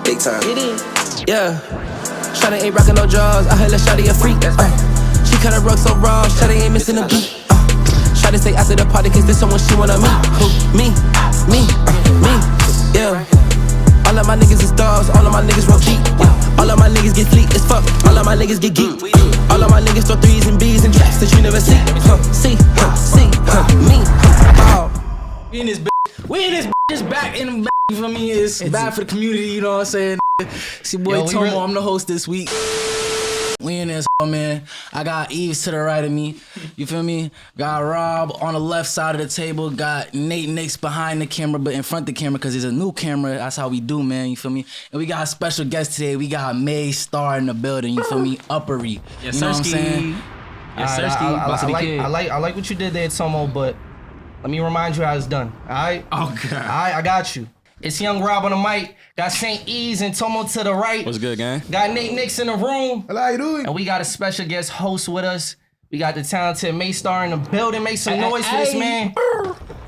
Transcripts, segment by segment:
big time. It is. Yeah. Shawty ain't rockin' no drugs. I heard that Shawty a freak. She cut her rug so raw. Shawty ain't missing a beat. Shawty say after the party, cause this someone she wanna meet. Who? Me. Yeah. All of my niggas is dogs. All of my niggas roll deep. All of my niggas get fleet as fuck. All of my niggas get geek. All of my niggas throw threes and B's and traps that you never see. Me. We in this bitch. We in this bitch. It's back in the back. You feel me? It's bad for the community. You know what I'm saying? See, boy, Tomo. I'm the host this week. We in this, man. I got Eves to the right of me. You feel me? Got Rob on the left side of the table. Got Nate Nix behind the camera, but in front of the camera because it's a new camera. That's how we do, man. You feel me? And we got a special guest today. We got Maye Star in the building. You feel me? Uppery. Yes, you know what I'm saying? Yes, I like what you did there, Tomo, but let me remind you how it's done. All right? Oh, God. All right, I got you. It's Young Rob on the mic. Got St. E's and Tomo to the right. What's good, gang? Got Nate Nix in the room. Hello, how you doing? And we got a special guest host with us. We got the talented Maye Star in the building. Make some noise for this man.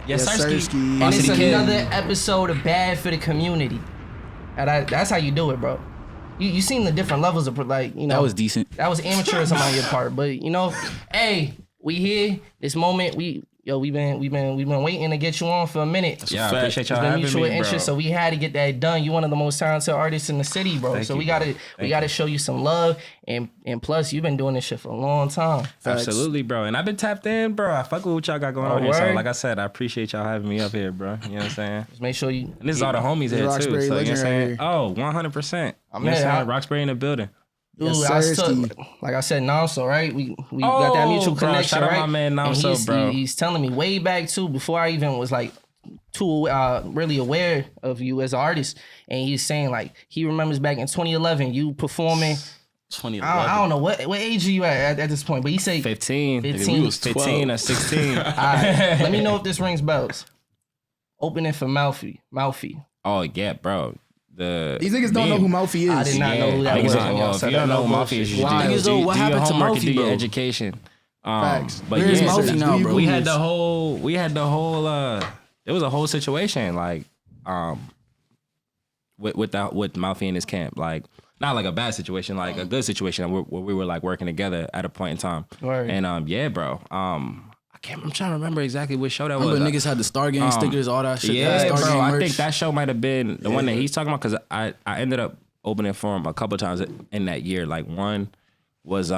Yes, Sirski. And it's another episode of Bad for the Community. And that's how you do it, bro. You seen the different levels of, like, you know. That was decent. That was amateurism on your part. But, you know, hey, we here. This moment, we've been waiting to get you on for a minute. Yeah, I appreciate y'all having me, mutual interest, so we had to get that done. You one of the most talented artists in the city, bro. Thank so you, we gotta show you some love, and plus you've been doing this shit for a long time. Absolutely, bro. And I've been tapped in, bro. I fuck with what y'all got going on here. So like I said, I appreciate y'all having me up here, bro. You know what I'm saying? Just make sure you. And this is all the homies here too. So you know what I'm saying? Oh, 100%. You know what I'm saying? Roxbury in the building. Dude, like I said, Namso, right? We got that mutual connection, shout right? out my man Namso, bro. He's telling me way back too, before I even was like too really aware of you as an artist, and he's saying like he remembers back in 2011 you performing. 2011. I don't know what age are you at this point, but he said 15. 15. We was 15 or 16. All right, let me know if this rings bells. Opening for Mouthy. Oh yeah, bro. These niggas don't know who Mouthy is. I did not know who that was. If you don't know who Mouthy is, you should do what your happened to homework and do Mouthy, your bro? education. Facts. But Where's yeah, Mouthy now, bro? we had the whole it was a whole situation like with Mouthy in his camp, like not like a bad situation, like a good situation where we were like working together at a point in time. Right. And yeah, bro. I'm trying to remember exactly what show that was. Remember niggas had the Star Gang stickers, all that shit. Yeah, Star bro. Gang I merch. think that show might have been the one that he's talking about because I ended up opening for him a couple times in that year. Like one was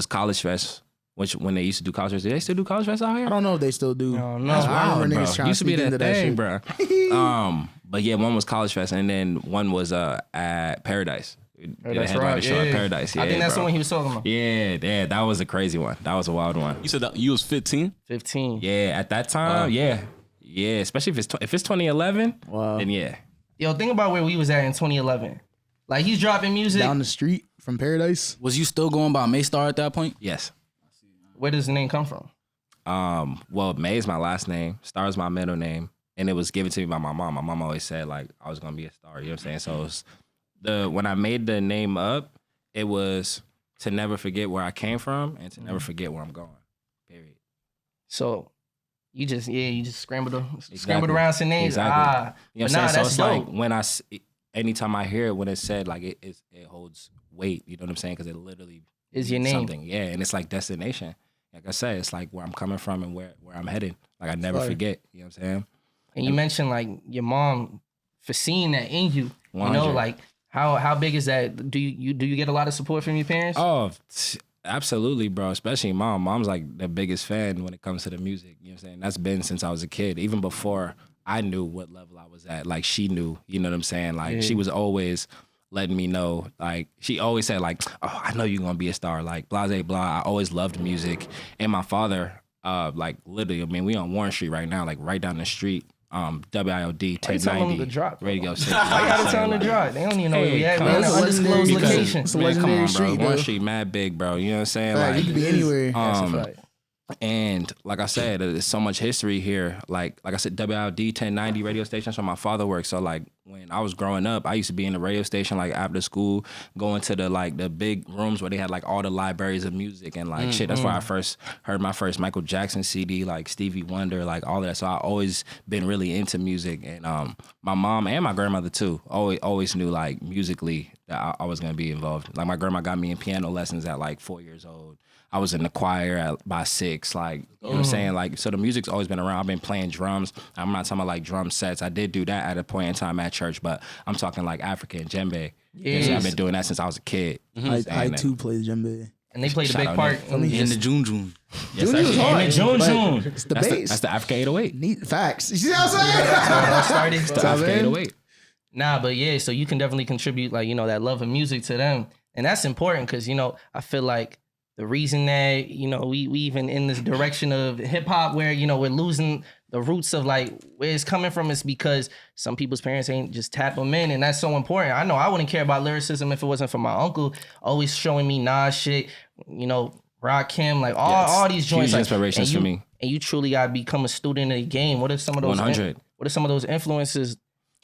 College Fest, which when they used to do College Fest. Do they still do College Fest out here? I don't know if they still do. No. That's I remember wild, niggas bro. trying Used to be sneak into that thing, shit. bro. But yeah, one was College Fest, and then one was at Paradise. They had like a show at Paradise. Yeah, I think that's bro. the one he was talking about. Yeah, that was a crazy one. That was a wild one. You said that you was 15? 15. Yeah, at that time, yeah, especially if it's 2011. Wow. Then yeah. Yo, think about where we was at in 2011. Like he's dropping music. Down the street from Paradise. Was you still going by Maye Star at that point? Yes. Where does the name come from? Well, May is my last name, Star is my middle name, and it was given to me by my mom. My mom always said like I was gonna be a star. You know what I'm saying? So it was when I made the name up, it was to never forget where I came from and to never forget where I'm going. Period. So you just scrambled around some names. Exactly. You know what I'm saying? So that's it's dope. like anytime I hear it, when it's said, like it holds weight. You know what I'm saying? Because it literally Is your means name. something. Yeah, and it's like destination. Like I said, it's like where I'm coming from and where I'm headed. Like I never forget. You know what I'm saying? And you mentioned like your mom for seeing that in you. 100. You know, like how big is that? Do you get a lot of support from your parents? Oh, absolutely, bro. Especially mom. Mom's like the biggest fan when it comes to the music. You know what I'm saying? That's been since I was a kid. Even before I knew what level I was at. Like she knew, you know what I'm saying? Like she was always letting me know. Like she always said like, oh, I know you're gonna be a star. Like blase blah. I always loved music. And my father, like literally, I mean, we on Warren Street right now, like right down the street. WIOD 1090 Radio City. I gotta tell them to drop. They don't even know where we at. We're in an undisclosed location. It's a Man, come legendary on, bro. street, Warren bro. Street mad big, bro. You know what I'm saying? Fact, Like you can be anywhere. That's a fact. And like I said, there's so much history here. Like I said, WILD 1090 radio stations where my father worked. So like when I was growing up, I used to be in the radio station like after school, going to the big rooms where they had like all the libraries of music and like shit. That's where I first heard my first Michael Jackson CD, like Stevie Wonder, like all of that. So I always been really into music. And my mom and my grandmother too always knew like musically that I was gonna be involved. Like my grandma got me in piano lessons at like 4 years old. I was in the choir by 6, like, you know what I'm saying? Like, so the music's always been around. I've been playing drums. I'm not talking about like drum sets. I did do that at a point in time at church, but I'm talking like African djembe. Yes. I've been doing that since I was a kid. I too play djembe. And they played a big part in the June. Yes, June is hard. in the June. It's the bass. That's the African 808. Neat facts. You see what I'm saying? started. It's the African 808. Nah, but yeah, so you can definitely contribute like, you know, that love of music to them. And that's important because, you know, I feel like the reason that, you know, we even in this direction of hip hop where, you know, we're losing the roots of like where it's coming from is because some people's parents ain't just tap them in. And that's so important. I know I wouldn't care about lyricism if it wasn't for my uncle always showing me Nas shit, you know, Rakim, like all these joints. Huge like, inspirations for me. And you truly got to become a student of the game. What are some of those? 100. What are some of those influences?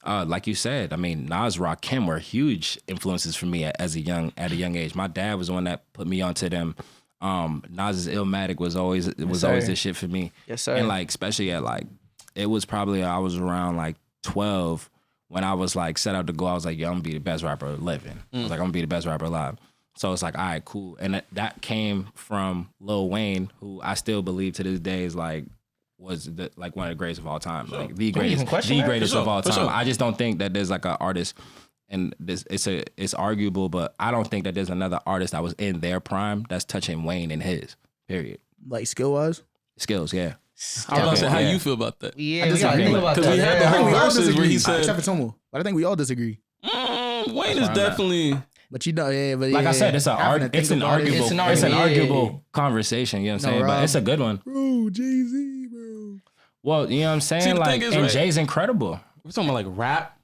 Like you said, I mean, Nas, Rakim were huge influences for me at a young age. My dad was the one that put me onto them. Nas's Illmatic was always the shit for me. Yes, sir. And like, especially at like, it was probably, I was around like 12 when I was like set out to go. I was like, yo, I'm gonna be the best rapper living. I was like, I'm gonna be the best rapper alive. So it's like, all right, cool. And that came from Lil Wayne, who I still believe to this day is like, was like one of the greatest of all time, like the greatest of all time. Sure. I just don't think that there's like an artist, and it's arguable, but I don't think that there's another artist that was in their prime that's touching Wayne in his period. Like skill wise? Skills, yeah. I was about to say, how you feel about that? Yeah, we gotta think about that. Because we had the whole verses where he said, except for Tomo, but I think we all disagree. Wayne is definitely. But you know, like I said, it's an arguable conversation. You know what I'm saying? But it's a good one. Bro, Jay-Z, bro. Well, you know what I'm saying? See, like, is, and right, Jay's incredible. We're talking about like rap,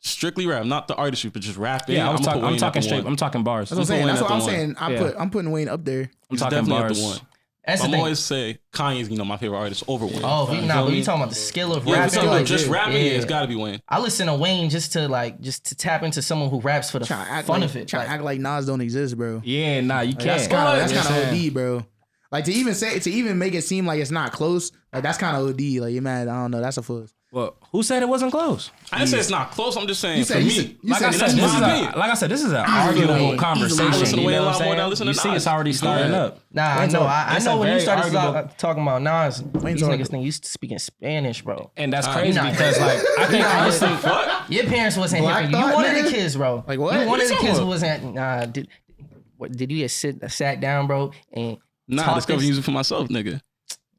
strictly rap, not the artistry, but just rapping. Yeah, I'm talking straight. I'm talking bars. That's what I'm saying. I'm putting Wayne up there. I'm talking bars. I'm always say Kanye's, my favorite artist over Wayne. Oh, but we talking about the skill of rapping. Yeah, talking about just rapping. Yeah. It's got to be Wayne. I listen to Wayne just to tap into someone who raps for the fun of it. Trying to act like Nas don't exist, bro. Yeah, nah, you can't. That's kind of OD, bro. Like to even make it seem like it's not close, like that's kind of OD. Like, you mad? I don't know. That's a fuzz. Well, who said it wasn't close? I didn't say it's not close. I'm just saying for me. Like I said, this is an arguable conversation. You know what I'm saying? You see, it's already starting up. Nah, I know. I know when you started talking about Nas, these niggas think you speaking Spanish, bro. And that's crazy because, like, I think honestly, your parents wasn't here for you. You one of the kids, bro. Like what? You one of the kids who wasn't. Did you get sat down, bro? And I discovered music for myself, nigga.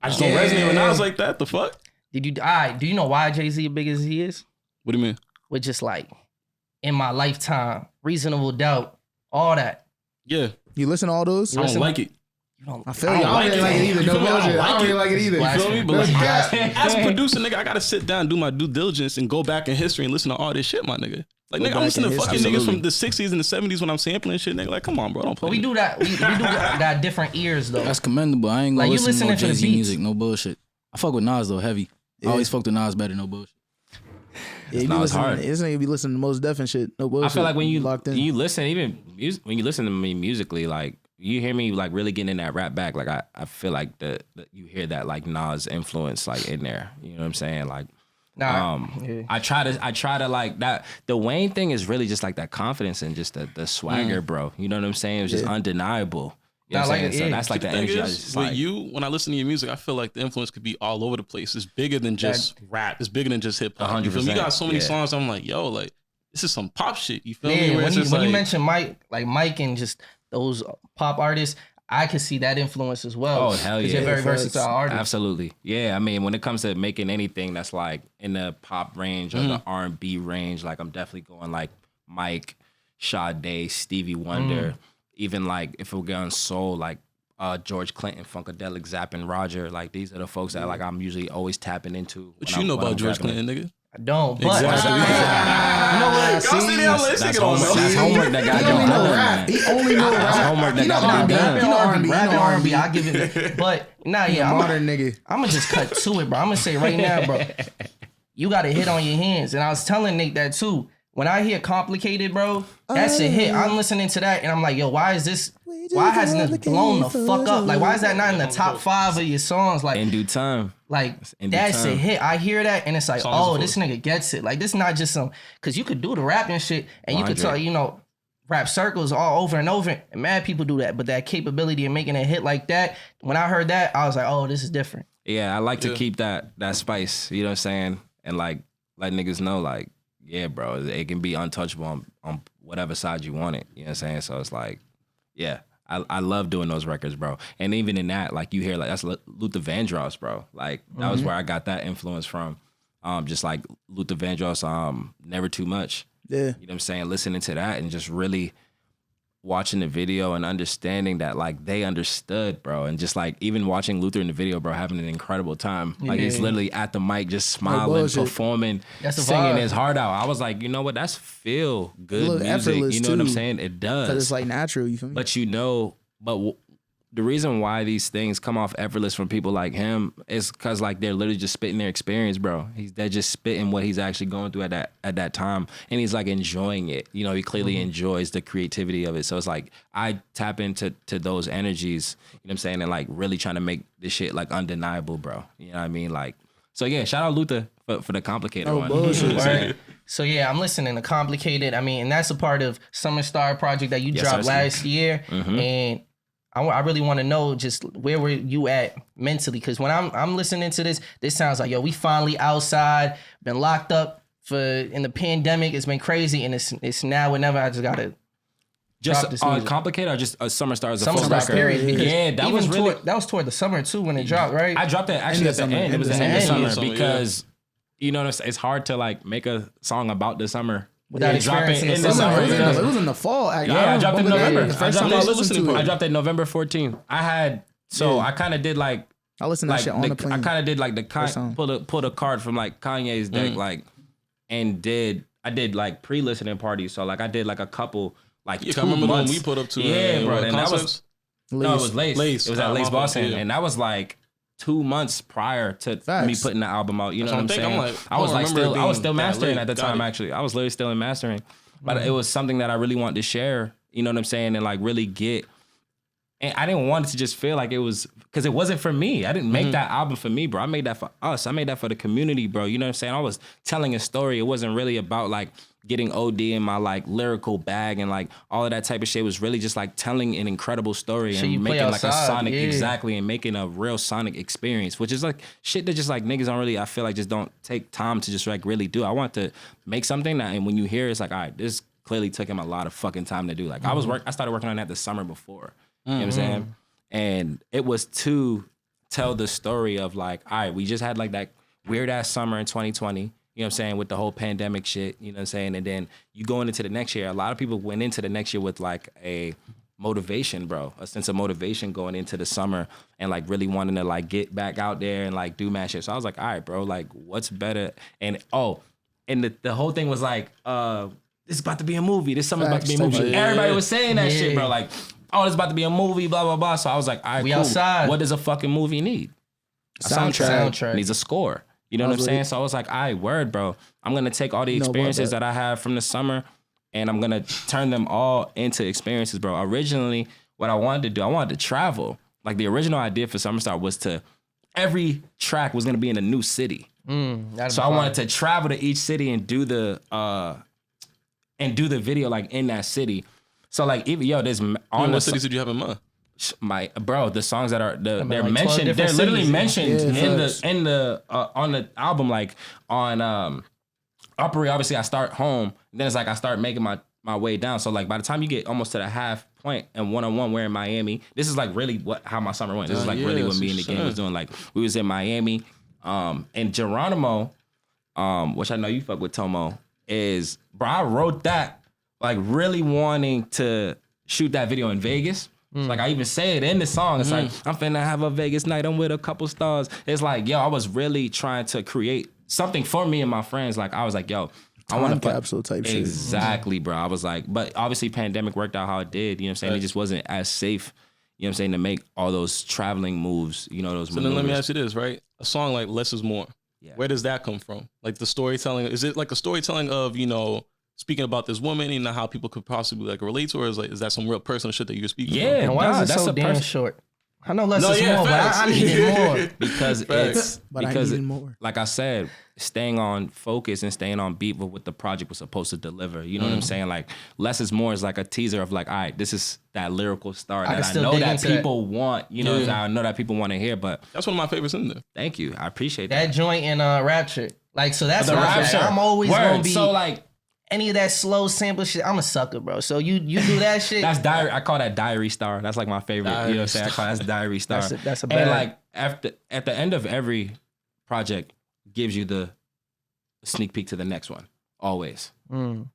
I just don't resonate with Nas like that. The fuck? Do you know why Jay-Z as big as he is? What do you mean? With just like, in my lifetime, Reasonable Doubt, all that. Yeah. You listen to all those? I don't like it. I feel you. I don't really like it either. No bullshit. I don't really like it either. You feel me? But like, as a producer, nigga, I gotta sit down, do my due diligence, and go back in history and listen to all this shit, my nigga. Like, nigga, I'm listening to fucking niggas from the 60s and the 70s when I'm sampling shit, nigga. Like, come on, bro, don't play. But we do that. We do got different ears, though. That's commendable. I ain't gonna like, listen to more Jay-Z beats. music. No bullshit. I fuck with Nas, though, heavy. I always fuck with Nas better, no bullshit. Yeah, you be listening. This nigga be listening to most def and shit. No bullshit. I feel like when you listen, even when you listen to me musically, like you hear me like really getting in that rap back. Like I feel like the you hear that like Nas influence like in there. You know what I'm saying? Like, I try to like that. The Wayne thing is really just like that confidence and just the swagger, bro. You know what I'm saying? It was just undeniable. You know what I'm saying? So that's like the energy. When I listen to your music, I feel like the influence could be all over the place. It's bigger than just rap. It's bigger than just hip hop. 100%. You got so many songs. I'm like, yo, like this is some pop shit. You feel me? When you mention Mike and just those pop artists, I could see that influence as well. Oh, hell yeah. You're a very versatile artist. Absolutely. Yeah, I mean, when it comes to making anything that's like in the pop range or the R&B range, like I'm definitely going like Mike, Sade, Stevie Wonder. Even like if we're going soul, like George Clinton, Funkadelic, Zapp, and Roger, like these are the folks that like I'm usually always tapping into. What you know about George Clinton, nigga? I don't, but Y'all see that list? That's homework that got done. He only know rap. Homework that got done. You know R&B. Rap and R&B. I give it. But Modern nigga. I'm gonna just cut to it, bro. I'm gonna say right now, bro. You got a hit on your hands, and I was telling Nate that too. When I hear Complicated, bro, that's a hit. I'm listening to that, and I'm like, yo, why is this? Why hasn't it blown the fuck up? Like, why is that not in the top 5 of your songs? Like, in due time. Like, that's a hit. I hear that, and it's like, oh, this nigga gets it. Like, this not just some, because you could do the rapping shit, and you could tell, you know, rap circles all over and over, and mad people do that. But that capability of making a hit like that, when I heard that, I was like, oh, this is different. Yeah, I like to keep that spice, you know what I'm saying? And like, let niggas know, like, yeah, bro, it can be untouchable on whatever side you want it. You know what I'm saying? So it's like, yeah, I love doing those records, bro. And even in that, like, you hear, like, that's Luther Vandross, bro. Like, that was where I got that influence from. Just like Luther Vandross, Never Too Much. Yeah. You know what I'm saying? Listening to that and just really watching the video and understanding that, like, they understood, bro. And just like even watching Luther in the video, bro, having an incredible time. Like, he's literally at the mic just smiling, performing, singing his heart out. I was like, you know what? That's feel good music. You know what I'm saying? It does. Because it's like natural, you feel me? But you know, the reason why these things come off effortless from people like him is because, like, they're literally just spitting their experience, bro. They're just spitting what he's actually going through at that time, and he's like enjoying it. You know, he clearly enjoys the creativity of it. So it's like I tap into those energies. You know what I'm saying, and like really trying to make this shit like undeniable, bro. You know what I mean? Like, so yeah, shout out Luther for the Complicated one. Bullshit. Right. So yeah, I'm listening to Complicated. I mean, and that's a part of Summer Star project that you dropped last year, and I really want to know just where were you at mentally? Because when I'm listening to this sounds like, yo, we finally outside, been locked up in the pandemic. It's been crazy, and it's now or never. I just gotta just this music. Complicated or just Summer Star as a Summer full Star record? period. Yeah, that was really that was toward the summer too when it dropped, right? I dropped that actually at the end. It was the end of summer because you know it's hard to like make a song about the summer. Without experiencing in the summer. It was in the fall. I dropped it in November. The first time I listened to it. I dropped it November 14th. I kind of did like. I listened to that shit on the plane. I kind of did like pulled a card from like Kanye's deck, like, and I did like pre-listening parties. So like I did like a couple like 2 months. When we put up to bro. And that was Lace. No, it was Lace. It was at Lace Boston, yeah. and that was like 2 months prior to me putting the album out. You know what I'm saying? I was still mastering at the time. Actually, I was literally still in mastering, but it was something that I really wanted to share. You know what I'm saying? And like really get. And I didn't want it to just feel like it was because it wasn't for me. I didn't make that album for me, bro. I made that for us. I made that for the community, bro. You know what I'm saying? I was telling a story. It wasn't really about like getting OD in my like lyrical bag and like all of that type of shit. It was really just like telling an incredible story and making like a sonic and making a real sonic experience, which is like shit that just like niggas don't really, I feel like just don't take time to just like really do. I want to make something that, and when you hear it, it's like, all right, this clearly took him a lot of fucking time to do. Like I started working on that the summer before. You know what I'm saying? And it was to tell the story of like, all right, we just had like that weird ass summer in 2020, you know what I'm saying, with the whole pandemic shit, you know what I'm saying? And then you going into the next year, a lot of people went into the next year with like a motivation, bro, a sense of motivation going into the summer and like really wanting to like get back out there and like do mad shit. So I was like, all right, bro, like what's better? And the whole thing was like, this is about to be a movie. This summer's about to be a movie. Yeah. Everybody was saying that shit, bro. Like, oh, it's about to be a movie, blah, blah, blah. So I was like, all right, cool. Outside. What does a fucking movie need? A soundtrack. Needs a score. You know what I'm saying? So I was like, all right, word, bro. I'm going to take all the experiences that I have from the summer and I'm going to turn them all into experiences, bro. Originally, what I wanted to do, I wanted to travel. Like the original idea for Summer Star was every track was going to be in a new city. So I wanted to travel to each city and do the video like in that city. So like even there's on what cities did you have in mind? The songs that are they're like mentioned. They're literally mentioned in the on the album. Like on Uppery, obviously I start home. Then it's like I start making my way down. So like by the time you get almost to the half point and 1-on-1, we're in Miami. This is like really how my summer went. This is like really what me and the gang was doing. Like we was in Miami, and Geronimo, which I know you fuck with Tomo, is bro. I wrote that. Like really wanting to shoot that video in Vegas. Like I even say it in the song. It's like, I'm finna have a Vegas night. I'm with a couple stars. It's like, yo, I was really trying to create something for me and my friends. Like I was like, yo, Time capsule type shit. Exactly, bro. I was like, but obviously pandemic worked out how it did. You know what I'm saying? It just wasn't as safe. You know what I'm saying, to make all those traveling moves, you know, those So maneuvers. then let me ask you this, right? A song like Less Is More, where does that come from? Like the storytelling, is it like a storytelling of, you know, speaking about this woman and how people could possibly like relate to her? Is that some real personal shit that you're speaking about? And why is it so damn short? I know less is more, but I needed more. Because I needed more. Like I said, staying on focus and staying on beat with what the project was supposed to deliver. You know what I'm saying? Like, less is more is like a teaser of like, all right, this is that lyrical star that I know that people want. You know, I know that people want to hear. But that's one of my favorites in there. Thank you, I appreciate that. That joint in Rapture, like, so that's the Rapture. I'm always gonna be so like. Any of that slow sample shit, I'm a sucker, bro. So you do that shit. That's diary. I call that diary star. That's like my favorite. You know what I'm saying? I call that's diary star. That's a bad. And like at the end of every project gives you the sneak peek to the next one. Always.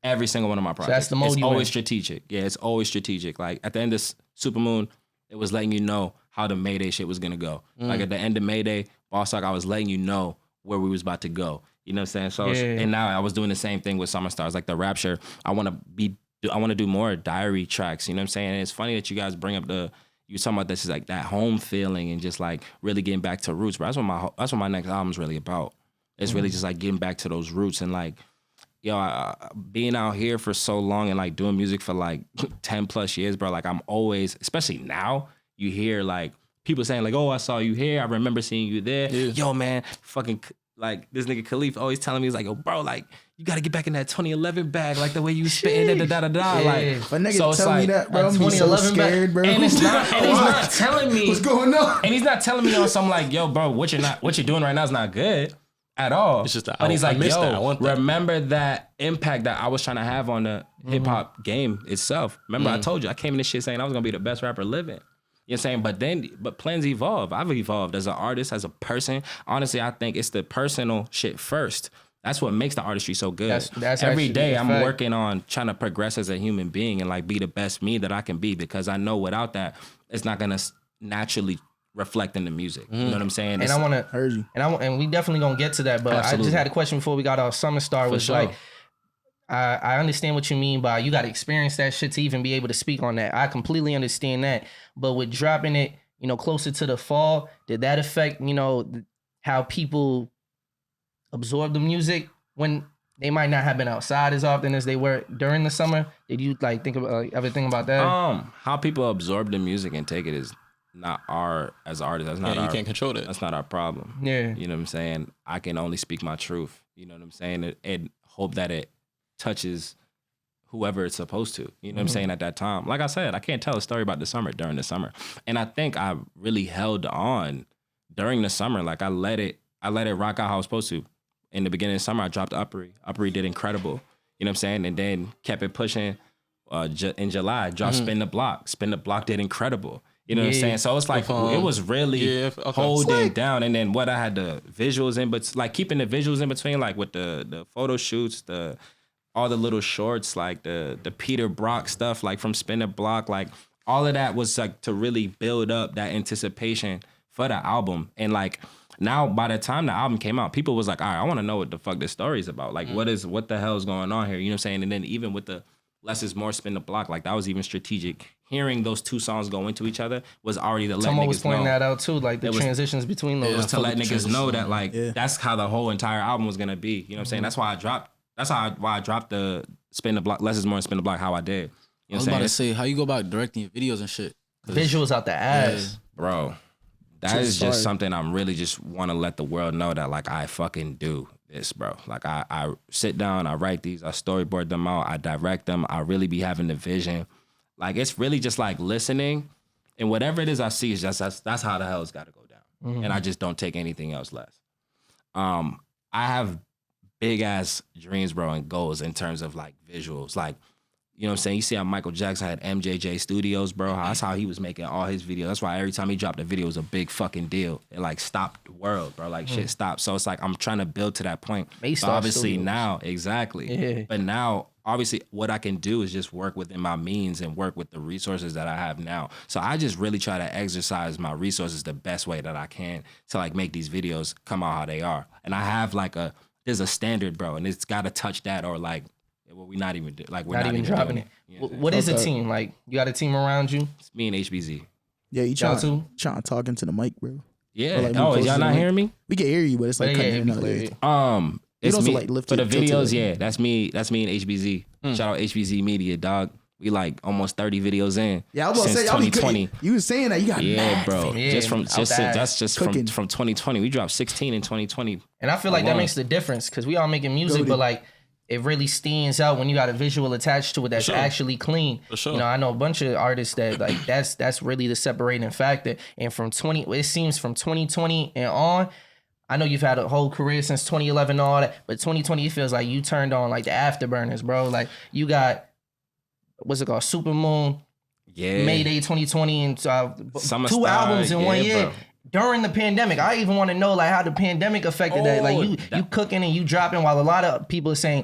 Every single one of my projects. So that's the mode it's you always in. strategic. Yeah, it's always strategic. Like at the end of Supermoon, it was letting you know how the Mayday shit was gonna go. Like at the end of Mayday, Boss Talk, I was letting you know where we was about to go. You know what I'm saying? So and now I was doing the same thing with Summer Stars, like the Rapture. I want to do more diary tracks. You know what I'm saying? And it's funny that you guys bring up you talking about this is like that home feeling and just like really getting back to roots. But that's what my next album's really about. It's really just like getting back to those roots and like, yo, being out here for so long and like doing music for like 10 plus years, bro. Like I'm always, especially now, you hear like people saying like, oh, I saw you here. I remember seeing you there. Yeah. Yo, man, fucking. Like, this nigga Khalif always telling me, he's like, yo, bro, like, you got to get back in that 2011 bag, like the way you spitting, da-da-da-da. Like, but nigga so tell me that, bro, I'm so scared, bro. And he's not telling me. What's going on? And he's not telling me on something like, yo, bro, what you're doing right now is not good at all. It's just that but he's like, yo, that. remember that impact that I was trying to have on the hip-hop game itself. Remember, I told you, I came in this shit saying I was going to be the best rapper living. You know what I'm saying? But plans evolve. I've evolved as an artist, as a person. Honestly, I think it's the personal shit first. That's what makes the artistry so good. That's every day I'm working on trying to progress as a human being and like be the best me that I can be, because I know without that, it's not gonna naturally reflect in the music. You know what I'm saying? And I want to heard you. And we definitely gonna get to that. But I just had a question before we got off. Summer Star was like, I understand what you mean by you got to experience that shit to even be able to speak on that. I completely understand that. But with dropping it, you know, closer to the fall, did that affect, you know, how people absorb the music when they might not have been outside as often as they were during the summer? Did you like think about ever think about that? How people absorb the music and take it is not as artists. That's not you can't control that. That's not our problem. Yeah. You know what I'm saying? I can only speak my truth. You know what I'm saying? And hope that it touches whoever it's supposed to. You know what I'm saying? At that time. Like I said, I can't tell a story about the summer during the summer. And I think I really held on during the summer. Like I let it rock out how I was supposed to. In the beginning of the summer, I dropped Uppery. Uppery did incredible. You know what I'm saying? And then kept it pushing. In July, dropped Spin the Block. Spin the Block did incredible. You know what I'm saying? So it's like, it was really holding down. And then what I had the visuals in, but like keeping the visuals in between, like with the photo shoots, all the little shorts, like the Peter Brock stuff, like from Spin the Block, like all of that was like to really build up that anticipation for the album. And like now, by the time the album came out, people was like, all right, I want to know what the fuck this story is about. Like, what the hell is going on here? You know what I'm saying? And then even with the Less is More, Spin the Block, like that was even strategic. Hearing those two songs go into each other was already to let niggas know. Someone was pointing that out too, like the transitions between those. It was to let niggas know that like that's how the whole entire album was gonna be. You know what I'm saying? That's why I dropped the Spin the Block, Less is More, and Spin the Block how I did. You know I was about to say, how you go about directing your videos and shit? Visuals out the ass. Bro, that is just something I'm really just want to let the world know that like I fucking do this, bro. Like I sit down, I write these, I storyboard them out, I direct them, I really be having the vision. Like it's really just like listening, and whatever it is I see is just that's how the hell it's got to go down. And I just don't take anything else less. I have big ass dreams, bro, and goals in terms of like visuals. Like, you know what I'm saying? You see how Michael Jackson had MJJ Studios, bro. That's how he was making all his videos. That's why every time he dropped a video, it was a big fucking deal. It like stopped the world, bro. Like shit stopped. So it's like I'm trying to build to that point. Maye So Star obviously Studios. now, exactly. Yeah. But now, obviously, what I can do is just work within my means and work with the resources that I have now. So I just really try to exercise my resources the best way that I can to like make these videos come out how they are. And I have like a there's a standard, bro, and it's got to touch that, or like, well, we're not even dropping it. You know What is a team? Like, you got a team around you? It's me and HBZ. Yeah, you Y'all too? trying to talk into the mic, bro. Yeah. Like, Oh, is y'all not hearing me? We can hear you, but it's like cutting in and out. It's also me like lift for the it, tilt it, videos. like- Yeah, that's me. That's me and HBZ. Shout out HBZ Media, dog. We like almost 30 videos in. Yeah, I was gonna since say y'all be 2020. cooking. You was saying that you got mad bro. Yeah, just from Cooking. from 2020. We dropped 16 in 2020. And I feel like that makes the difference because we all making music, but like it really stands out when you got a visual attached to it that's actually clean. For sure. You know, I know a bunch of artists that like that's really the separating factor. And from 2020 and on, I know you've had a whole career since 2011 and all that, but 2020 it feels like you turned on like the afterburners, bro. Like you got what's it called, Supermoon, Yeah. Mayday 2020, and Summer 2 Star, albums in 1 yeah, year. bro. During the pandemic, I even want to know like how the pandemic affected that. Like you cooking and you dropping while a lot of people are saying,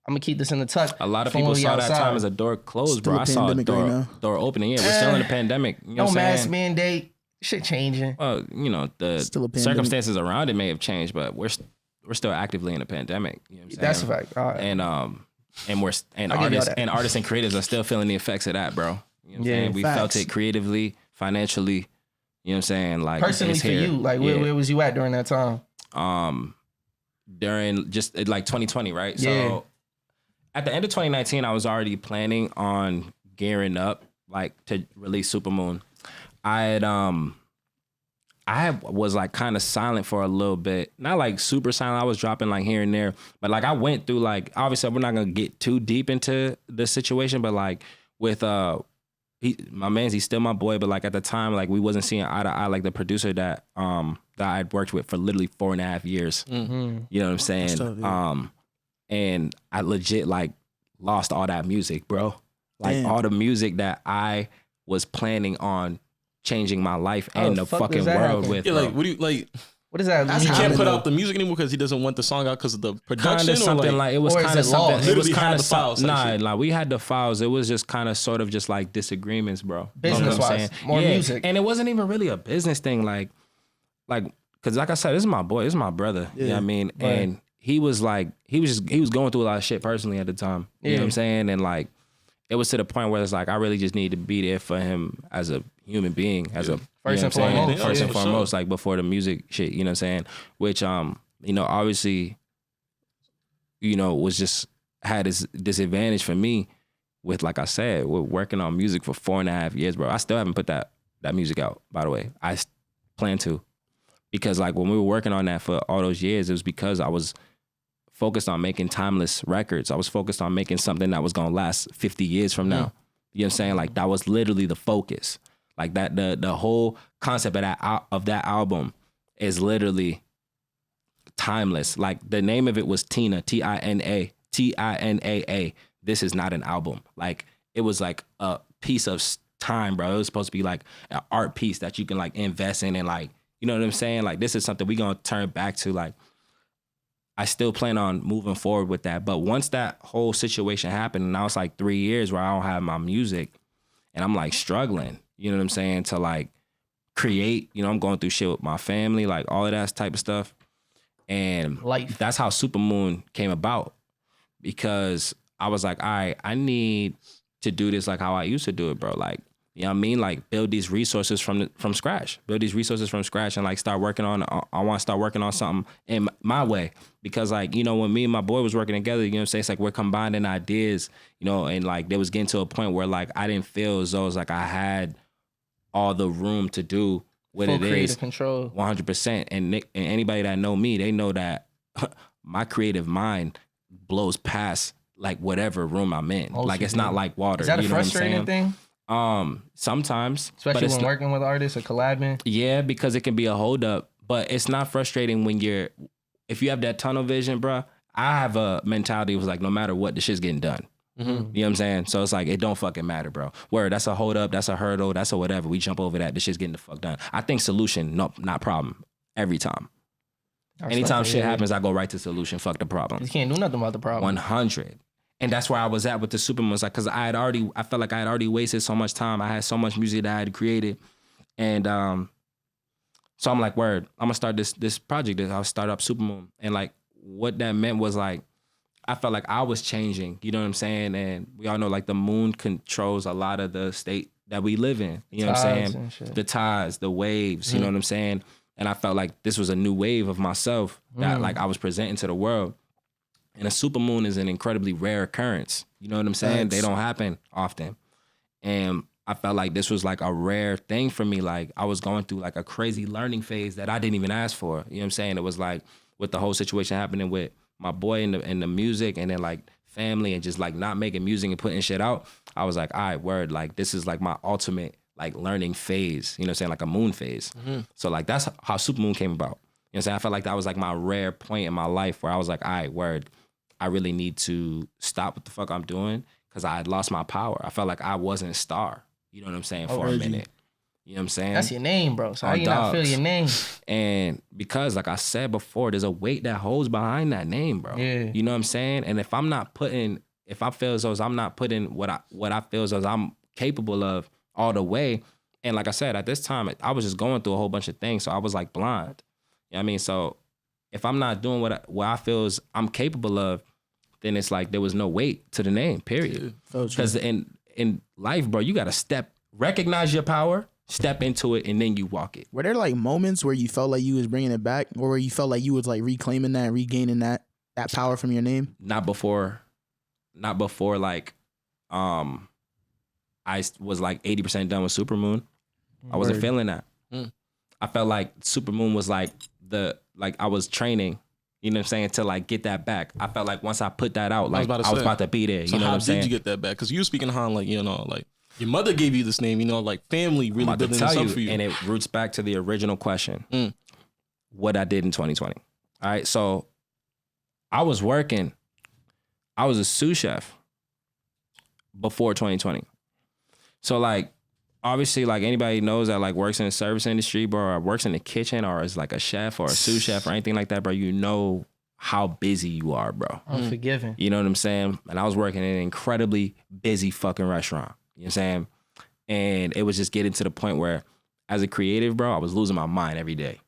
"I'm gonna keep this in the tuck." A lot of people saw that time as a door closed, Still bro. a I saw a pandemic right now. door opening. Yeah, we're still in the pandemic. You know No what I'm mask saying? mandate, shit changing. Well, you know, the Still a pandemic. circumstances around it may have changed, but we're still actively in a pandemic. You know what I'm saying? That's a fact. All right. And I'll give y'all that. artists and creatives are still feeling the effects of that, bro. You know what I'm saying? We facts. felt it creatively, financially. You know what I'm saying? Like Personally it's for here. you, like where was you at during that time? During just like 2020, right? Yeah. So at the end of 2019, I was already planning on gearing up like to release Supermoon. I was like kind of silent for a little bit. Not like super silent. I was dropping like here and there. But like I went through like, obviously we're not going to get too deep into the situation, but like with my man's, he's still my boy, but like at the time, like we wasn't seeing eye to eye, like the producer that I'd worked with for literally 4.5 years. Mm-hmm. You know what I'm saying? tough, yeah. And I legit like lost all that music, bro. Like Damn. all the music that I was planning on changing my life and the fuck fucking does that world happen? with. Yeah, bro. like what do you like? What is that? That's He how can't I put know. out the music anymore because he doesn't want the song out because of the production. Kind of or something like it was or is kind of it something. lost? It was Literally kind had of the files something. type Nah, shit. like we had the files. It was just kind of sort of just like disagreements, bro. You know what I'm Business-wise, saying? more music. and it wasn't even really a business thing. Like, because like I said, this is my boy. This is my brother. You know what I mean? Right. And he was going through a lot of shit personally at the time. You know what I'm saying? And like, it was to the point where it's like I really just needed to be there for him as a human being, as a First and you know what I'm saying? foremost. First Yeah, and for foremost, like before the music shit. You know what I'm saying? Which you know, obviously, you know, was just had this disadvantage for me with, like I said, we're working on music for 4.5 years, bro. I still haven't put that music out, by the way. I plan to, because like when we were working on that for all those years, it was because I was focused on making timeless records. I was focused on making something that was gonna last 50 years from now. You know what I'm saying? Like that was literally the focus. Like that, the whole concept of that album is literally timeless. Like the name of it was Tina, Tinaa. This is not an album. Like it was like a piece of time, bro. It was supposed to be like an art piece that you can like invest in and like, you know what I'm saying? Like this is something we gonna turn back to. Like I still plan on moving forward with that. But once that whole situation happened, and now it's like 3 years where I don't have my music and I'm like struggling, you know what I'm saying, to like create, you know, I'm going through shit with my family, like all of that type of stuff. And Life. that's how Supermoon came about, because I was like, all right, I need to do this like how I used to do it, bro. Like, you know what I mean? Like build these resources from scratch. Build these resources from scratch and like start working on, I want to start working on something in my way. Because like, you know, when me and my boy was working together, you know what I'm saying? It's like we're combining ideas, you know, and like there was getting to a point where like I didn't feel as though it's like I had all the room to do what Full it creative is. control. 100%. And anybody that know me, they know that my creative mind blows past like whatever room I'm in. Most like it's people. not like water. Is that a you know what I'm frustrating saying? thing? Sometimes, but Especially it's when working with artists or collabing. yeah, because it can be a holdup. But it's not frustrating when if you have that tunnel vision, bro. I have a mentality was like, no matter what, the shit's getting done. You know what I'm saying? So it's like, it don't fucking matter, bro. Word, that's a holdup, that's a hurdle, that's a whatever. We jump over that. The shit's getting the fuck done. I think solution, no, not problem. Every time. Anytime shit happens, I go right to solution. Fuck the problem. You can't do nothing about the problem. 100. And that's where I was at with the Superman. Was like, because I felt like I had already wasted so much time. I had so much music that I had created. And so I'm like, word, I'm gonna start this project. I'll start up Supermoon. And like what that meant was like, I felt like I was changing, you know what I'm saying? And we all know like the moon controls a lot of the state that we live in, you know what I'm saying? The tides, the waves, you know what I'm saying? And I felt like this was a new wave of myself that like I was presenting to the world. And a supermoon is an incredibly rare occurrence. You know what I'm saying? They don't happen often. And I felt like this was like a rare thing for me. Like I was going through like a crazy learning phase that I didn't even ask for. You know what I'm saying? It was like with the whole situation happening with my boy and the music and then like family and just like not making music and putting shit out. I was like, all right, word, like this is like my ultimate like learning phase, you know what I'm saying? Like a moon phase. So like that's how Supermoon came about. You know what I'm saying? I felt like that was like my rare point in my life where I was like, all right, word, I really need to stop what the fuck I'm doing because I had lost my power. I felt like I wasn't a star, you know what I'm saying, for a minute. You know what I'm saying? That's your name, bro. So how you not feel your name? And because like I said before, there's a weight that holds behind that name, bro. Yeah. You know what I'm saying? And if I feel as though I'm not putting what I feel as though I'm capable of all the way. And like I said, at this time, I was just going through a whole bunch of things. So I was like blind. You know what I mean? So if I'm not doing what I feel is I'm capable of, then it's like there was no weight to the name, period. Because in life, bro, you got to recognize your power, step into it, and then you walk it. Were there like moments where you felt like you was bringing it back, or where you felt like you was like reclaiming that and regaining that power from your name? Not before like, I was like 80% done with Supermoon. I wasn't feeling that. I felt like Supermoon was like I was training, you know what I'm saying, to like get that back. I felt like once I put that out, like I was about to be there. So you know what I'm saying? How did you get that back? Because you were speaking how like, you know, like your mother gave you this name, you know, like family really building this up for you. And it roots back to the original question. What I did in 2020. All right. So I was working. I was a sous chef before 2020. So like, obviously, like anybody knows that like works in the service industry, bro, or works in the kitchen or is like a chef or a sous chef or anything like that, bro, you know how busy you are, bro. Unforgiving. You know what I'm saying? And I was working in an incredibly busy fucking restaurant. You know what I'm saying? And it was just getting to the point where as a creative, bro, I was losing my mind every day.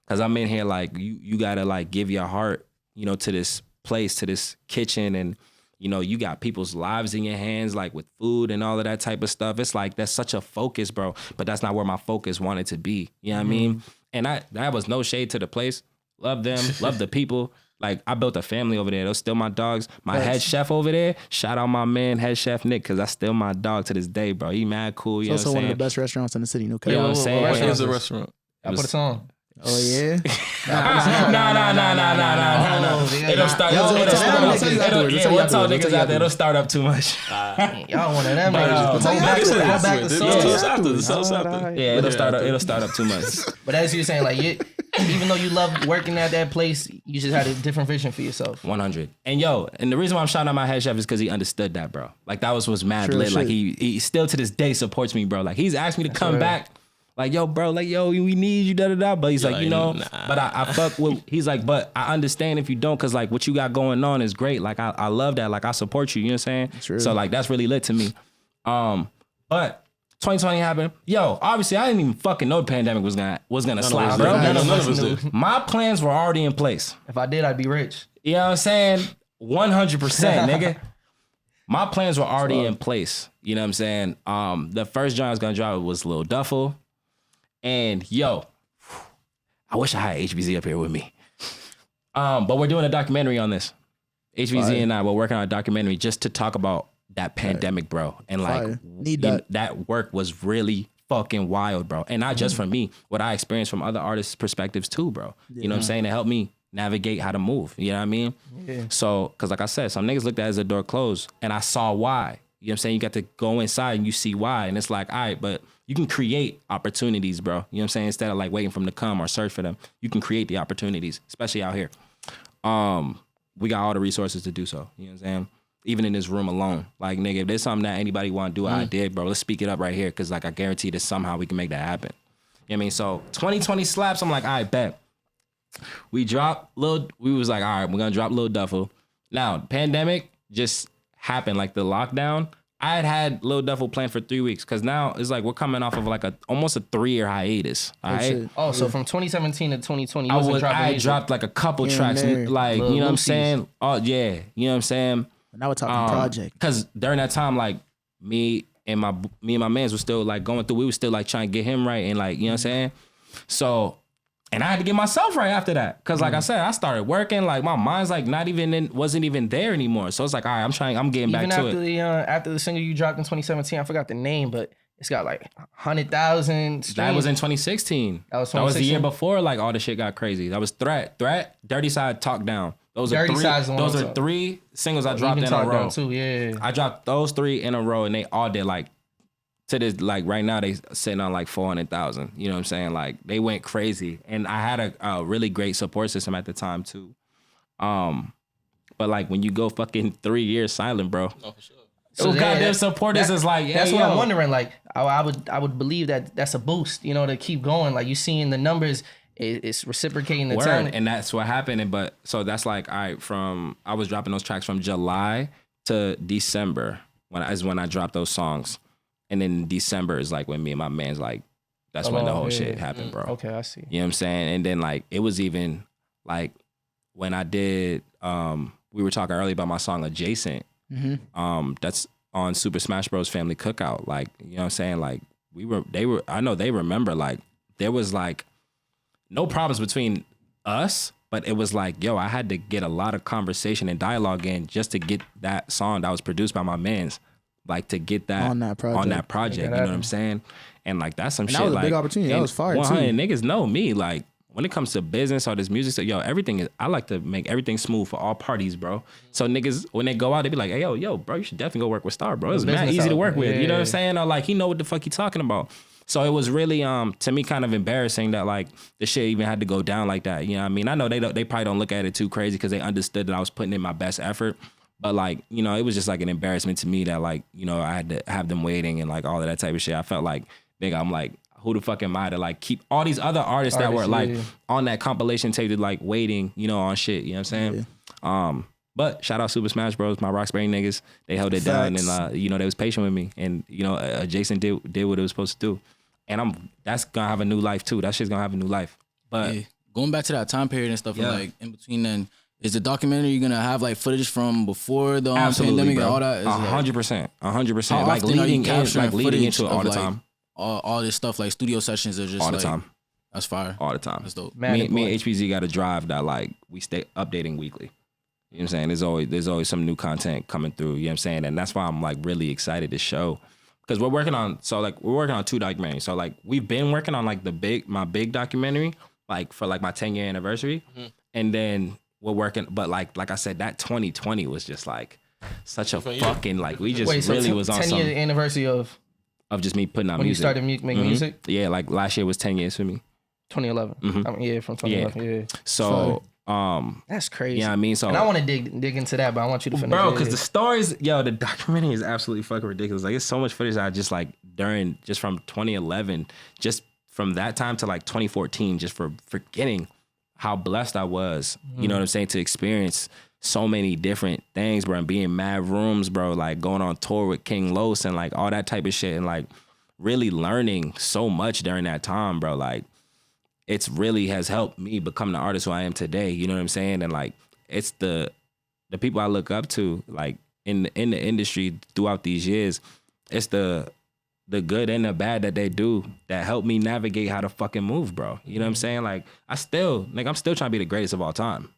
Cause I'm in here like, you gotta like give your heart, you know, to this place, to this kitchen, and you know, you got people's lives in your hands, like with food and all of that type of stuff. It's like, that's such a focus, bro. But that's not where my focus wanted to be. You know what I mean? And that was no shade to the place. Love them, love the people. Like, I built a family over there. Those still my dogs. My head chef over there, shout out my man, head chef Nick, because that's still my dog to this day, bro. He mad cool, you know what I'm saying? Also one of the best restaurants in the city, no cap. You know what I'm saying? What is the restaurant? I put a song. Oh yeah. No. It'll start. We'll tell niggas out there. It'll start up too much. Y'all one of them. Yeah, it'll start up too much. But as you're saying, like, even though you love working at that place, you just had a different vision for yourself. 100. And the reason why I'm shouting out my head chef is because he understood that, bro. Like that was mad lit. Like he still to this day supports me, bro. Like he's asked me to come back. Like, yo, bro, like, yo, we need you, da-da-da. But he's like, you know, but I fuck with, he's like, but I understand if you don't, because, like, what you got going on is great. Like, I love that. Like, I support you, you know what I'm saying? True. So, like, that's really lit to me. But 2020 happened. Yo, obviously, I didn't even fucking know the pandemic was gonna slap, bro. None of us did. My plans were already in place. If I did, I'd be rich. You know what I'm saying? 100%, nigga. My plans were already in place. You know what I'm saying? The first joint I was gonna drop was Lil Duffel. And yo, I wish I had HBZ up here with me. But we're doing a documentary on this. HBZ and I, we're working on a documentary just to talk about that pandemic, bro. And like, that work was really fucking wild, bro. And not just from me, what I experienced from other artists' perspectives too, bro. You know what I'm saying? To help me navigate how to move. You know what I mean? Yeah. So, cause like I said, some niggas looked at it as a door closed and I saw why. You know what I'm saying? You got to go inside and you see why. And it's like, all right, but you can create opportunities, bro. You know what I'm saying? Instead of like waiting for them to come or search for them, you can create the opportunities, especially out here. We got all the resources to do so. You know what I'm saying? Even in this room alone. Like, nigga, if there's something that anybody want to do, I did, bro. Let's speak it up right here. Cause like, I guarantee that somehow we can make that happen. You know what I mean? So 2020 slaps, I'm like, all right, bet. We was like, all right, we're gonna drop Lil Duffel. Now, pandemic just happened, like the lockdown. I had Lil Duffel planned for 3 weeks because now it's like we're coming off of like almost a 3-year hiatus. All right. Oh, so from 2017 to 2020, I dropped like a couple tracks, like you know what I'm saying. Oh yeah, you know what I'm saying. Now we're talking project. Because during that time, like me and my mans were still like going through. We were still like trying to get him right and like you know what I'm saying. So. And I had to get myself right after that. Cause like I said, I started working, like my mind's like wasn't even there anymore. So it's like, all right, I'm getting back to it. After the single you dropped in 2017, I forgot the name, but it's got like 100,000 streams. That was in 2016. That was the year before like all the shit got crazy. That was Threat, Dirty Side, Talk Down. Those are three singles I dropped in a row. Too, yeah. I dropped those 3 in a row and they all did like, to this, like right now they sitting on like 400,000. You know what I'm saying? Like they went crazy, and I had a really great support system at the time too. But like when you go fucking 3 years silent, bro. Oh, for sure. So goddamn supporters is like, yeah, that's what I'm wondering. Like I would believe that that's a boost, you know, to keep going. Like you seeing the numbers, it's reciprocating the talent, and that's what happened. But so that's like, all right, I was dropping those tracks from July to December when I dropped those songs. And then December is like when me and my man's like, that's when the whole shit happened, bro. Okay, I see. You know what I'm saying? And then like, it was even like when I did, we were talking earlier about my song Adjacent. Mm-hmm. That's on Super Smash Bros. Family Cookout. Like, you know what I'm saying? Like I know they remember like, there was like no problems between us, but it was like, yo, I had to get a lot of conversation and dialogue in just to get that song that was produced by my mans. Like to get that on that project, you know what I'm saying? And like that's some shit. That was like, a big opportunity. That was fire 100 too. Niggas know me. Like when it comes to business or this music stuff, yo, everything is. I like to make everything smooth for all parties, bro. So niggas when they go out, they be like, hey, yo, bro, you should definitely go work with Star, bro. It's mad easy to work with. You know what I'm saying? Or like he know what the fuck he talking about. So it was really to me kind of embarrassing that like the shit even had to go down like that. You know what I mean? I know they probably don't look at it too crazy because they understood that I was putting in my best effort. But like, you know, it was just like an embarrassment to me that like, you know, I had to have them waiting and like all of that type of shit. I felt like, nigga, I'm like, who the fuck am I to like keep all these other artists that were like on that compilation tape like waiting, you know, on shit. You know what I'm saying? Yeah. But shout out Super Smash Bros. My Roxbury niggas, they held it down and you know, they was patient with me. And you know, Jason did what it was supposed to do. And that's gonna have a new life too. That shit's gonna have a new life. But going back to that time period and stuff, like in between then. Is the documentary gonna have like footage from before the pandemic and all that? 100%, 100%. Like leading into it all the time. All this stuff like studio sessions are just all the time. That's fire. All the time. That's dope. Me and HPZ got a drive that like we stay updating weekly. You know what I'm saying? There's always some new content coming through. You know what I'm saying? And that's why I'm like really excited to show. Because we're working on 2 documentaries. So like we've been working on like my big documentary, like for like my 10-year anniversary. Mm-hmm. And then we're working, but like I said, that 2020 was just like such a fucking like we just really was on 10-year anniversary of just me putting out when music. When you started making music? Yeah, like last year was 10 years for me. 2011. Mm-hmm. I mean, from 2011. Yeah. So that's crazy. Yeah, you know what I mean, so and I want to dig into that, but I want you to finish. Bro, because the stories, the documentary is absolutely fucking ridiculous. Like it's so much footage I just like just from 2011, just from that time to like 2014, just for forgetting how blessed I was, you know what I'm saying, to experience so many different things, bro, and being in mad rooms, bro, like going on tour with King Los and like all that type of shit and like really learning so much during that time, bro. Like it's really has helped me become the artist who I am today, you know what I'm saying? And like it's the people I look up to, like in the industry throughout these years, it's the good and the bad that they do that help me navigate how to fucking move, bro. You know what I'm saying? Like I'm still trying to be the greatest of all time.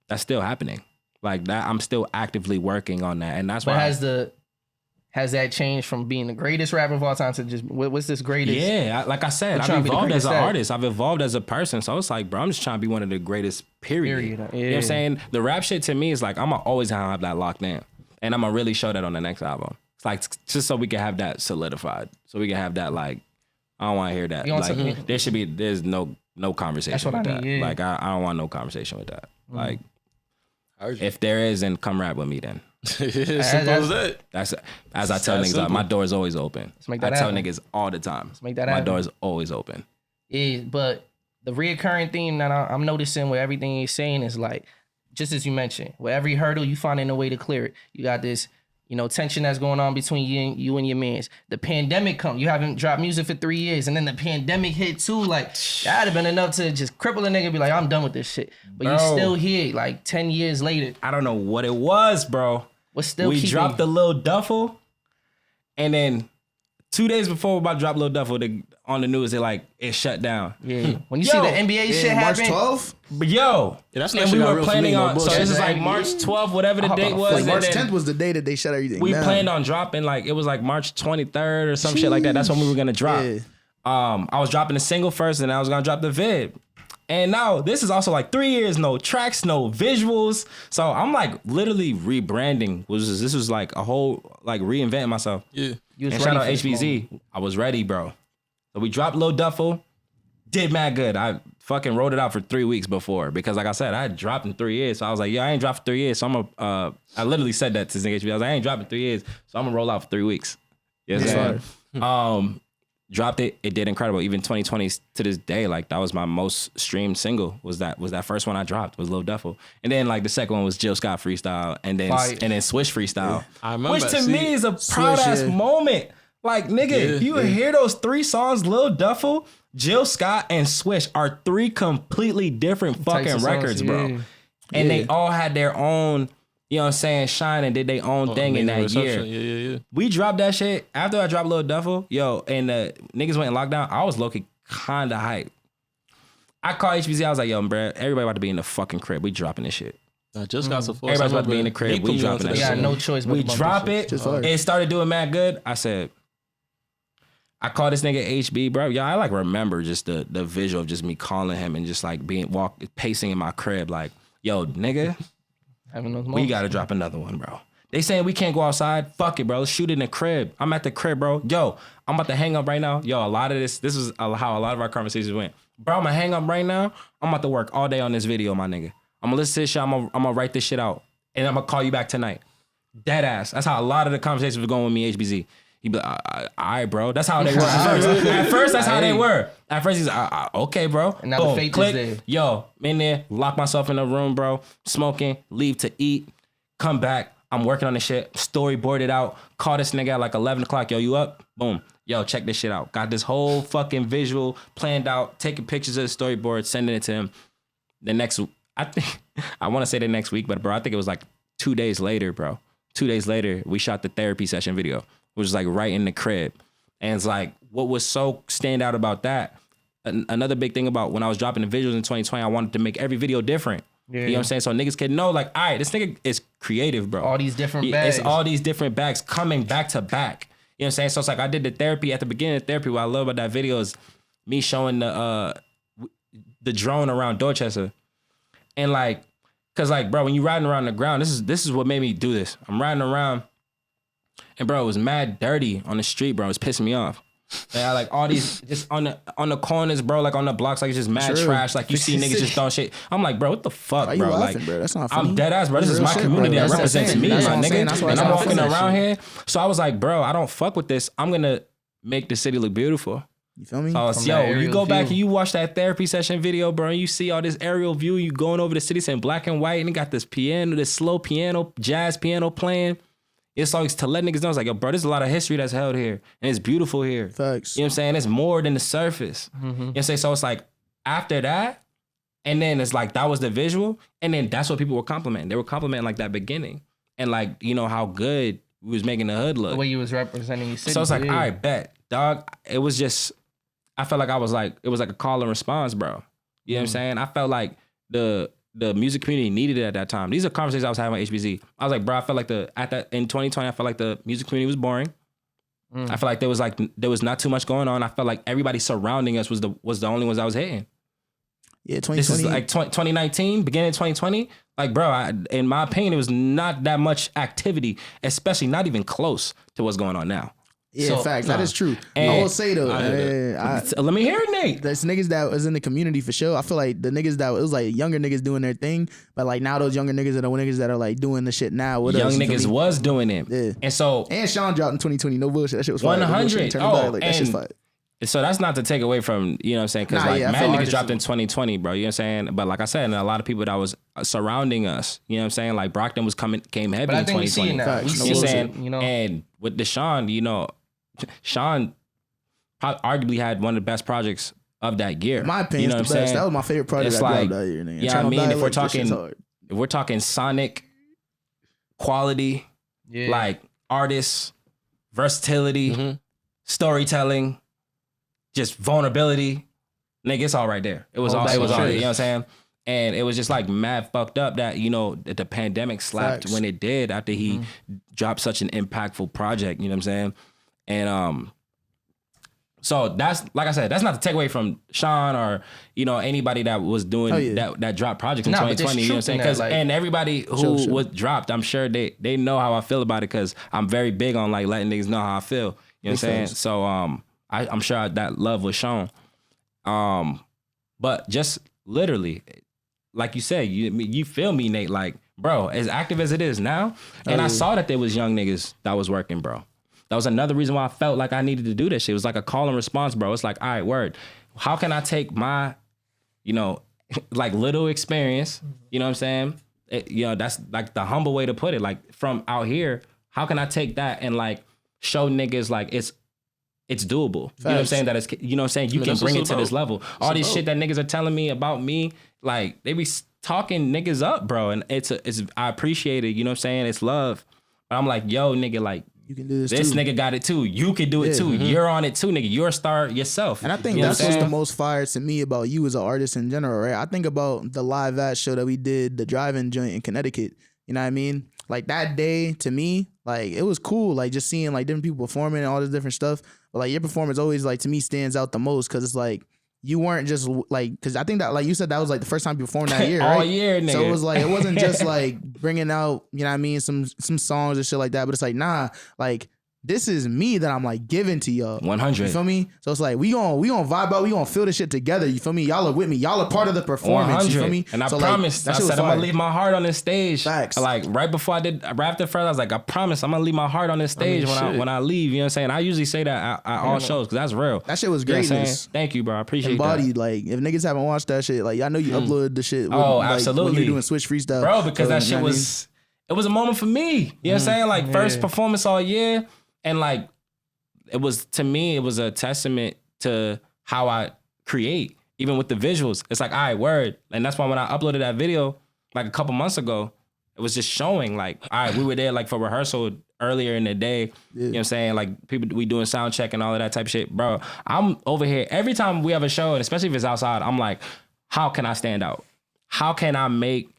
That's still happening. Like that, I'm still actively working on that. And that's why has that changed from being the greatest rapper of all time to just what's this greatest? Yeah, like I said, I've evolved as an artist. I've evolved as a person. So it's like, bro, I'm just trying to be one of the greatest, period. Yeah. You know what I'm saying? The rap shit to me is like, I'm always gonna have that locked in. And I'm gonna really show that on the next album. It's like just so we can have that solidified, so we can have that like I don't want to hear that. Like there's no conversation. That's what with I mean. Yeah. Like I don't want no conversation with that. Like if there is, then come rap with me then. Simple as that. That's as I tell niggas, my door is always open. I tell niggas all the time. Let's make that my door is always open. Yeah, but the reoccurring theme that I'm noticing with everything he's saying is like, just as you mentioned, with every hurdle you finding a way to clear it. You got this tension that's going on between you and your mans. The pandemic come. You haven't dropped music for 3 years, and then the pandemic hit too. Like, that'd have been enough to just cripple a nigga and be like, I'm done with this shit. But you still here, like, 10 years later. I don't know what it was, bro. What's still we dropped the Lil Duffel, and then 2 days before we're about to drop Lil Duffel, on the news, it shut down. Yeah. When you see the NBA shit March happen. March 12th? But yo, that's and we were planning on, so this is bullshit. March 12th, whatever the date was. March 10th was the day that they shut everything we down. planned on dropping, it was March 23rd or some shit like that. That's when we were gonna drop. Yeah. I was dropping the single first, and I was gonna drop the vid. And now this is also 3 years, no tracks, no visuals. So I'm literally rebranding. This was a whole reinventing myself. Yeah. And shout out HBZ. I was ready, bro. So we dropped Lil Duffel. Did mad good. I fucking wrote it out for 3 weeks before because, like I said, I had dropped in 3 years. So I was like, I ain't dropped for 3 years. So I literally said that to HBZ. I was like, I ain't dropped in 3 years. So I'm gonna roll out for 3 weeks. Yes, dropped it. It did incredible. Even 2020 to this day, that was my most streamed single. Was that first one I dropped was Lil Duffel, and then the second one was Jill Scott freestyle, and then Swish freestyle, I remember, which to me is a proud ass moment. Nigga, you hear those 3 songs, Lil Duffel, Jill Scott, and Swish are 3 completely different fucking records, bro. And they all had their own, you know what I'm saying, shine and did their own thing in that year. Yeah. We dropped that shit after I dropped Lil Duffel, and the niggas went in lockdown. I was low-key kind of hyped. I called HBZ. I was like, yo, bro, everybody about to be in the fucking crib. We dropping this shit. I just got so far. Everybody's about to be in the crib. We dropping that shit. We got no choice but we to bump drop this it. It started doing mad good. I called this nigga HB, bro. Yo, I remember just the visual of just me calling him and just pacing in my crib yo, nigga, we gotta drop another one, bro. They saying we can't go outside. Fuck it, bro. Let's shoot it in the crib. I'm at the crib, bro. Yo, I'm about to hang up right now. Yo, a lot of this is how a lot of our conversations went. Bro, I'm gonna hang up right now. I'm about to work all day on this video, my nigga. I'm gonna listen to this shit. I'm gonna write this shit out. And I'm gonna call you back tonight. Dead ass. That's how a lot of the conversations were going with me, HBZ. He'd be like, all right, bro. That's how they were at first. At first, that's how they were. At first, he's like, okay, bro. And now the faith click. is there. Yo, in there, lock myself in a room, bro. Smoking, leave to eat, come back. I'm working on this shit. Storyboard it out. Call this nigga at 11 o'clock. Yo, you up? Boom. Yo, check this shit out. Got this whole fucking visual planned out, taking pictures of the storyboard, sending it to him. I want to say the next week, but bro, I think it was 2 days later, bro. 2 days later, we shot the therapy session video, which was right in the crib. And it's what was so stand out about that, another big thing about when I was dropping the visuals in 2020, I wanted to make every video different. Yeah. You know what I'm saying? So niggas can know, all right, this nigga is creative, bro. All these different bags. It's all these different bags coming back to back. You know what I'm saying? So it's I did the therapy at the beginning of therapy. What I love about that video is me showing the drone around Dorchester. And cause bro, when you riding around the ground, this is what made me do this. I'm riding around and bro, it was mad dirty on the street, bro. It was pissing me off. And all these just on the corners, bro, on the blocks, it's just mad trash. You see niggas just throwing shit. I'm bro, what the fuck, bro? Laughing, bro? That's not funny. I'm dead ass, bro. This is my community that represents me, my nigga. And I'm walking around here. So I was bro, I don't fuck with this. I'm gonna make the city look beautiful. You feel me? So I was, yo, you go back and you watch that therapy session video, bro, and you see all this aerial view, you going over the city saying black and white, and it got this piano, this slow piano, jazz piano playing. It's always to let niggas know, it's yo, bro, there's a lot of history that's held here, and it's beautiful here. Facts. You know what I'm saying? It's more than the surface. Mm-hmm. You know what I'm saying? So it's after that, and then it's that was the visual, and then that's what people were complimenting. They were complimenting that beginning, and how good we was making the hood look. The way you was representing your city. So it's all right, bet, dog. It was just, I felt I was it was a call and response, bro. You know what I'm saying? I felt the music community needed it at that time. These are conversations I was having with HBZ. I was bro, I felt in 2020, I felt the music community was boring. I felt there was not too much going on. I felt everybody surrounding us was the only ones I was hitting. Yeah, 2020. This is 2019, beginning of 2020. Bro, in my opinion, it was not that much activity, especially not even close to what's going on now. Yeah, facts. That is true. And I will say though, let me hear it, Nate. There's niggas that was in the community for sure. I feel the niggas that it was younger niggas doing their thing, but now those younger niggas are the niggas that are doing the shit now with young us. Niggas was doing it, yeah. And Sean dropped in 2020. No bullshit. That shit was 100. That shit's fire. So that's not to take away from, you know what I'm saying? Because mad niggas dropped in 2020, bro. You know what I'm saying? But like I said, and a lot of people that was surrounding us, you know what I'm saying? Like Brockton came heavy in 2020. We see it now. You know what I'm saying? You know? And with Deshaun, you know, Sean arguably had one of the best projects of that year. In my opinion, you know it's the best. That was my favorite project I dropped that year. Nigga. Yeah, I mean, if we're talking sonic quality, like artists, versatility, storytelling, just vulnerability, nigga, it's all right there. It was all, you know what I'm saying? And it was just like mad fucked up that, you know, that the pandemic slapped when it did after he dropped such an impactful project, you know what I'm saying? And so that's, like I said, that's not to take away from Sean or, you know, anybody that was doing that dropped project in 2020, you know what I'm saying? Because and everybody who was dropped, I'm sure they know how I feel about it because I'm very big on like letting niggas know how I feel, you know what I'm saying? So I'm sure that love was shown. But just literally, like you said, you feel me, Nate, like, bro, as active as it is now, and I saw that there was young niggas that was working, bro. That was another reason why I felt like I needed to do this shit. It was like a call and response, bro. It's like, all right, word. How can I take my, you know, like little experience, you know what I'm saying? You know, that's like the humble way to put it. Like from out here, how can I take that and like show niggas like it's doable. Facts. You know what I'm saying? That it's, you know what I'm saying? You can bring it to this level. All this shit that niggas are telling me about me, like they be talking niggas up, bro. And it's I appreciate it. You know what I'm saying? It's love. But I'm like, yo, nigga, like you can do this too. Nigga got it too. You can do it too. You're on it too, nigga. You're a star yourself. And I think that's what's the most fire to me about you as an artist in general, right? I think about the live at show that we did, the drive-in joint in Connecticut. You know what I mean? Like that day to me, like it was cool. Like just seeing like different people performing and all this different stuff. But like your performance always like to me stands out the most because it's like you weren't just like, because I think that like you said that was like the first time you performed that year, right? All year, nigga. So it was like it wasn't just like bringing out, you know what I mean, some songs and shit like that. But it's like nah, like this is me that I'm like giving to y'all. 100. You feel me? So it's like we gonna vibe out. We gonna feel this shit together. You feel me? Y'all are with me. Y'all are part of the performance. 100. You feel me? And I so promised. Like, I said I'm gonna leave my heart on this stage. Facts. Like right after first, I was like, I promise I'm gonna leave my heart on this stage when I leave. You know what I'm saying? I usually say that at all shows because that's real. That shit was great. You know thank you, bro. I appreciate Embodied, that. Like if niggas haven't watched that shit, like I know you uploaded the shit. Absolutely. When you were doing Switch Freestyle, bro. Because that shit was it was a moment for me. You know what I'm saying? Like first performance all year, and like. It was, to me, it was a testament to how I create, even with the visuals. It's like, all right, word. And that's why when I uploaded that video, like a couple months ago, it was just showing like, all right, we were there like for rehearsal earlier in the day. You know what I'm saying? Like people, we doing sound check and all of that type of shit. Bro, I'm over here. Every time we have a show, and especially if it's outside, I'm like, how can I stand out? How can I make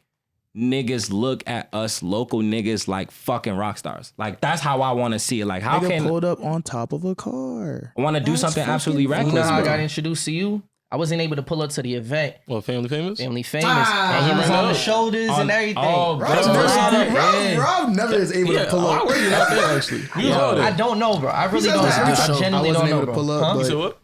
niggas look at us local niggas like fucking rock stars? Like that's how I want to see it. Like how can pulled up on top of a car? I want to do something absolutely reckless. You know how I got introduced to you? I wasn't able to pull up to the event. Well, Family Famous? Family Famous. And he was on the shoulders and everything. Oh, Rob never is able to pull up. You're not there, actually. I don't know, bro. I really don't know. I genuinely don't know, bro. Pull up, You said what?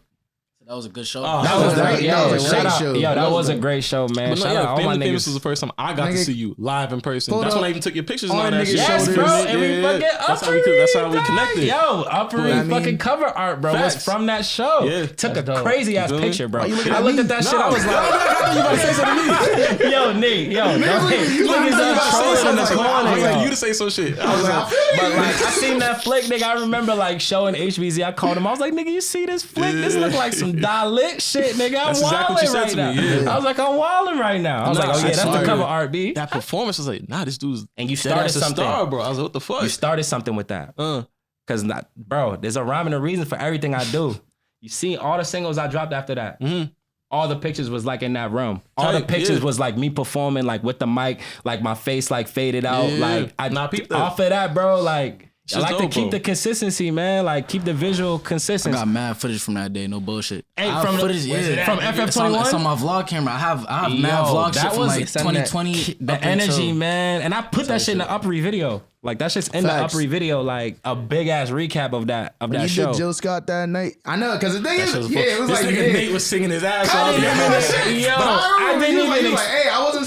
That was a good show. That was great. Shout out. Yo, that was a great show, man. But no, Shout out all my Family Famous niggas. was the first time I got to see you live in person. That's when I even took your pictures and all that shit. Yes, bro. And we fucking That's how we connected. Yo, Uppery fucking cover art, bro, was from that show. Yeah. Took a crazy ass picture, bro. I looked at that shit. I was like, yo, Nate, yo, niggas are trolling in the corner. I was like, you to say some shit. I was like, but like, I seen that flick, nigga. I remember like showing HBZ. I called him. I was like, nigga, you see this flick? This look like some Dalit shit. Nigga, I'm wilding right now. I was like, I'm wilding right now. I was like, oh yeah, that's the cover art, B. That performance was like, nah, this dude's and you started something, star, bro. I was like, what the fuck? You started something with that, cause bro, there's a rhyme and a reason for everything I do. You see, all the singles I dropped after that. All the pictures was like in that room. All the pictures was like me performing, like with the mic, like my face like faded out, like I peeped off of that, bro, like. I like to keep the consistency, man. Like keep the visual consistent. I got mad footage from that day, no bullshit. Hey, from footage, from FF21. It's on my vlog camera. I have mad vlog shit from like 2020. The energy, man. And I put that shit in the Uppery video. Like that shit's in the Uppery video, like a big ass recap of that you show. did Jill Scott that night. I know, because the thing is, This it was like nigga Nate was singing his ass off. Yo, I didn't even. Hey, I wasn't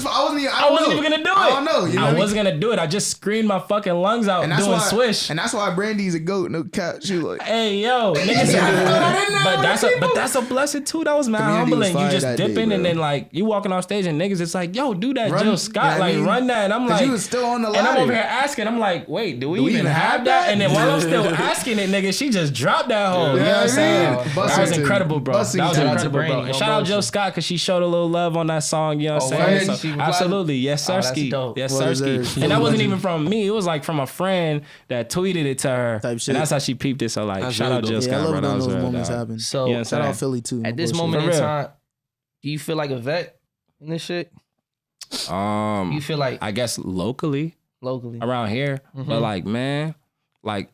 even gonna do it. I don't know. You know I wasn't gonna do it. I just screamed my fucking lungs out doing Swish. And that's why Brandy's a goat. No cap. She was like, Hey yo, niggas. But that's a blessing too. That was mad humbling. You just dipping and then like you walking off stage and niggas, it's like, yo, do that Jill Scott, like run that. And I'm like, you was still on the ladder. And I'm over here asking. I'm like, wait, do we even have that? And then while I'm still asking it, nigga, she just dropped that hole. You know what I'm saying? That was incredible, bro. That was incredible, bro. And shout out Jill Scott because she showed a little love on that song. You know what I'm saying? So, absolutely, yes, Sirski, yes, Sirski. And that wasn't even from me. It was like from a friend that tweeted it to her, and that's how she peeped it. So like, shout out Jill Scott. I love when those moments happen. So shout out Philly too. At this moment in time, do you feel like a vet in this shit? You feel like, I guess locally around here, but like, man, like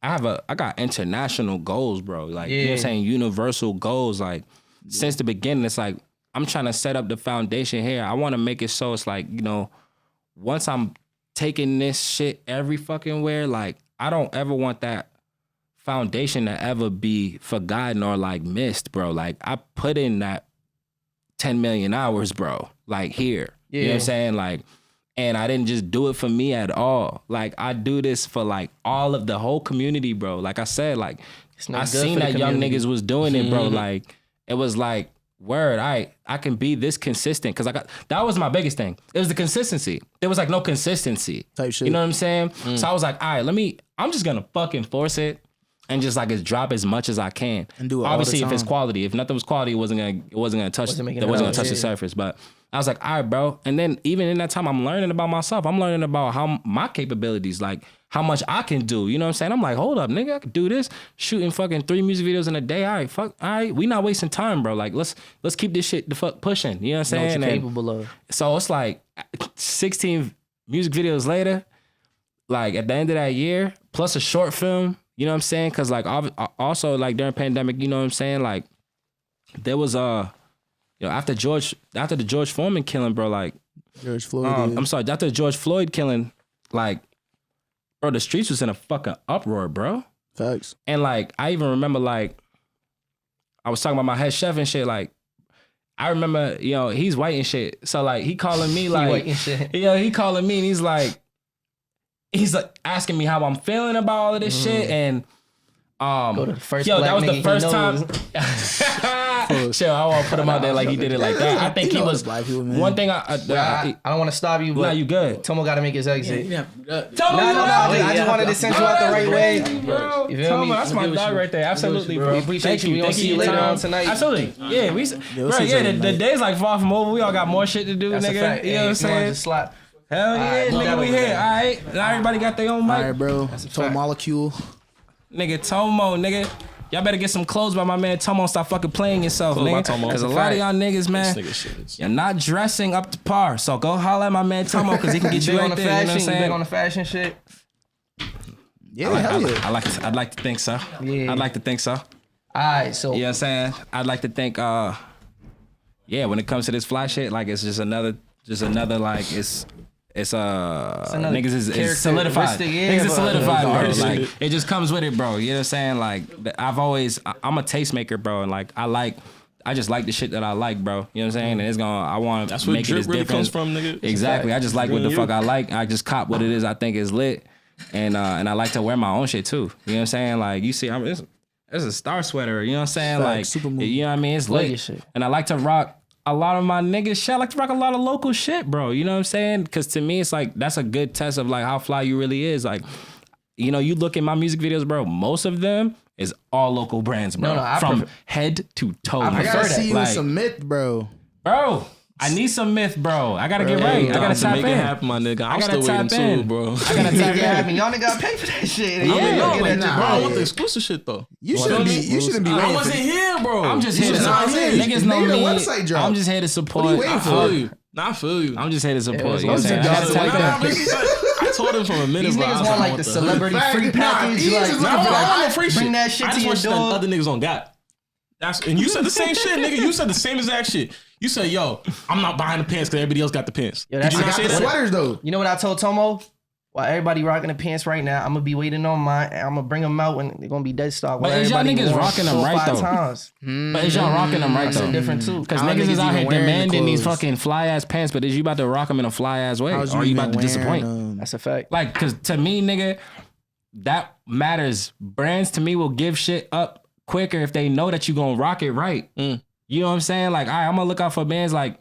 I got international goals, bro. Like, you know what I'm saying? Universal goals. Like, since the beginning, it's like, I'm trying to set up the foundation here. I want to make it so it's like, you know, once I'm taking this shit every fucking where, like, I don't ever want that foundation to ever be forgotten or like missed, bro. Like, I put in that 10 million hours, bro, like here. You know what I'm saying? Like, and I didn't just do it for me at all. Like, I do this for like all of the whole community, bro. Like I said, like, I seen that young niggas was doing it, bro. Like, it was like, word, I can be this consistent. Cause that was my biggest thing. It was the consistency. There was like no consistency. Type shit. You know what I'm saying? So I was like, all right, I'm just gonna fucking force it and just like drop as much as I can. And do it obviously all the time. If it's quality. If nothing was quality, it wasn't gonna touch the surface. But I was like, all right, bro. And then even in that time, I'm learning about myself. I'm learning about how my capabilities, like how much I can do. You know what I'm saying? I'm like, hold up, nigga, I can do this. Shooting fucking 3 music videos in a day. All right, we not wasting time, bro. Like, let's keep this shit the fuck pushing. You know what I'm saying? What you're capable of. So it's like 16 music videos later, like at the end of that year, plus a short film. You know what I'm saying? Cause like also like during pandemic, you know what I'm saying? Like there was after the George Foreman killing, bro, like George Floyd. after the George Floyd killing, like, bro, the streets was in a fucking uproar, bro. Facts. And like I even remember like I was talking about my head chef and shit, like I remember, he's white and shit. So like he calling me like he calling me and he's like asking me how I'm feeling about all of this shit, and go to the first that was the first time. Chill, I won't put him out there like he did it like that. I think he was black people, man. one thing. I don't want to stop you, but nah, you good. Tomo got to make his exit. No, I just wanted to send you out the right way, bro. Tomo, that's my dog right there. Absolutely, bro. We appreciate you. We're gonna see you later on tonight. Absolutely, yeah. The day's like far from over. We all got more shit to do, nigga. You know what I'm saying? Slap. Hell yeah, nigga, we here. All right, now everybody got their own mic. All right, bro. Tomo Molecule. Nigga, Tomo, nigga. Y'all better get some clothes by my man Tomo. Stop fucking playing yourself, nigga. Because a lot of y'all niggas, man, you're not dressing up to par. So go holler at my man Tomo because he can get you right there. You know what I'm saying? Big on the fashion shit. Yeah, hell yeah. I'd like to think so. Yeah. I'd like to think so. All right, so. You know what I'm saying? I'd like to think, when it comes to this fly shit, like it's just another like it's niggas is solidified. Niggas is solidified, bro. Like it just comes with it, bro. You know what I'm saying? Like I'm a tastemaker, bro, and like I just like the shit that I like, bro. You know what I'm saying? And I want to make it as really different. Comes from, nigga. Exactly. I just like what the fuck I like. I just cop what it is I think is lit, and I like to wear my own shit too. You know what I'm saying? Like you see, it's a Star sweater. You know what I'm saying? Like super you know what I mean? It's lit, and I like to rock a lot of my niggas shit. I like to rock a lot of local shit, bro. You know what I'm saying? Because to me, it's like, that's a good test of like how fly you really is. Like, you look at my music videos, bro, most of them is all local brands, bro. From head to toe. I gotta see you with some myth, bro. Bro, I need some myth, bro. I gotta get right. I gotta tap in. Make it happen, my nigga. I'm still waiting too, bro. I gotta tap in. Y'all nigga gotta pay for that shit. Bro, I want the exclusive shit though. You shouldn't be waiting. I wasn't here, bro. I'm just here to support. Niggas know me. Website drop. I'm just here to support. What are you waiting for? I feel you. I'm just here to support. You know what I'm saying? I told him from a minute. These niggas want like the celebrity free package. Like, free shit. Bring that shit to your door. Other niggas on got. And you said the same shit, nigga. You said the same exact shit. You said, yo, I'm not buying the pants because everybody else got the pants. Yo, I got the sweaters though. You know what I told Tomo? while everybody rocking the pants right now, I'm gonna be waiting on mine. I'm gonna bring them out when they're gonna be dead stock. But is y'all niggas rocking them right though? But is y'all rocking them right though? Different too. Because niggas is out here demanding these fucking fly ass pants, but is you about to rock them in a fly ass way? Or are you about to disappoint? That's a fact. Like, because to me, nigga, that matters. Brands to me will give shit up quicker if they know that you gonna rock it right. You know what I'm saying? Like, all right, I'm gonna look out for bands like,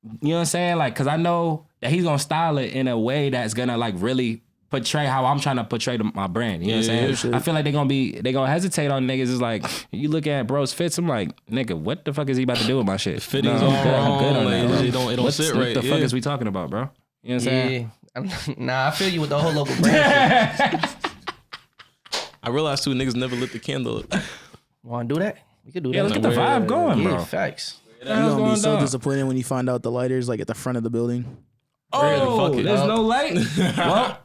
you know what I'm saying? Like, because I know that he's gonna style it in a way that's gonna like really portray how I'm trying to portray my brand. You know what I'm saying? I feel like they gonna hesitate on niggas. It's like, you look at bro's fits, I'm like, nigga, what the fuck is he about to do with my shit? Fittings all wrong. I'm good on that. It don't sit right. What the fuck is we talking about, bro? You know what I'm saying? Nah, I feel you with the whole local brand. I realized too, niggas never lit the candle. Want to do that? We could do that. Yeah, let's get the vibe going, bro. Facts. You're gonna be so disappointed when you find out the lighters like at the front of the building. Oh, there's no light? Well,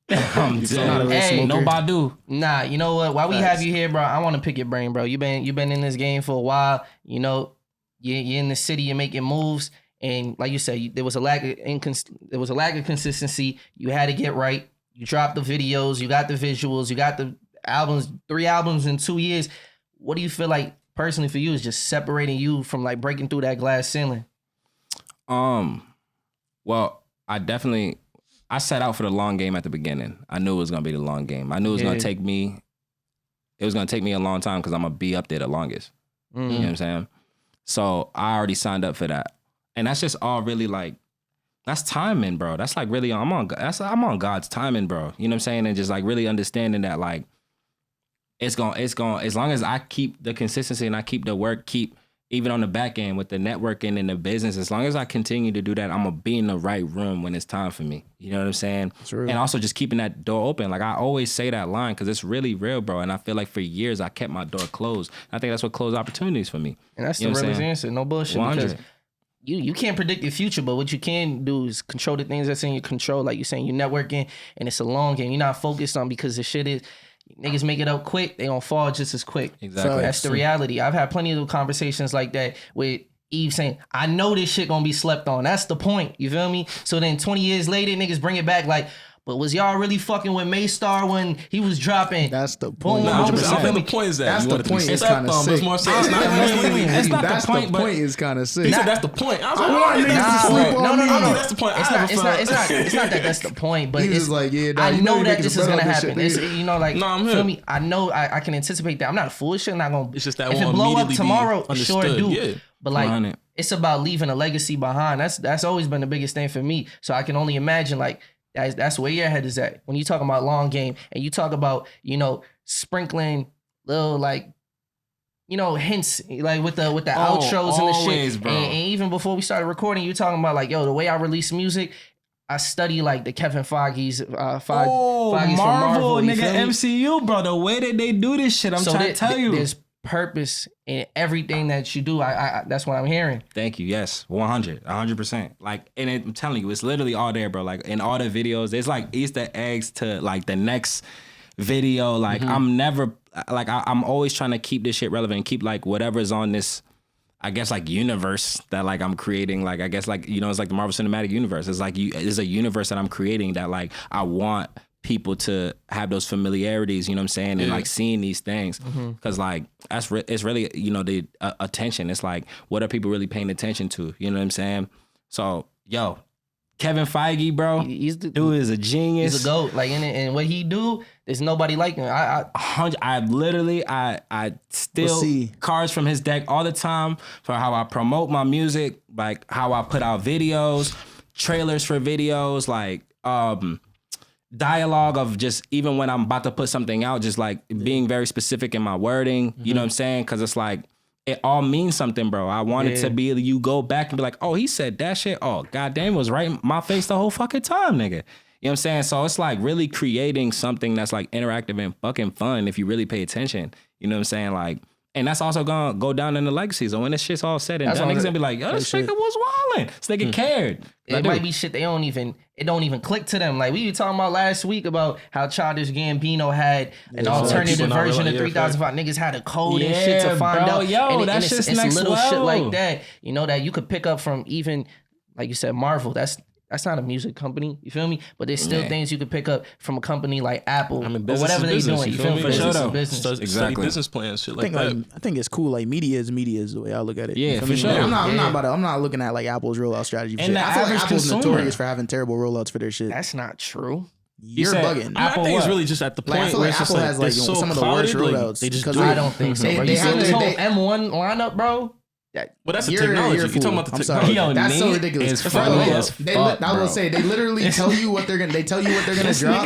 hey, no Badu. Nah, you know what? While we have you here, bro, I want to pick your brain, bro. You been in this game for a while. You know, you're in the city, you're making moves, and like you said, there was a lack of consistency. You had to get right. You dropped the videos, you got the visuals, you got the albums, 3 albums in 2 years. What do you feel like personally for you is just separating you from like breaking through that glass ceiling? Well, I set out for the long game at the beginning. I knew it was gonna be the long game. I knew it was gonna take me. It was gonna take me a long time because I'm gonna be up there the longest. You know what I'm saying? So I already signed up for that, and that's just all really like, that's timing, bro. That's like really I'm on God's timing, bro. You know what I'm saying? And just like really understanding that like it's going as long as I keep the consistency and I keep the work, even on the back end with the networking and the business, as long as I continue to do that, I'm gonna be in the right room when it's time for me. You know what I'm saying? True. And also just keeping that door open. Like I always say that line because it's really real, bro. And I feel like for years I kept my door closed. I think that's what closed opportunities for me. And that's the realest answer. No bullshit. 100. Because you can't predict the future, but what you can do is control the things that's in your control. Like you're saying, you're networking and it's a long game. You're not focused on because the shit is, niggas make it up quick, they gonna fall just as quick. Exactly. So that's the reality. I've had plenty of conversations like that with Eve saying, I know this shit gonna be slept on. That's the point. You feel me? So then 20 years later, niggas bring it back like, but was y'all really fucking with Maye Star when he was dropping? That's the point. No, I think the point is that that's the point. It's kind of sick. It's more so. It's not really. That's not that's the point. The point is kind of sick. He said that's the point. I was I want niggas to sleep on me. No, that's the point. It's not that that's the point, but it's like, yeah, I know that this is gonna happen. It's, you know, like, feel me? I know I can anticipate that. I'm not foolish. I'm not gonna. It's just that if it blow up tomorrow, sure do. Yeah. But like, it's about leaving a legacy behind. That's always been the biggest thing for me. So I can only imagine like. That's where your head is at. When you talk about long game and you talk about, you know, sprinkling little like, you know, hints like with the outros and the shit. And even before we started recording, you talking about like, yo, the way I release music, I study like the Kevin Feige's Feige's from Marvel, nigga, MCU, bro. The way that they do this shit, I'm trying to tell you. There's purpose in everything that you do. I that's what I'm hearing. Thank you. Yes, 100%. Like, and I'm telling you, it's literally all there, bro. Like in all the videos, there's like Easter eggs to like the next video. Like I'm never like I'm always trying to keep this shit relevant and keep like whatever's on this, I guess like universe that like I'm creating. Like I guess like, you know, it's like the Marvel Cinematic Universe. It's like it's a universe that I'm creating that like I want people to have those familiarities, you know what I'm saying, and like seeing these things, because like it's really, you know, the attention. It's like, what are people really paying attention to? You know what I'm saying? So, yo, Kevin Feige, bro, dude is a genius. He's a GOAT. Like, and what he do, there's nobody like him. I literally steal cards from his deck all the time for how I promote my music, like how I put out videos, trailers for videos, like dialogue of just even when I'm about to put something out, just like being very specific in my wording, you know what I'm saying? Because it's like, it all means something, bro. I want it to be, you go back and be like, oh, he said that shit. Oh, goddamn, it was right in my face the whole fucking time, nigga. You know what I'm saying? So it's like really creating something that's like interactive and fucking fun if you really pay attention. You know what I'm saying? Like, and that's also gonna go down in the legacy. So when this shit's all said and done, niggas gonna be like, yo, this nigga was wildin'. This nigga cared. It might be shit it don't even click to them. Like we were talking about last week about how Childish Gambino had an alternative version of 3005. Niggas had a code and shit to find out. Yo, and that's just it's next little level. shit like that, you know, that you could pick up from even, like you said, Marvel. That's That's not a music company, you feel me? But there's still Yeah. things you could pick up from a company like Apple I mean, or business whatever is they business, doing. you You feel feel me? me? For Business sure, is though. business. Exactly. Business plans, shit I like think that. I think it's cool. Like media is the way I look at it. Yeah, You feel for me? sure. Like, I'm not looking at like Apple's rollout strategy. For And shit. the I feel like average Apple's consumer. notorious for having terrible rollouts for their shit. That's not true. You're said bugging. I, mean, Apple I think it's what? really just at the Like, I point feel where like it's just Apple like has like they're so some of the worst clouded, like, rollouts. they just because do it. I don't think so, They- bro. they You have seen this to- whole they- M1 lineup, bro? But that's the You're technology. a You're talking fool. about the I'm technology. sorry. That's so Nate ridiculous. is Bro, funny look, as they fuck, I will bro. say they literally tell you what they're gonna. They tell you what they're gonna drop,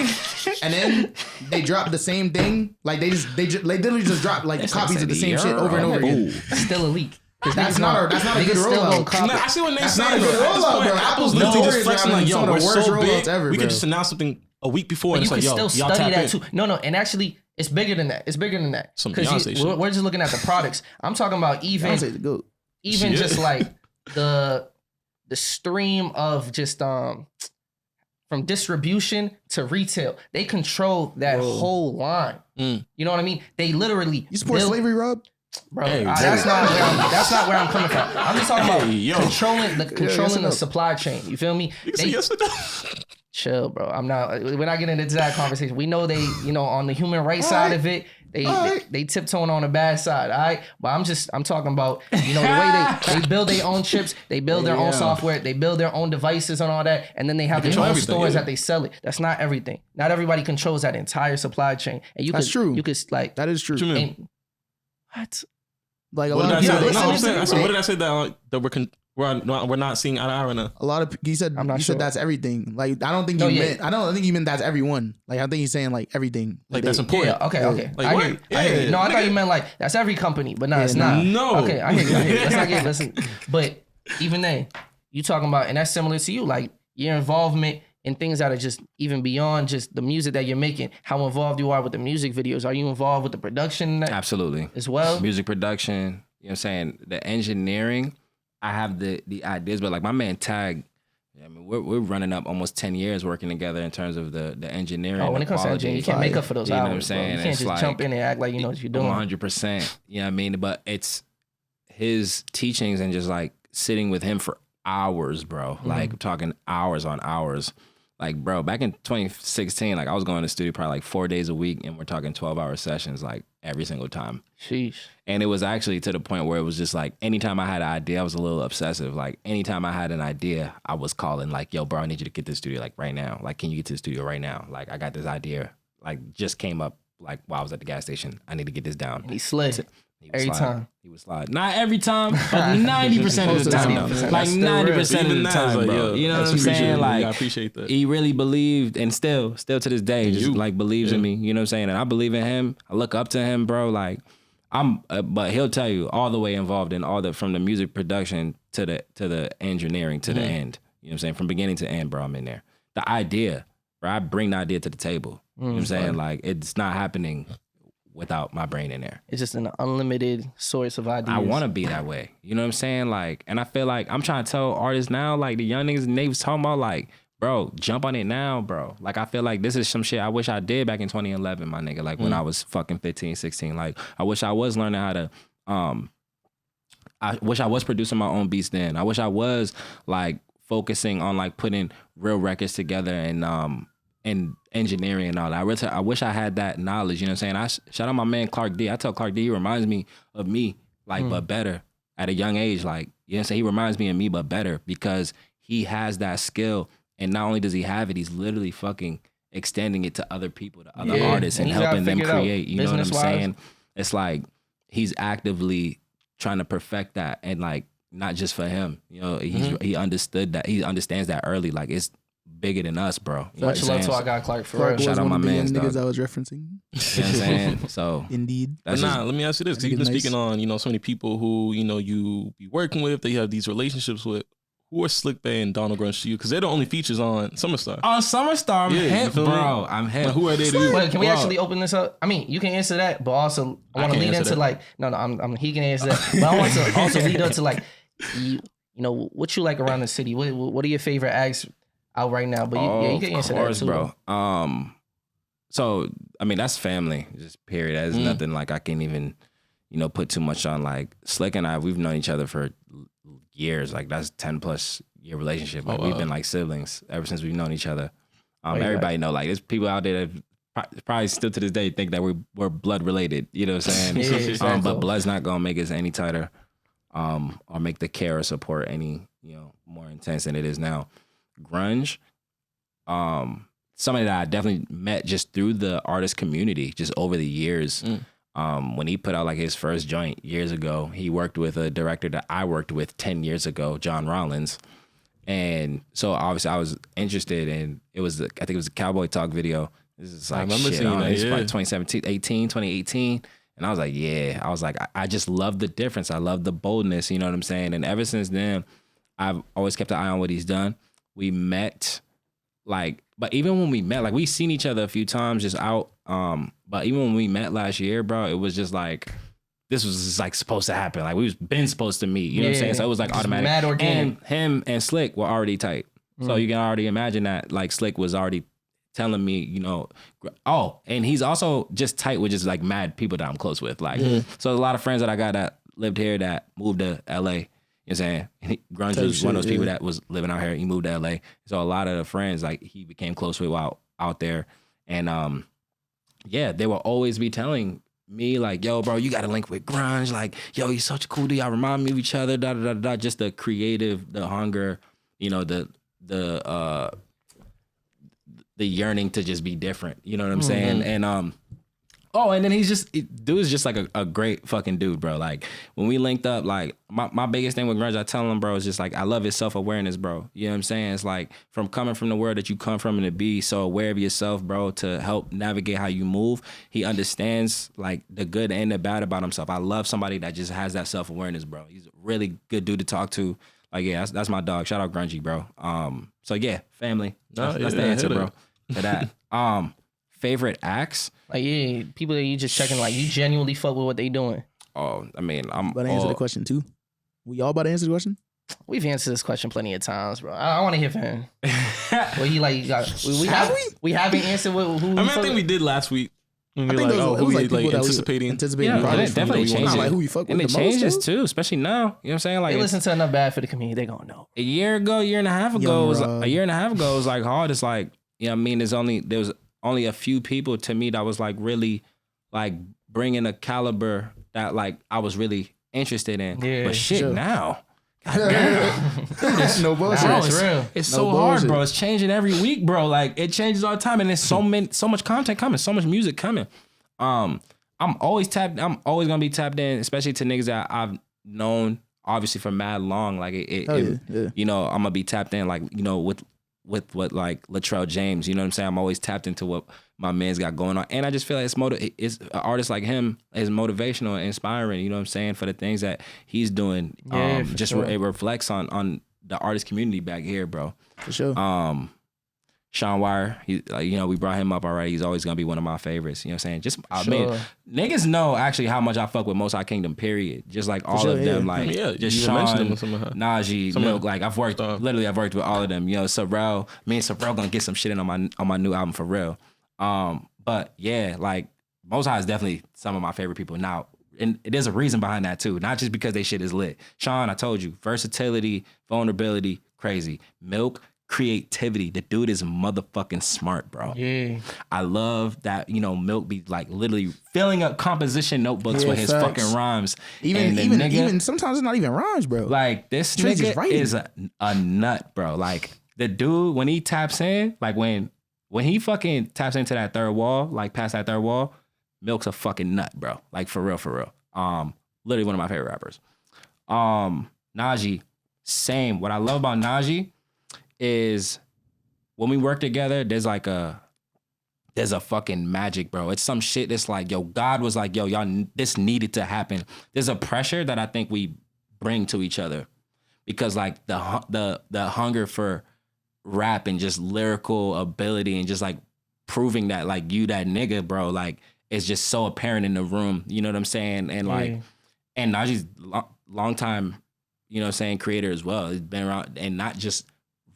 and then they drop the same thing. Like they literally just drop like copies of the same shit over and over again. Still a leak. That's not a good rollout. Nah, I see what Nate's That's not saying. a good Bro. At this rollout, point, bro. Apple's Apple's literally just notorious flexing for like, having yo, some of we're the worst so rollouts big. ever, We bro. could just announce something a week before, But and you it's can like, yo, still y'all study tap that in. too. No, and actually, it's bigger than that. It's bigger than that. Some 'Cause Beyonce shit. we're just looking at the products. I'm talking about Beyonce's the goat. even She just is. like the stream of just from distribution to retail. They control that whole line. Mm. You know what I mean? They literally You support build- slavery, Rob? Bro, Hey, that's not where I'm coming from. I'm just talking about Hey, yo. controlling yes or no? the supply chain. You feel me? You can They- say yes or no. chill, bro. We're not getting into that conversation. We know they, on the human rights side of it, they tiptoeing on the bad side, all right? But I'm talking about, the way they build their own chips, they build their own software, they build their own devices and all that, and then they have their control own everything, stores yeah. that they sell it. That's not everything. Not everybody controls that entire supply chain. And That's true. You could like That is true. What you mean? and, what? Like a What lot did I of say? people. No, I'm listen, saying, I said, right? what did I say that we're not seeing eye to eye right now? A lot of you said I'm not you sure. said that's everything. Like I don't think No, you yeah. meant. I don't think you meant that's everyone. Like I think he's saying like everything. Like that's important. Yeah, okay. Like, I what? hear you. I hear you. Yeah, No, I thought nigga. you meant like that's every company, but no, it's not. No. Okay, I hear you. Let's not get listen. But even then, you talking about, and that's similar to you, like your involvement in things that are just even beyond just the music that you're making. How involved you are with the music videos? Are you involved with the production Absolutely. as well? Music production, you know what I'm saying? The engineering, I have the ideas, but like my man Tag, I mean, we're running up almost 10 years working together in terms of the engineering. Oh, when it comes to the engineering, you quality. can't make up for those You know hours. what I'm saying? Bro. You can't It's just like- jump in and act like you know what you're doing. 100%. You know what I mean? But it's his teachings and just like sitting with him for hours, bro. Like talking hours on hours. Like, bro, back in 2016, like I was going to the studio probably like 4 days a week and we're talking 12-hour sessions like every single time. Sheesh. And it was actually to the point where it was just like anytime I had an idea, I was a little obsessive. Like anytime I had an idea, I was calling like, yo, bro, I need you to get to the studio like right now. Like, can you get to the studio right now? Like, I got this idea. Like, just came up like while I was at the gas station. I need to get this down. He slid. He would Every slide. time. He would slide. Not every time, but 90% of the time. though. 90%. Like That's still 90% of Even the that time, is like, bro. yo, You know what that's I'm saying? appreciated. Like, Yeah, I appreciate that. he really believed, and still to this day, just like believes in me. You know what I'm saying? And I believe in him. I look up to him, bro. Like but he'll tell you all the way involved in all from the music production to the engineering to the end. You know what I'm saying? From beginning to end, bro. I'm in there. The idea, bro. I bring the idea to the table. You know what I'm saying? Like it's not happening without my brain in there. It's just an unlimited source of ideas. I want to be that way. You know what I'm saying? Like, and I feel like I'm trying to tell artists now, like the young niggas, and they was talking about like, bro, jump on it now, bro. Like, I feel like this is some shit I wish I did back in 2011, my nigga. Like when I was fucking 15, 16. Like, I wish I was learning how to, I wish I was producing my own beats then. I wish I was like focusing on like putting real records together and engineering and all that. I wish I had that knowledge, you know what I'm saying? Shout out my man Clark D. I tell Clark D, he reminds me of me, like, but better at a young age. Like, you know what I'm saying? He reminds me of me, but better because he has that skill. And not only does he have it, he's literally fucking extending it to other people, to other artists and he's gotta helping them figure it out, create. You know what I'm business-wise. saying? It's like he's actively trying to perfect that and like not just for him. You know, he understood that. He understands that early. Like it's bigger than us, bro. You know Much what love I'm to our saying? guy Clark for Clark real. was Shout out one my of the young mans, niggas dog. I was referencing. You know what I'm saying? So Indeed. But that's let me ask you this. I Because you've been think it's speaking on, so many people who, you be working with, that you have these relationships with. Who are Slick Bay and Donald Grunge to you? Because they're the only features on Summer Star. on Summer Star, I'm Yeah, you hip, feel me? bro. I'm hip. Like, who are they to you? Wait, can we Bro. actually open this up? I mean, you can answer that, but also I I want to can't lead answer into that. like I'm he can answer that, but I want to also lead up to like you know what you like around the city. What are your favorite acts out right now? But you can answer of course, that too, bro. So I mean that's family, just period. There's nothing like I can even, put too much on. Like Slick and I, we've known each other for years. Like that's 10 plus year relationship. Like we've been like siblings ever since we've known each other. Everybody know like there's people out there that probably still to this day think that we're blood related. You know what I'm saying? Exactly. But blood's not gonna make us any tighter, or make the care or support any more intense than it is now. Grunge, somebody that I definitely met just through the artist community, just over the years. When he put out like his first joint years ago, he worked with a director that I worked with 10 years ago, John Rollins. And so obviously I was interested, and I think it was a Cowboy Talk video. This is like, I remember seeing that. It's probably 2018. And I was like, I just love the difference. I love the boldness, you know what I'm saying? And ever since then, I've always kept an eye on what he's done. We met but even when we met, like, we seen each other a few times just out. But even when we met last year, bro, it was just like, this was just like supposed to happen. Like, we was been supposed to meet, you know what I'm saying? So it was like automatic. Mad organic. And him and Slick were already tight. So you can already imagine that, like, Slick was already telling me, and he's also just tight with just like mad people that I'm close with. Like, so a lot of friends that I got that lived here that moved to LA. You know what I'm saying? Grunge was one of those people that was living out here. He moved to LA. So a lot of the friends, like, he became close with while out there. And they will always be telling me, like, yo, bro, you got to link with Grunge. Like, yo, you're such a cool dude. Y'all remind me of each other. Da, da, da, da. Just the creative, the hunger, the yearning to just be different. You know what I'm saying? And and then dude's just like a great fucking dude, bro. Like, when we linked up, like, my biggest thing with Grunge, I tell him, bro, is just like, I love his self-awareness, bro. You know what I'm saying? It's like, from coming from the world that you come from and to be so aware of yourself, bro, to help navigate how you move. He understands, like, the good and the bad about himself. I love somebody that just has that self-awareness, bro. He's a really good dude to talk to. Like, yeah, that's my dog. Shout out Grungy, bro. So yeah, family. That's the answer, bro, to that. Favorite acts? Like, yeah, people that you just checking, like, you genuinely fuck with what they doing. Oh, I mean, I'm about to answer the question too. We all about to answer the question? We've answered this question plenty of times, bro. I want to hear from him. Well, he like we haven't answered who. I think we did last week. When we were like, it was like anticipating. Yeah, it definitely changes. Like, who you fuck with and it the changes most, too, especially now. You know what I'm saying? Like, they listen to enough bad for the community, they gonna know. A year and a half ago was like hard. It's like, you know what I mean? There was only a few people to me that was like really like bringing a caliber that like I was really interested in. Yeah, but shit, sure. Now. No bullshit. Bro, it's real. It's so hard, bro. It's changing every week, bro. Like, it changes all the time, and there's so much content coming, so much music coming. I'm always gonna be tapped in, especially to niggas that I've known obviously for mad long. Like, I'm gonna be tapped in, like, with what like Latrell James, you know what I'm saying? I'm always tapped into what my man's got going on. And I just feel like it's an artist like him is motivational and inspiring, you know what I'm saying, for the things that he's doing. Yeah, it reflects on the artist community back here, bro. For sure. Sean Wire, we brought him up already. He's always gonna be one of my favorites. You know what I'm saying? Niggas know actually how much I fuck with Most High Kingdom. Period. Just like all of them, like just Sean, Najee, Milk. Like, I've worked with all of them. Sorrell. Me and Sorrell gonna get some shit in on my new album for real. But yeah, like, Most High is definitely some of my favorite people now. And there's a reason behind that too. Not just because they shit is lit. Sean, I told you, versatility, vulnerability, crazy. Milk, creativity. The dude is motherfucking smart, bro. Yeah. I love that, Milk be like literally filling up composition notebooks with his fucking rhymes. Even sometimes it's not even rhymes, bro. Like, this nigga is a nut, bro. Like, the dude, when he taps in, like when he fucking taps into that third wall, like past that third wall, Milk's a fucking nut, bro. Like, for real. Literally one of my favorite rappers. Najee, same. What I love about Najee is when we work together, there's a fucking magic, bro. It's some shit that's like, yo, God was like, yo, y'all, this needed to happen. There's a pressure that I think we bring to each other because, like, the hunger for rap and just lyrical ability and just like proving that, like, you that nigga, bro, like, it's just so apparent in the room. You know what I'm saying? And like, and Najee's long time, you know what I'm saying, creator as well. He's been around, and not just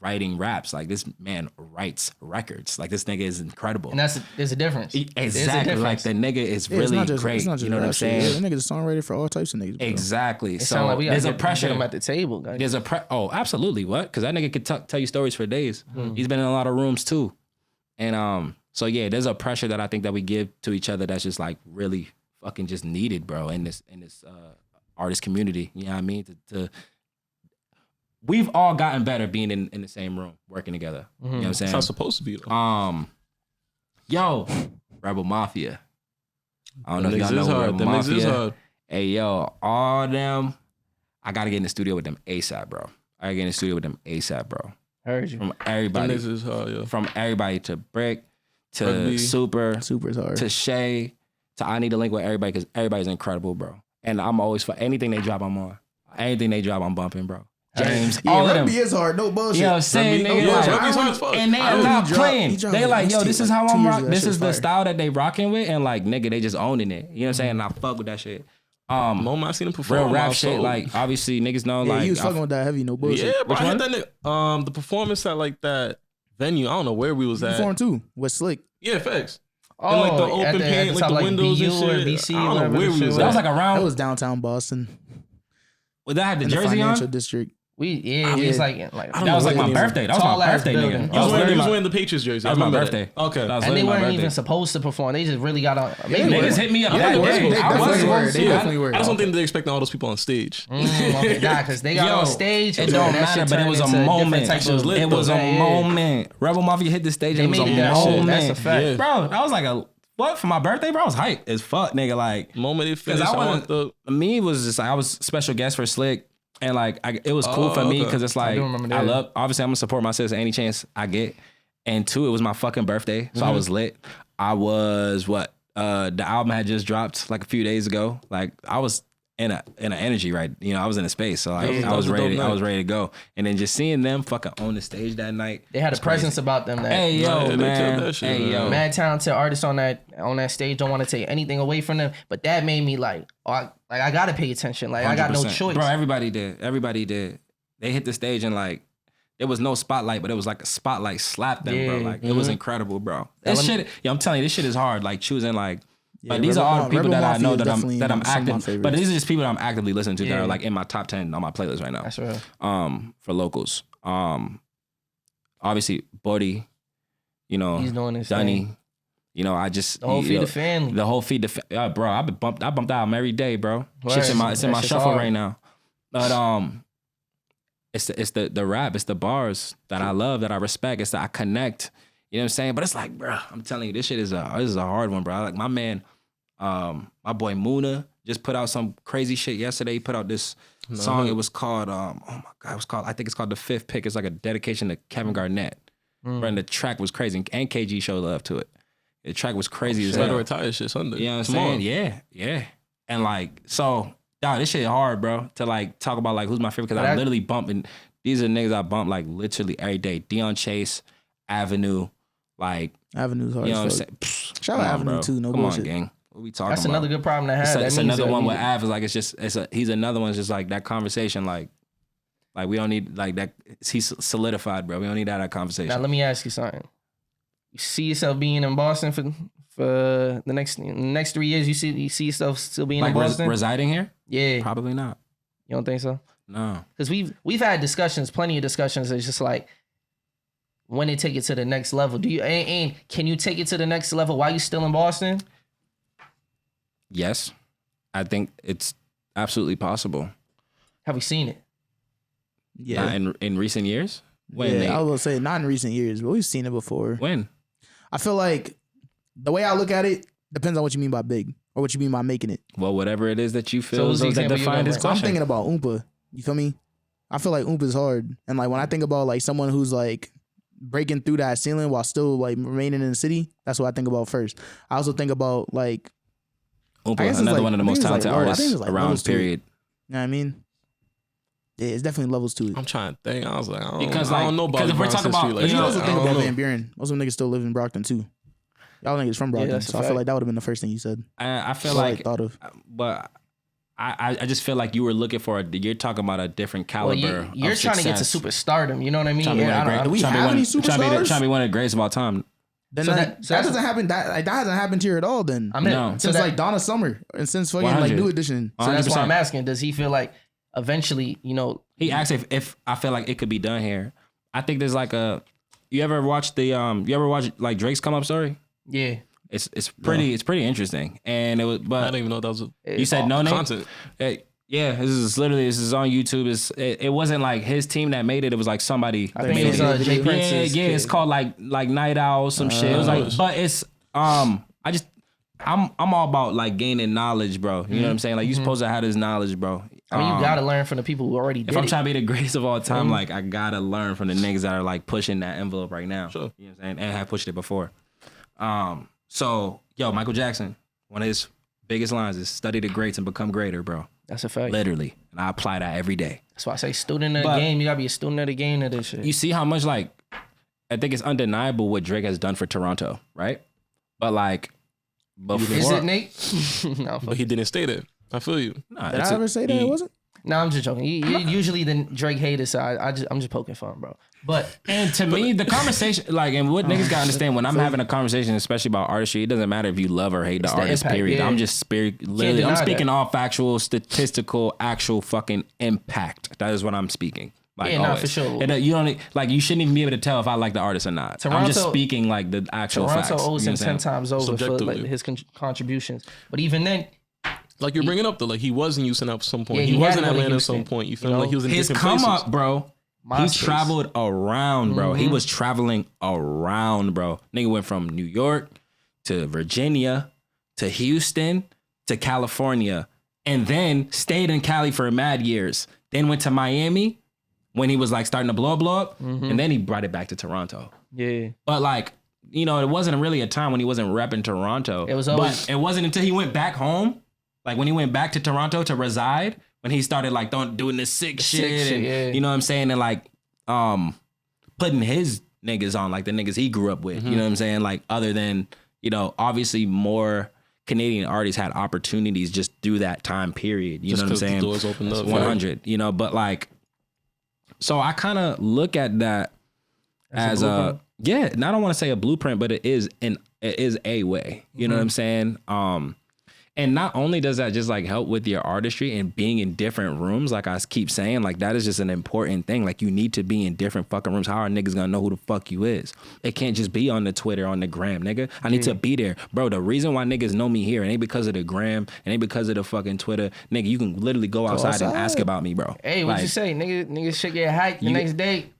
writing raps. Like this man writes records. Like this nigga is incredible. And there's a difference. Exactly. Like the nigga is really great. You know what I'm saying? Yeah, that nigga's a songwriter for all types of niggas. Bro. Exactly. It So sound like we there's a gotta pressure. get him at the table, guys. There's oh, absolutely. What? Because that nigga could tell you stories for days. He's been in a lot of rooms too. And so yeah, there's a pressure that I think that we give to each other that's just like really fucking just needed, bro, in this artist community. You know what I mean? We've all gotten better being in the same room, working together. You know what I'm saying? That's how it's supposed to be, though. Yo, Rebel Mafia. I don't know if y'all know Rebel Mafia. Hey, yo, all them, I gotta get in the studio with them ASAP, bro. I gotta get in the studio with them ASAP, bro. Heard you. From everybody. This is hard, yeah. From everybody to Brick, to Rugby. Super's hard. to Shay, to I need to link with everybody because everybody's incredible, bro. And I'm always for anything they drop, I'm on. Anything they drop, I'm bumping, bro. James, all of them. Rugby is hard, no bullshit. You know what I'm saying, Rugby- nigga? yeah, Like, Rugby's hard as fuck. and they are not playing. he dropped They like, yo, mixtape this is like how 2 I'm years rock. ago. That This shit is the fire. style that they rocking with, and like, nigga, they just owning it. You know what I'm saying? And I fuck with that shit. Moma, I seen him perform. Real rap I shit, sold. like obviously niggas know, Yeah, like he was fucking with that heavy, no bullshit. Yeah, bro. Which I one? hit that nigga. The performance at like that venue. I don't know where we was He at. performed too with Slick. Yeah, facts. Oh, And like the at open the pan, like top, the like windows and BU or shit. BC, I don't know whatever where the we shit was that at. was like around. That was downtown Boston. Would that have the In the jersey financial on? district. we was like I don't That know was like what my it is. birthday. That was my Tall ass birthday, building. nigga. He was literally wearing the Patriots jersey. That was my I remember birthday. that. Okay. That was and they literally my weren't birthday. even supposed to perform. They just really got on. Maybe Niggas hit me up that they were. day. They I definitely wasn't were. supposed They to. definitely were. I just don't think they're expecting all those people on stage. okay, because they got Yo, on stage. It and don't that matter, shit but it turned was a into different moment. type of- lit, It was though. a moment. Rebel Mafia hit the stage. They It was made a it that shit. moment. That's a fact. Yeah. Bro, I was like what for my birthday, bro? I was hyped as fuck, nigga. Like, Moment they finished, I I wasn't. want the Me was just like I was special guest for Slick, and like it was cool for me okay. because it's like do remember that. I love. Obviously, I'm gonna support my sister any chance I get, and two, it was my fucking birthday, so I was lit. I was the album had just dropped like a few days ago. Like I was in an energy, right? You know, I was in a space, so like Yeah, I was that was a ready. dope I night. was ready to go, and then just seeing them fucking on the stage that night. They had a was crazy. presence about them that Hey yo, Yeah, they man. killed that shit, Hey man. yo, mad talented artists on that stage. Don't want to take anything away from them, but that made me like, I gotta pay attention. Like I got no 100%. choice. Bro, everybody did. They hit the stage and like there was no spotlight, but it was like a spotlight slapped them, bro. Yeah. Like it was incredible, bro. This shit, I'm telling you, this shit is hard. Like choosing like these Rebel are all the people Rebel that I Mafia know is that definitely I'm some of my active. favorites. But these are just people that I'm actively listening to that Yeah. are like in my top 10 on my playlist right now. That's real. For locals. Obviously Bodie, you know, He's doing his Dunny. thing. You know, I just The whole you Feed know, the Family. The whole feed the bro. I bumped out every day, bro. Right. Shit's in my That shit's shuffle hard. right now. But it's the rap, it's the bars that I love, that I respect. It's that I connect. You know what I'm saying? But it's like, bro, I'm telling you, this is a hard one, bro. Like my man, my boy Muna just put out some crazy shit yesterday. He put out this song. It was called oh my god, I think it's called The Fifth Pick. It's like a dedication to Kevin Garnett. Bro, and the track was crazy, and KG showed love to it. The track was crazy as better hell. retire shit Sunday. You know what I'm Tomorrow. saying? Yeah. And like, so, dog, this shit hard, bro, to like talk about like who's my favorite, because But I I- literally bump, and these are niggas I bump like literally every day. Dion Chase, Avenue, like, Avenue's hard you know what I'm as saying? fuck. Shout out Come on, Avenue bro. too, no Come bullshit. on, gang. What we talking That's about? another good problem to have. It's That means another that one we- with Av is like, he's another one. It's just like that conversation, like we don't need like that. He's solidified, bro. We don't need that conversation. Now let me ask you something. You see yourself being in Boston for the next 3 years? You see yourself still being like in Boston? residing here? Yeah. Probably not. You don't think so? No. Because we've had discussions, plenty of discussions. It's just like when they take it to the next level. Do you and can you take it to the next level while you still in Boston? Yes, I think it's absolutely possible. Have we seen it? Yeah. In recent years. When I was gonna say not in recent years, but we've seen it before. when? I feel like the way I look at it depends on what you mean by big or what you mean by making it. Well, whatever it is that you So feel who's the that example you're define gonna this bring? So I'm question. thinking about Oompa. You feel me? I feel like Oompa's hard. And like when I think about like someone who's like breaking through that ceiling while still like remaining in the city, that's what I think about first. I also think about like, I Oompa, guess it's another like- one of the I most think it's talented like low. I think artists it's like levels around. to it. Period. you know what I mean? Yeah, it's definitely levels to it. I'm trying to think. I was like, I don't, Because, I like, don't know about 'cause if we're LeBron's talking about- history. you You know, also I think don't about know. Van Buren. Most of them niggas still live in Brockton too. Y'all niggas from Brockton, that's a so I feel fact. like that would have been the first thing you said. I feel That's what I like, thought of. but I just feel like you were looking for you're talking about a different caliber. You're trying to get to superstardom. You know what I mean? Do we have any superstars? Trying to be one of the greatest of all time. Then that doesn't happen. That hasn't happened here at all. Then No. since like Donna Summer and since fucking 100. like New Edition. So that's why I'm asking. Does he feel like eventually, you know? He asked if I feel like it could be done here. I think there's like you ever watch like Drake's Come Up story? Yeah. It's pretty interesting. And it was, but I didn't even know that was you said no name content. Yeah, this is on YouTube. It wasn't like his team that made it. It was like somebody. I think it was Jay Prince's Yeah, it's called like Night Owl, some shit. It was like, but it's I'm all about like gaining knowledge, bro. You know what I'm saying? Like you supposed to have this knowledge, bro. I mean, you gotta learn from the people who already did If I'm it. trying to be the greatest of all time, like I gotta learn from the niggas that are like pushing that envelope right now. Sure. You know what I'm saying? And have pushed it before. So Michael Jackson, one of his biggest lines is study the greats and become greater, bro. That's a fact. Literally. And I apply that every day. That's why I say student of the game. You gotta be a student of the game of this shit. You see how much like I think it's undeniable what Drake has done for Toronto, right? But like before, Is it, Nate? No, But he didn't state it. I feel you. Nah, Did I ever say that it wasn't? No, I'm just joking. Usually the Drake haters, so I'm just poking fun, bro. But and to me, the conversation, like, and what niggas gotta understand when I'm having a conversation, especially about artistry, it doesn't matter if you love or hate the artist. impact, Period. yeah. I'm just literally, I'm deny speaking that. all factual, statistical, actual fucking impact. That is what I'm speaking. Like, Yeah, nah, always. for sure. And, you don't like. You shouldn't even be able to tell if I like the artist or not. I'm just Toronto- speaking like the actual Toronto facts. owes You know him what 10 I'm saying? times over for Subjectively. like his contributions. But even then, Like you're bringing up though, like he was in Houston at some point. Yeah, he he was had in to go to Atlanta at some Houston, point. You feel you me? know? Like he was in His different come places. up, bro. He MySpace. traveled around, bro. He was traveling around, bro. Nigga went from New York to Virginia to Houston to California and then stayed in Cali for mad years. Then went to Miami when he was like starting to blow up. And then he brought it back to Toronto. yeah, But like, you know, it wasn't really a time when he wasn't repping Toronto. It was always- But it wasn't until he went back home, like when he went back to Toronto to reside, when he started like doing this sick shit and yeah. you know what I'm saying, and like putting his niggas on, like the niggas he grew up with. You know what I'm saying? Like other than, you know, obviously more Canadian artists had opportunities just through that time period. You Just know what I'm 'cause the saying? doors opened up. 100, you know, but like, so I kind of look at that as a yeah, and I don't want to say a blueprint, but it is a way. You know what I'm saying? And not only does that just like help with your artistry and being in different rooms, like I keep saying, like that is just an important thing. Like you need to be in different fucking rooms. How are niggas gonna know who the fuck you is? It can't just be on the Twitter, on the gram, nigga. I need to be there. Bro, the reason why niggas know me here, it ain't because of the gram, it ain't because of the fucking Twitter. Nigga, you can literally go outside and ask about me, bro. Hey, what Like, you say, nigga? Shit get hyped the next day.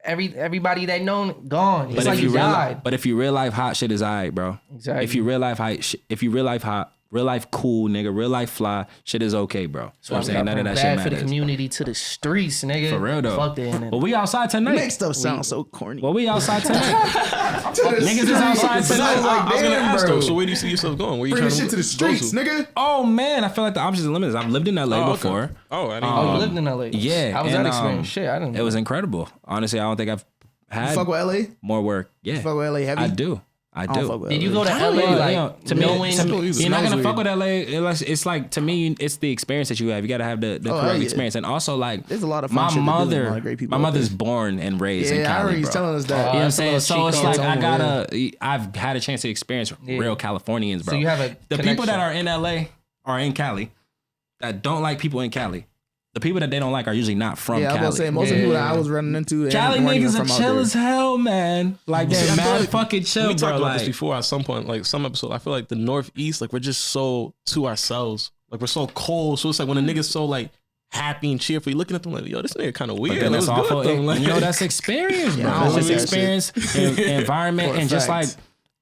Everybody that known gone. It's like you died. But if you real life hot shit is alright, bro. Exactly. If you real life hot, real life cool, nigga, real life fly, shit is okay, bro. So I'm saying none of that shit bad for the matters. community to the streets, nigga. For real though. Fuck the internet. But we outside tonight. Make stuff sound so corny. Well, we outside tonight. Niggas is outside tonight. I was gonna Damn, ask bro. though. So where do you see yourself going? Where you Bring trying the shit to the streets, nigga. Oh man, I feel like the options are limited. I've lived in LA okay. before. Oh, I didn't Oh, know. you lived in LA. Yeah. How was and, that experience? Shit, I didn't know. It was incredible. Honestly, I don't think I've had Fuck with LA. more work. Yeah. Fuck with LA heavy. I do. I don't do. fuck with Did LA. you go to Well, LA you like know, to me, knowing? you're not gonna Smells fuck with LA. It's like to me, it's the experience that you have. You gotta have the correct yeah. experience, and also like There's a lot of fun my shit to do with a lot mother. of great people My out mother's there. born and raised in Yeah, I Cali, remember he's bro. telling us that. You know what I'm that's a saying? little So it's Chico like tone, I've had a chance to experience real Californians, bro. So you have a the people that connection. are in LA or in Cali that don't like people in Cali. The people that they don't like are usually not from Yeah, I was Cali. about to say most of the people that I was running into, they Cali weren't even niggas from are out chill there. as hell, man. Like they're I feel mad like fucking chill, we bro. talked about this Like, before at some point, like some episode. I feel like the Northeast, like we're just so to ourselves. Like we're so cold. So it's like when a nigga's so like happy and cheerful, you're looking at them like, yo, this nigga kind of weird. but then It that's was awful. good, though. Like, You know, that's experience, bro. I That's don't just like that experience, environment, For and just like facts.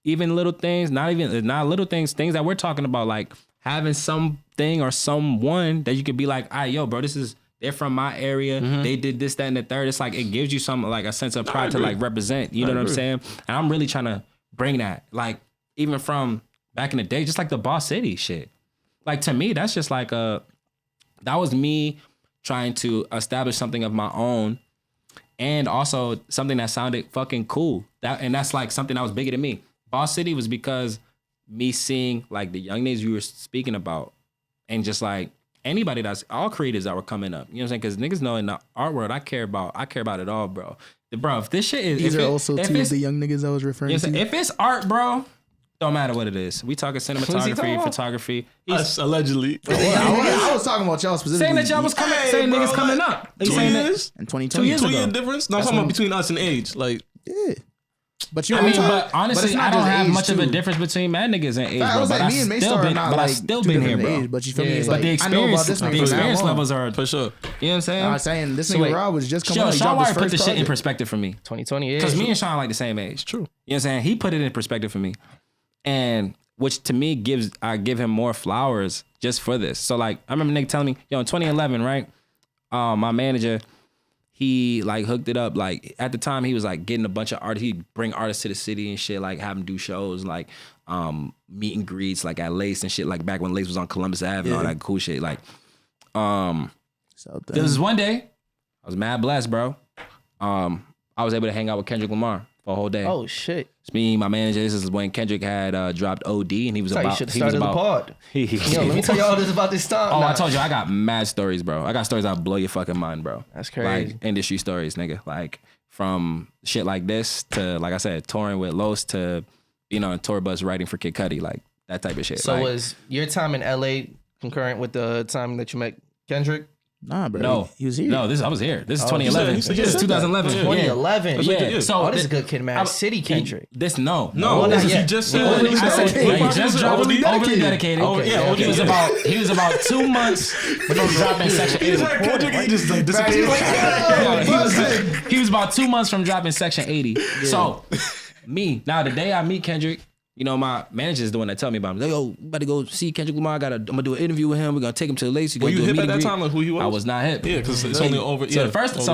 even little things, not little things that we're talking about, like having something or someone that you could be like, all right, yo, bro, they're from my area. They did this, that, and the third. It's like it gives you some like a sense of pride to like represent. You know what I'm saying? And I'm really trying to bring that, like even from back in the day, just like the Boss City shit. Like to me, that's just like that was me trying to establish something of my own, and also something that sounded fucking cool. That's like something that was bigger than me. Boss City was because me seeing like the young niggas you were speaking about, and just like. anybody that's all creators that were coming up. You know what I'm saying? Because niggas know in the art world, I care about it all, bro. Bro, if this shit is These are also two of the young niggas I was referring to. If it's art, bro, don't matter what it is. We talking cinematography, photography. Us, allegedly. I was talking about y'all specifically. Saying that y'all was coming, saying niggas coming up. Two years? In 2020. 2 years 2 ago. year difference? No, I'm talking about between us and age. Like, Yeah. But but honestly, I don't have much of a too. differme between mad niggas and age, I bro. was But like, me and Maye Star are not I like still two been here, different bro. age, but you feel me? It's But like, the I know about experience, this nigga for that long. levels are, for sure. you know what I'm saying? I was saying this So nigga wait, Rob was just coming out. He Sean dropped his Wire put first this shit in project. perspective for me. 2020, yeah. Because me and Sean like the same age. True. You know what I'm saying? He put it in perspective for me. And which to me I give him more flowers just for this. So like I remember nigga telling me, yo, in 2011, right? My manager, he like hooked it up. Like at the time he was like getting a bunch of artists. He'd bring artists to the city and shit, like have them do shows, like meet and greets, like at Lace and shit, like back when Lace was on Columbus Ave and all that cool shit. Like there was one day, I was mad blessed, bro. I was able to hang out with Kendrick Lamar for a whole day. Oh shit! It's me, my manager. This is when Kendrick had dropped OD, and he was You about. should He have was started the about. pod. Yo, let me tell you all this about this time. Oh, I told you I got mad stories, bro. I got stories that'll blow your fucking mind, bro. That's crazy. Like industry stories, nigga. Like from shit like this to, like I said, touring with Los to being on a tour bus writing for Kid Cudi, like that type of shit. So like, was your time in LA concurrent with the time that you met Kendrick? Nah, bro. no, He was here. No, I was here. This is 2011. he said- This is yeah. 2011. 2011. Yeah. So this is good kid, man. City Kendrick. No. No, not he yet. just said. I said Okay. he just dropped Overly overly dedicated. Okay, yeah, okay, He was about 2 months from dropping Section 80. Kendrick, he just like disappeared. He was about 2 months from dropping Section 80. So me, now the day I meet Kendrick, you know, my manager is the one that tell me about him. Like, yo, we about to go see Kendrick Lamar. I'm gonna do an interview with him. We're gonna take him to the Lace. Were you hip at that time? Like who he was? I was not hip. Yeah, because it's only over. So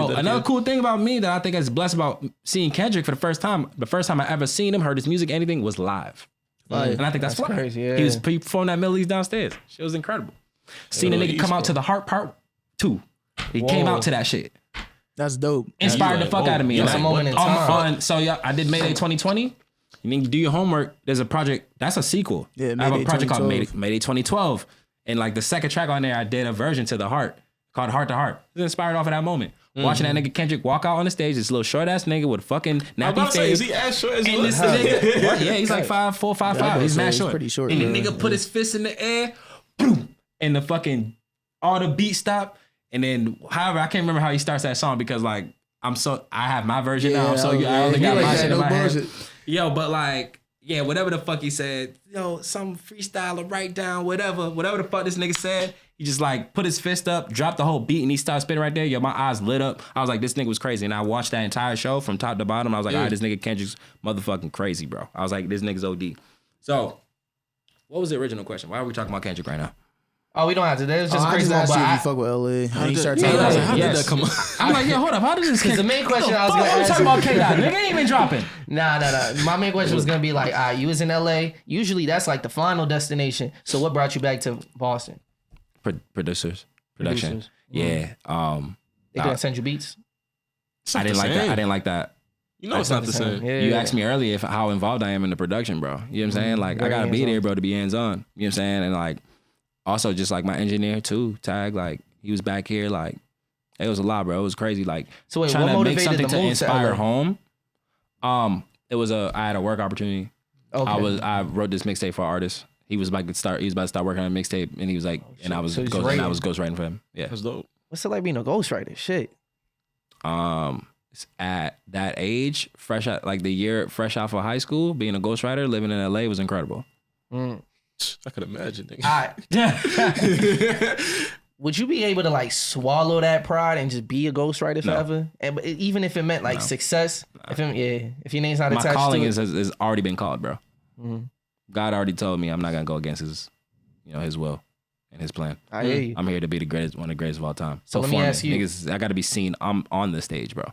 Yeah, another cool thing about me that I think is blessed about seeing Kendrick for the first time I ever seen him, heard his music, anything, was live. And I think that's fly. crazy, yeah. He performed at Millie's downstairs. Shit was incredible. Seen a nigga come out to the Heart Part 2. He came out to that shit. That's dope. Inspired the fuck out of me. That's Like, a moment in time. So yeah, I did Mayday 2020. You need to do your homework. There's a project, that's a sequel. Yeah, I have a Mayday project called 2012. Mayday 2012. And like the second track on there, I did a version to the Heart called Heart to Heart. It was inspired off of that moment. Watching that nigga Kendrick walk out on the stage, this little short ass nigga with a fucking I'm nappy about to say, face. is he as short as he And looks? this nigga, what? Yeah, he's like 5'4", 5'5". Yeah, He's mad he's short. pretty short, And the yeah. nigga put his fist in the air, boom, and the fucking all the beat stopped. And then, however, I can't remember how he starts that song because like I have my version now, so I only got my shit in my head. Yo, but like, yeah, whatever the fuck he said, yo, some freestyle or write down, whatever the fuck this nigga said, he just like put his fist up, dropped the whole beat, and he started spinning right there. Yo, my eyes lit up. I was like, this nigga was crazy. And I watched that entire show from top to bottom. I was like, all right, this nigga Kendrick's motherfucking crazy, bro. I was like, this nigga's OD. So, what was the original question? Why are we talking about Kendrick right now? Oh, we don't have to. That was just I crazy. just asked you if you But fuck with LA. How you start Yeah, talking how about did it? that come up? I'm like, yo, hold up. How did this? Because the main question I was Fuck, going to we ask talking about K-Dot. Nigga ain't even dropping. Nah. My main question was going to be like, you was in LA. Usually that's like the final destination. So what brought you back to Boston? Production. Yeah. They didn't send you beats? I didn't like that. I didn't like that. You know it's not the same. Yeah. You asked me earlier how involved I am in the production, bro. You know what I'm saying? Like, I gotta be there, bro, to be hands-on. You know what I'm saying? And like, also just like my engineer too, Tag, like he was back here, like it was a lot, bro. It was crazy. Like So wait, trying what to make motivated something the to move to inspire LA? home. I had a work opportunity. Okay. I wrote this mixtape for an artist. He was about to start working on a mixtape, and he was like, and I was So he's ghostwriting for him. Yeah. That's dope. What's it like being a ghostwriter? Shit. At that age, fresh out of high school, being a ghostwriter, living in LA was incredible. I could imagine. Nigga. Would you be able to like swallow that pride and just be a ghostwriter forever? And but even if it meant like success, if your name's not My attached calling to it. is already been called, bro. God already told me I'm not gonna go against his will and his plan. I hear you. I'm here to be one of the greatest of all time. So let me ask you- niggas, I gotta be seen. I'm on the stage, bro.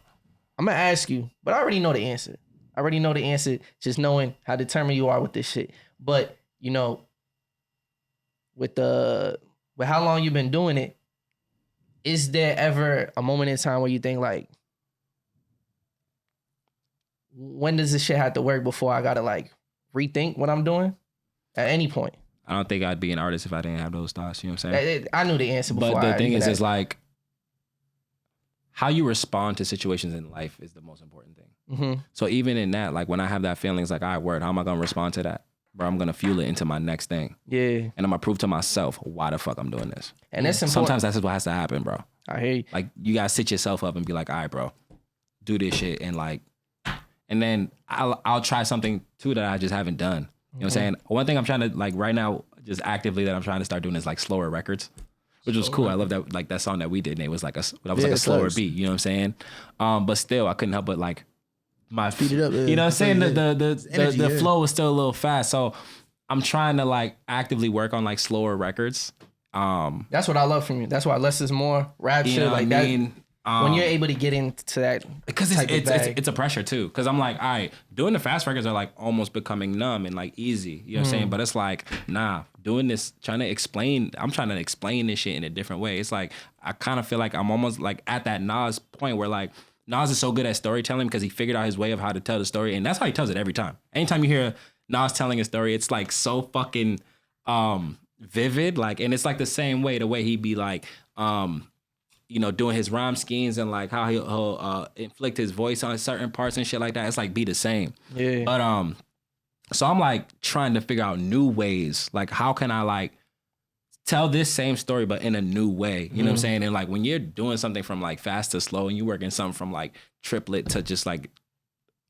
I'm gonna ask you, but I already know the answer. Just knowing how determined you are with this shit. But with how long you've been doing it, is there ever a moment in time where you think like, when does this shit have to work before I gotta like rethink what I'm doing? At any point. I don't think I'd be an artist if I didn't have those thoughts. You know what I'm saying? I knew the answer before. But the thing is like how you respond to situations in life is the most important thing. Mm-hmm. So even in that, like when I have that feeling, it's like, all right, word, how am I gonna respond to that? Bro, I'm gonna fuel it into my next thing. Yeah. And I'm gonna prove to myself why the fuck I'm doing this. And that's important. Sometimes that's what has to happen, bro. I hear you. Like you gotta sit yourself up and be like, all right, bro, do this shit, and like, and then I'll try something too that I just haven't done. You know what I'm saying? One thing I'm trying to like right now, just actively that I'm trying to start doing is like slower records, which was cool. I love that, like that song that we did, and it was like a slower beat. You know what I'm saying? But still, I couldn't help but like my Speed it up. You know what I'm saying? The flow was still a little fast, so I'm trying to like actively work on like slower records. That's what I love from you. That's why less is more. Rap shit like that. When you're able to get into that, because it's a pressure too. Because I'm like, all right, doing the fast records are like almost becoming numb and like easy. You know what I'm saying? But it's like, nah, doing this, I'm trying to explain this shit in a different way. It's like I kind of feel like I'm almost like at that Nas point where like Nas is so good at storytelling because he figured out his way of how to tell the story, and that's how he tells it every time. Anytime you hear Nas telling a story, it's like so fucking vivid, like, and it's like the same way, the way he be like, you know, doing his rhyme schemes and like how he'll inflict his voice on certain parts and shit like that. It's like be the same. Yeah. But so I'm like trying to figure out new ways, like how can I like tell this same story but in a new way. You know what I'm saying? And like when you're doing something from like fast to slow and you working something from like triplet to just like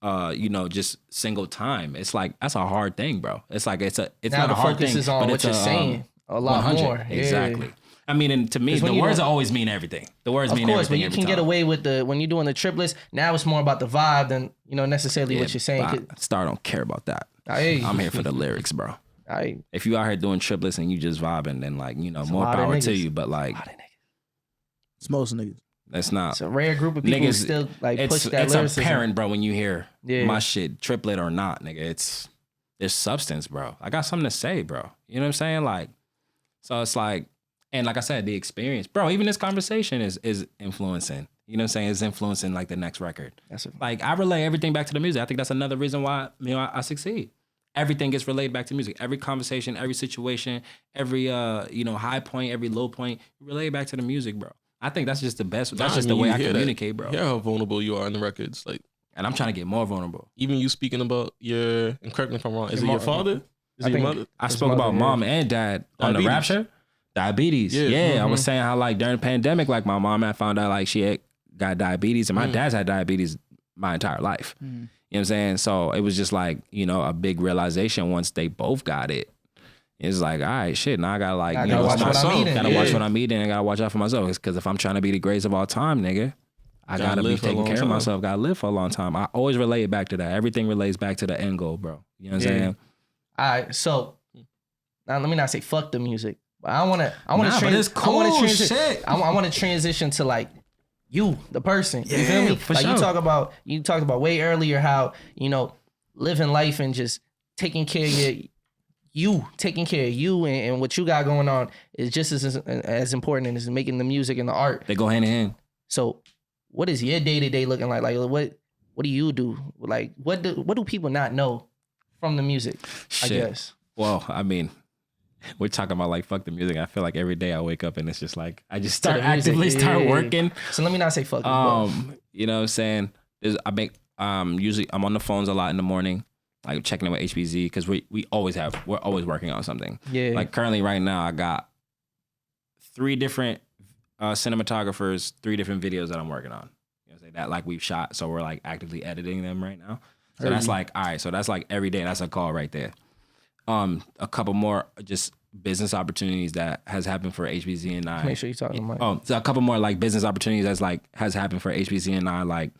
you know, just single time, it's like that's a hard thing, bro. It's like it's not a hard thing. Focus is on but what it's you're saying a lot 100. more. Exactly. Yeah. I mean, and to me, the words always mean everything. The words mean everything. Of course, but you can get away with when you're doing the triplets. Now it's more about the vibe than necessarily what you're saying. Star don't care about that. I'm here for the lyrics, bro. If you out here doing triplets and you just vibing, then like more power to you. But like, it's most niggas. That's not. It's a rare group of people who still like push that lyricism. It's apparent, bro, when you hear my shit, triplet or not, nigga. There's substance, bro. I got something to say, bro. You know what I'm saying? Like, so it's like. And like I said, the experience, bro, even this conversation is influencing. You know what I'm saying? It's influencing like the next record. Like I relay everything back to the music. I think that's another reason why I succeed. Everything gets relayed back to music. Every conversation, every situation, every high point, every low point, you relay it back to the music, bro. I think that's just the best. That's just the way I communicate, bro. Yeah, how vulnerable you are in the records, like. And I'm trying to get more vulnerable. Even you speaking about and correct me if I'm wrong. Is it your father? Is it your mother? I spoke about mom and dad on the rap show. Diabetes. I was saying how like during the pandemic, like my mom had found out like she had got diabetes and my dad's had diabetes my entire life. You know what I'm saying? So it was just like, a big realization once they both got it. It's like, all right, shit, now I gotta like, watch what I'm eating. Gotta watch what I'm eating and I gotta watch out for myself. Because if I'm trying to be the greatest of all time, nigga, I gotta be taking care of myself. Gotta live for a long time. I always relate it back to that. Everything relates back to the end goal, bro. You know what I'm saying? All right, so now let me not say fuck the music. But I want to transition to like you, the person. You feel me? Like sure. You talked about way earlier how, living life and just taking care of taking care of you and what you got going on is just as important as making the music and the art. They go hand in hand. So what is your day-to-day looking like? Like what do you do? Like what do people not know from the music? Shit. I guess. Well, I mean, we're talking about like fuck the music. I feel like every day I wake up and it's just like I just start actively working. So let me not say fuck. You know what I'm saying? Usually I'm on the phones a lot in the morning, like checking in with HBZ because we're always working on something. Yeah. Like currently right now I got 3 different cinematographers, 3 different videos that I'm working on. You know what I'm saying? That like we've shot, so we're like actively editing them right now. So that's like all right. So that's like every day. That's a call right there. A couple more just business opportunities that has happened for HBZ and I. Make sure you're talking about. So a couple more like business opportunities that's like has happened for HBZ and I, like,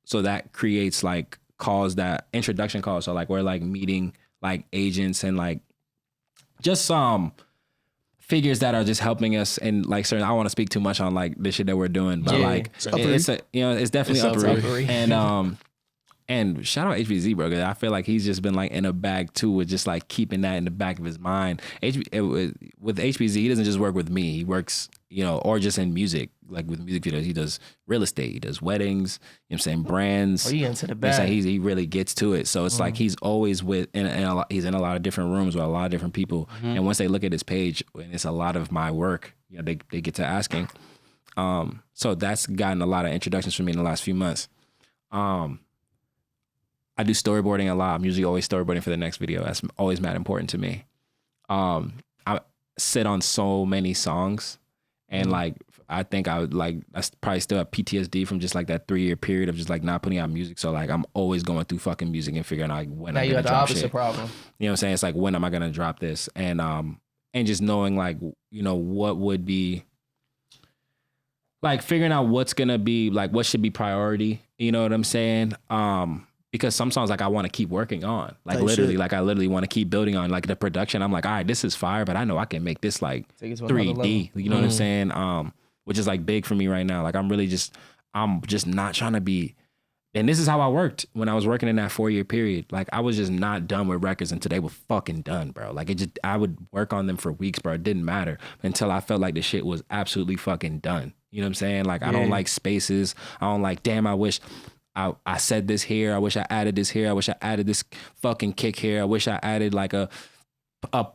so that creates like introduction calls. So like we're like meeting like agents and like just figures that are just helping us and like certain. I don't want to speak too much on like the shit that we're doing, but like it's definitely upper. And And shout out HBZ, bro, because I feel like he's just been like in a bag too with just like keeping that in the back of his mind. With HBZ, he doesn't just work with me. He works, or just in music, like with music videos. He does real estate, he does weddings, I'm saying, brands. Oh, he into the bag. He really gets to it. So it's like he's always he's in a lot of different rooms with a lot of different people. And once they look at his page, and it's a lot of my work, they get to asking. So that's gotten a lot of introductions for me in the last few months. I do storyboarding a lot. I'm usually always storyboarding for the next video. That's always mad important to me. I sit on so many songs, and like I think I probably still have PTSD from just like that 3-year period of just like not putting out music. So like I'm always going through fucking music and figuring out when now I'm you gonna got the drop opposite shit. problem. You know what I'm saying? It's like, when am I gonna drop this? And just knowing like, what would be like figuring out what's gonna be like, what should be priority. You know what I'm saying? Because some songs like I want to keep working on, like literally, shit. Like I literally want to keep building on like the production. I'm like, all right, this is fire, but I know I can make this like 3D. You know what I'm saying? Which is like big for me right now. Like I'm just not trying to be. And this is how I worked when I was working in that 4-year period. Like I was just not done with records until they were fucking done, bro. Like I would work on them for weeks, bro. It didn't matter until I felt like the shit was absolutely fucking done. You know what I'm saying? Like I don't like spaces. I don't like, damn, I wish I said this here. I wish I added this here. I wish I added this fucking kick here. I wish I added like a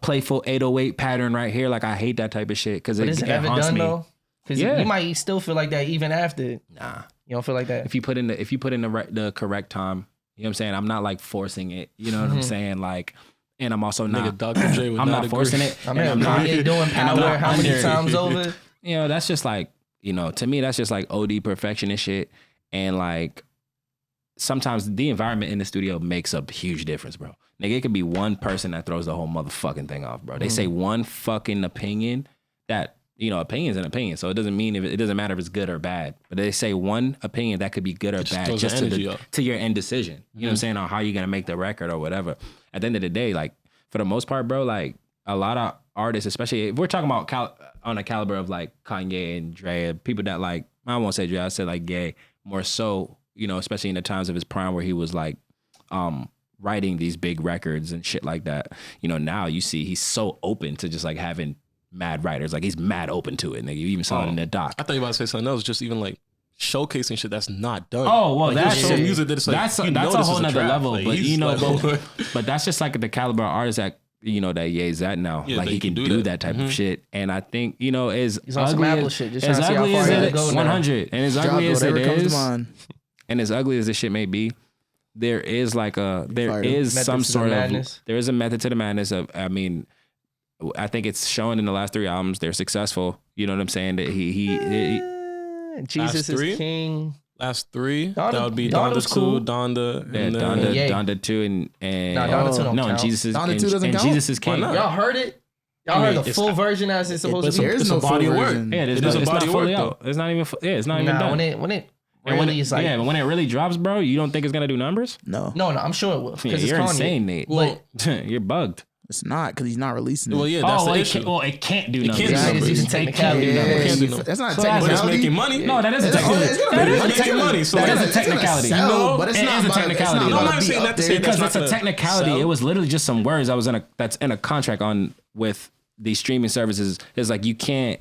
playful 808 pattern right here. Like I hate that type of shit because it haunts me. Though? Because you might still feel like that even after. Nah, you don't feel like that. If you put in the correct time, you know what I'm saying. I'm not like forcing it. You know what I'm saying? Like, and I'm also not. Dr. J would I'm not agree. forcing it. I mean, I'm not doing power how many times over. That's just like, to me, that's just like OD perfectionist shit. And like, sometimes the environment in the studio makes a huge difference, bro. Nigga, it could be one person that throws the whole motherfucking thing off, bro. They say one fucking opinion that, opinion's an opinion. So it doesn't mean it doesn't matter if it's good or bad. But they say one opinion that could be good or bad just to your end decision. You know what I'm saying? On how you're going to make the record or whatever. At the end of the day, like, for the most part, bro, like, a lot of artists, especially if we're talking about on a caliber of like Kanye and Dre, people that like, I won't say Dre, I said like Ye, more so, especially in the times of his prime where he was like writing these big records and shit like that. Now you see he's so open to just like having mad writers. Like he's mad open to it, nigga. You even saw it in the doc. I thought you were about to say something else, just even like showcasing shit that's not done. Oh, well, like, that's music that it's like, that's a whole nother level. Like, but but that's just like the caliber of artist that that Ye's at now. Yeah, like he can do that type of shit. And I think as ugly as it is, 100, and as ugly as it is, and as ugly as this shit may be, there is like some sort of there is a method to the madness of. I mean, I think it's shown in the last 3 albums. They're successful. You know what I'm saying? That he Jesus is King. Last 3, that would be Donda 2, cool. Donda, and Donda 2, and Donda 2 don't count. Jesus is Donda 2 doesn't count? Jesus is King. Y'all heard it? Y'all heard the full version as it's supposed to be? There's no body of work. Yeah, it's not fully out. It's not even. Yeah, it's not even done. When it really is like, but when it really drops, bro, you don't think it's gonna do numbers? No, I'm sure it will. Yeah, you're insane, Nate. Well, you're bugged. It's not because he's not releasing it. Well, yeah, that's the issue. It can't do numbers. It can't do numbers. Technicality. That's not so technicality. But it's making money. No, that is a technicality. It's making money. So that is a technicality. But it's not a technicality. No, I'm not saying that to say because it's a technicality. It was literally just some words that's in a contract with these streaming services. It's like you can't.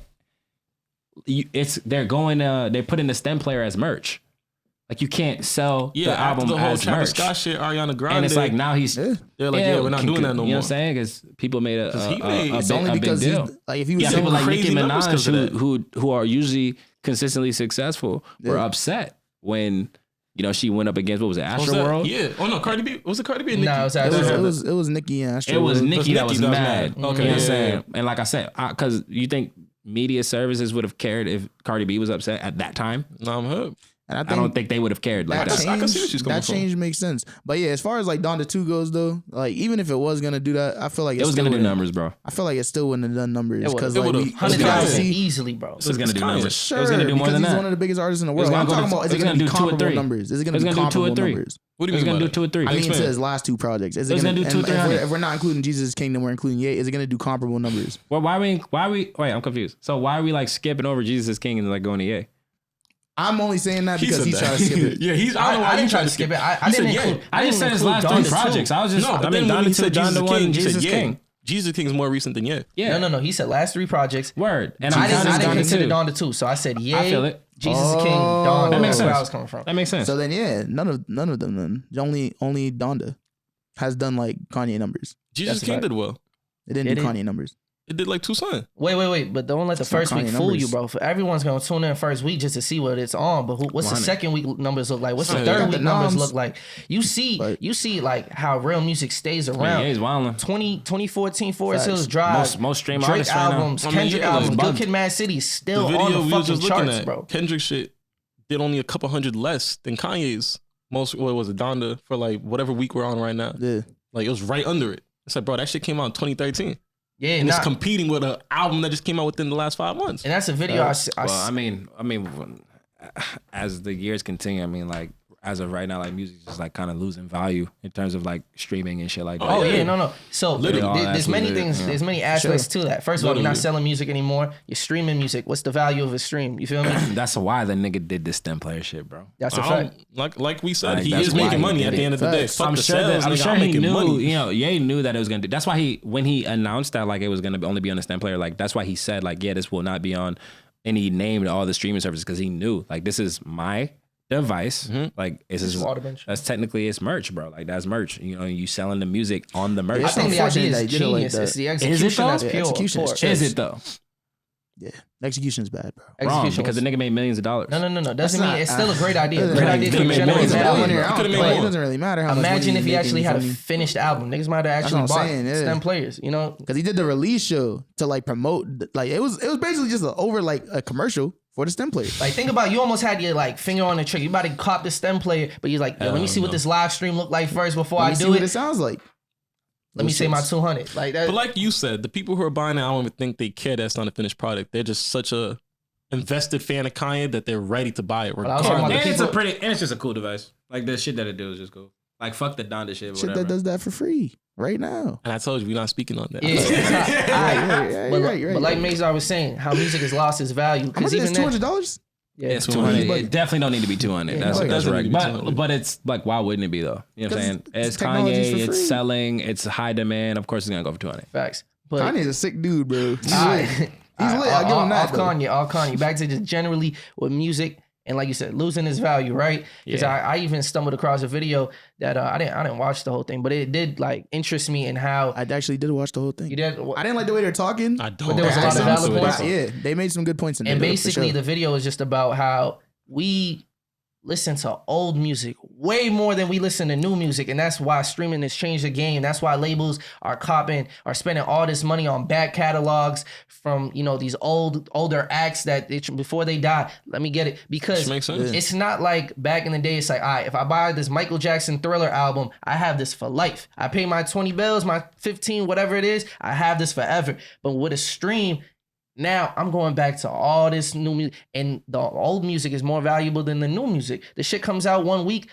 They're putting the stem player as merch. Like you can't sell the album the whole as Travis merch. Scott shit, Ariana Grande, and it's like now he's they're like, we're not doing that no more. You know what I'm saying? Because people made it's only a because big deal. Like if he was People like Nicki Minaj who are usually consistently successful were upset when she went up against, what was it, Astroworld? Yeah. Oh no, Cardi B. Was it Cardi B? And Nicki? No, it was Nicki and Astroworld. It was Nicki that was mad. Okay, you know what I'm saying? And like I said, because you think media services would have cared if Cardi B was upset at that time? No, I'm hooked. And I don't think they would have cared like that. I can see where she's coming from. That change makes sense. But yeah, as far as like Donda 2 goes though, like even if it was gonna do that, I feel like it was gonna do numbers, bro. I feel like it still wouldn't have done numbers because like 100,000 easily, bro. It was gonna do numbers. Sure, it was gonna do more than that. He's one of the biggest artists in the world. I'm talking about is it gonna do comparable numbers? Is it gonna do comparable numbers? What do you mean? It's gonna do 2 or 3. I mean, to his last 2 projects. Is it gonna do 200-300? If we're not including Jesus' Kingdom, we're including Ye. Is it gonna do comparable numbers? Well, why are we? Wait, I'm confused. So why are we like skipping over Jesus' King and like going to Ye? I'm only saying that because he's trying to skip it. Yeah, he's. I don't know why I you didn't try trying to skip it. I He said, didn't yeah. include. I just said his last 3 projects. I was just. No, but I mean, then when Donda he 2, said Jesus Donda 1, King, Jesus he said, King. Jesus King is more recent than yeah. Yeah. No. He said last 3 projects. Word. And I didn't Donda consider 2. Donda 2. So I said, yeah. I feel it. Jesus is King, Donda. That makes That's where sense. I was coming from. That makes sense. So then, yeah, none of them. Then only Donda has done like Kanye numbers. Jesus That's King right. did well. It didn't do Kanye numbers. It did like 2 songs. Wait, but don't let the It's not first week Kanye fool numbers. you, bro. For everyone's gonna tune in first week just to see what it's on. But what's the 100. second week numbers look like? What's the Yeah, third got week the numbers noms. look like? You see like how real music stays Yeah, around. he's wilding. 2014 Forest Facts. Hills Drive, Most streamed Drake artists right now. albums, I mean, Kendrick yeah, like, albums, Good bugged. Kid, Mad City is The still video on the we was fucking just looking charts, at, bro. Kendrick shit did only a couple hundred less than Kanye's. Most, what was it, Donda, for like whatever week we're on right now. Yeah. Like it was right under it. It's like, bro, that shit came out in 2013. Yeah, And it's competing with an album that just came out within the last 5 months. and that's a video. Well, I mean, as the years continue, I mean, like as of right now, like music is just like kind of losing value in terms of like streaming and shit like that. Oh yeah. yeah, no. So Literally. there's many Absolutely. things. Yeah. There's many aspects to that. First of all, you're not Literally. selling music anymore. You're streaming music. What's the value of a stream? You feel me? That's why the nigga did this STEM player shit, bro. That's a I fact. don't- like we said, Like, he that's is why making he money did at the it. end of the day. Facts. Fuck I'm the sure sales, that I'm nigga, sure I'm he making knew, money. you know, Ye knew that it was gonna do. That's why when he announced that like it was gonna only be on the STEM player, like that's why he said like, yeah, this will not be on any named all the streaming services because he knew like this is my device. Like it's just, water bench. that's technically it's merch, bro. Like that's merch. You know, you selling the music on the merch. I think the unfortunate idea that is he did it like genius. that. It's the Is it execution though? that's The pure. execution is poor. check. Is it though? Yeah. The execution's bad, bro. Wrong, Execution because the was- nigga made millions of dollars. No. Doesn't That's mean not- it's still a great idea. doesn't Great matter. idea He could made generate millions of value. dollars. I He don't could've made play. It more. doesn't really matter how much Imagine money if he you make, actually you had a feel me? finished album. Niggas might have what actually I'm bought saying, yeah. STEM players. You know, Because he did the release show to like promote, like it was basically just over like a commercial for the STEM player. like think about it, you almost had your like finger on the trigger. You about to cop the STEM player, but you're like, yo, let me see what this live stream look like first before Let I me see do what it. it sounds like. Let me say my 200. Like that. But like you said, the people who are buying it, I don't even think they care that's not a finished product. They're just such a invested fan of Kanye that they're ready to buy it I was talking about regardless. the And it's a people- pretty, and it's just a cool device. Like the shit that it do is just cool. Like fuck the Donda shit, Shit whatever. that does that for free right now. And I told you, we're not speaking on that. Yeah. But But like Maye Star was saying, how music has lost its value. how Because much is even $200? yeah, It's 200. 200. It definitely don't need to be 200. Yeah, That's no, it that's doesn't right. need to be But 200. but it's like, why wouldn't it be though? You know what I'm saying? Because It's technology's Kanye. for It's free. selling. It's high demand. Of course, it's gonna go for 200. facts. But Kanye's a sick dude, bro. He's all lit. right. He's lit. I'll give him that. Off Kanye. Back to just generally with music and like you said, losing its value, right? Because Yeah. I even stumbled across a video that I didn't watch the whole thing, but it did like interest me in how I actually did watch the whole thing. you did. I didn't like the way they're talking. I don't. But there was a lot of Accents, valid but points. Yeah, they made some good points in there. And though, for basically, sure. the video is just about how we listen to old music way more than we listen to new music, and that's why streaming has changed the game. That's why labels are spending all this money on back catalogs from these older acts that before they die. Let me get it, because Which makes sense. it's not like back in the day. It's like, all right, if I buy this Michael Jackson Thriller album, I have this for life. I pay my 20 bills, my 15, whatever it is, I have this forever. But with a stream, now I'm going back to all this new music, and the old music is more valuable than the new music. The shit comes out 1 week,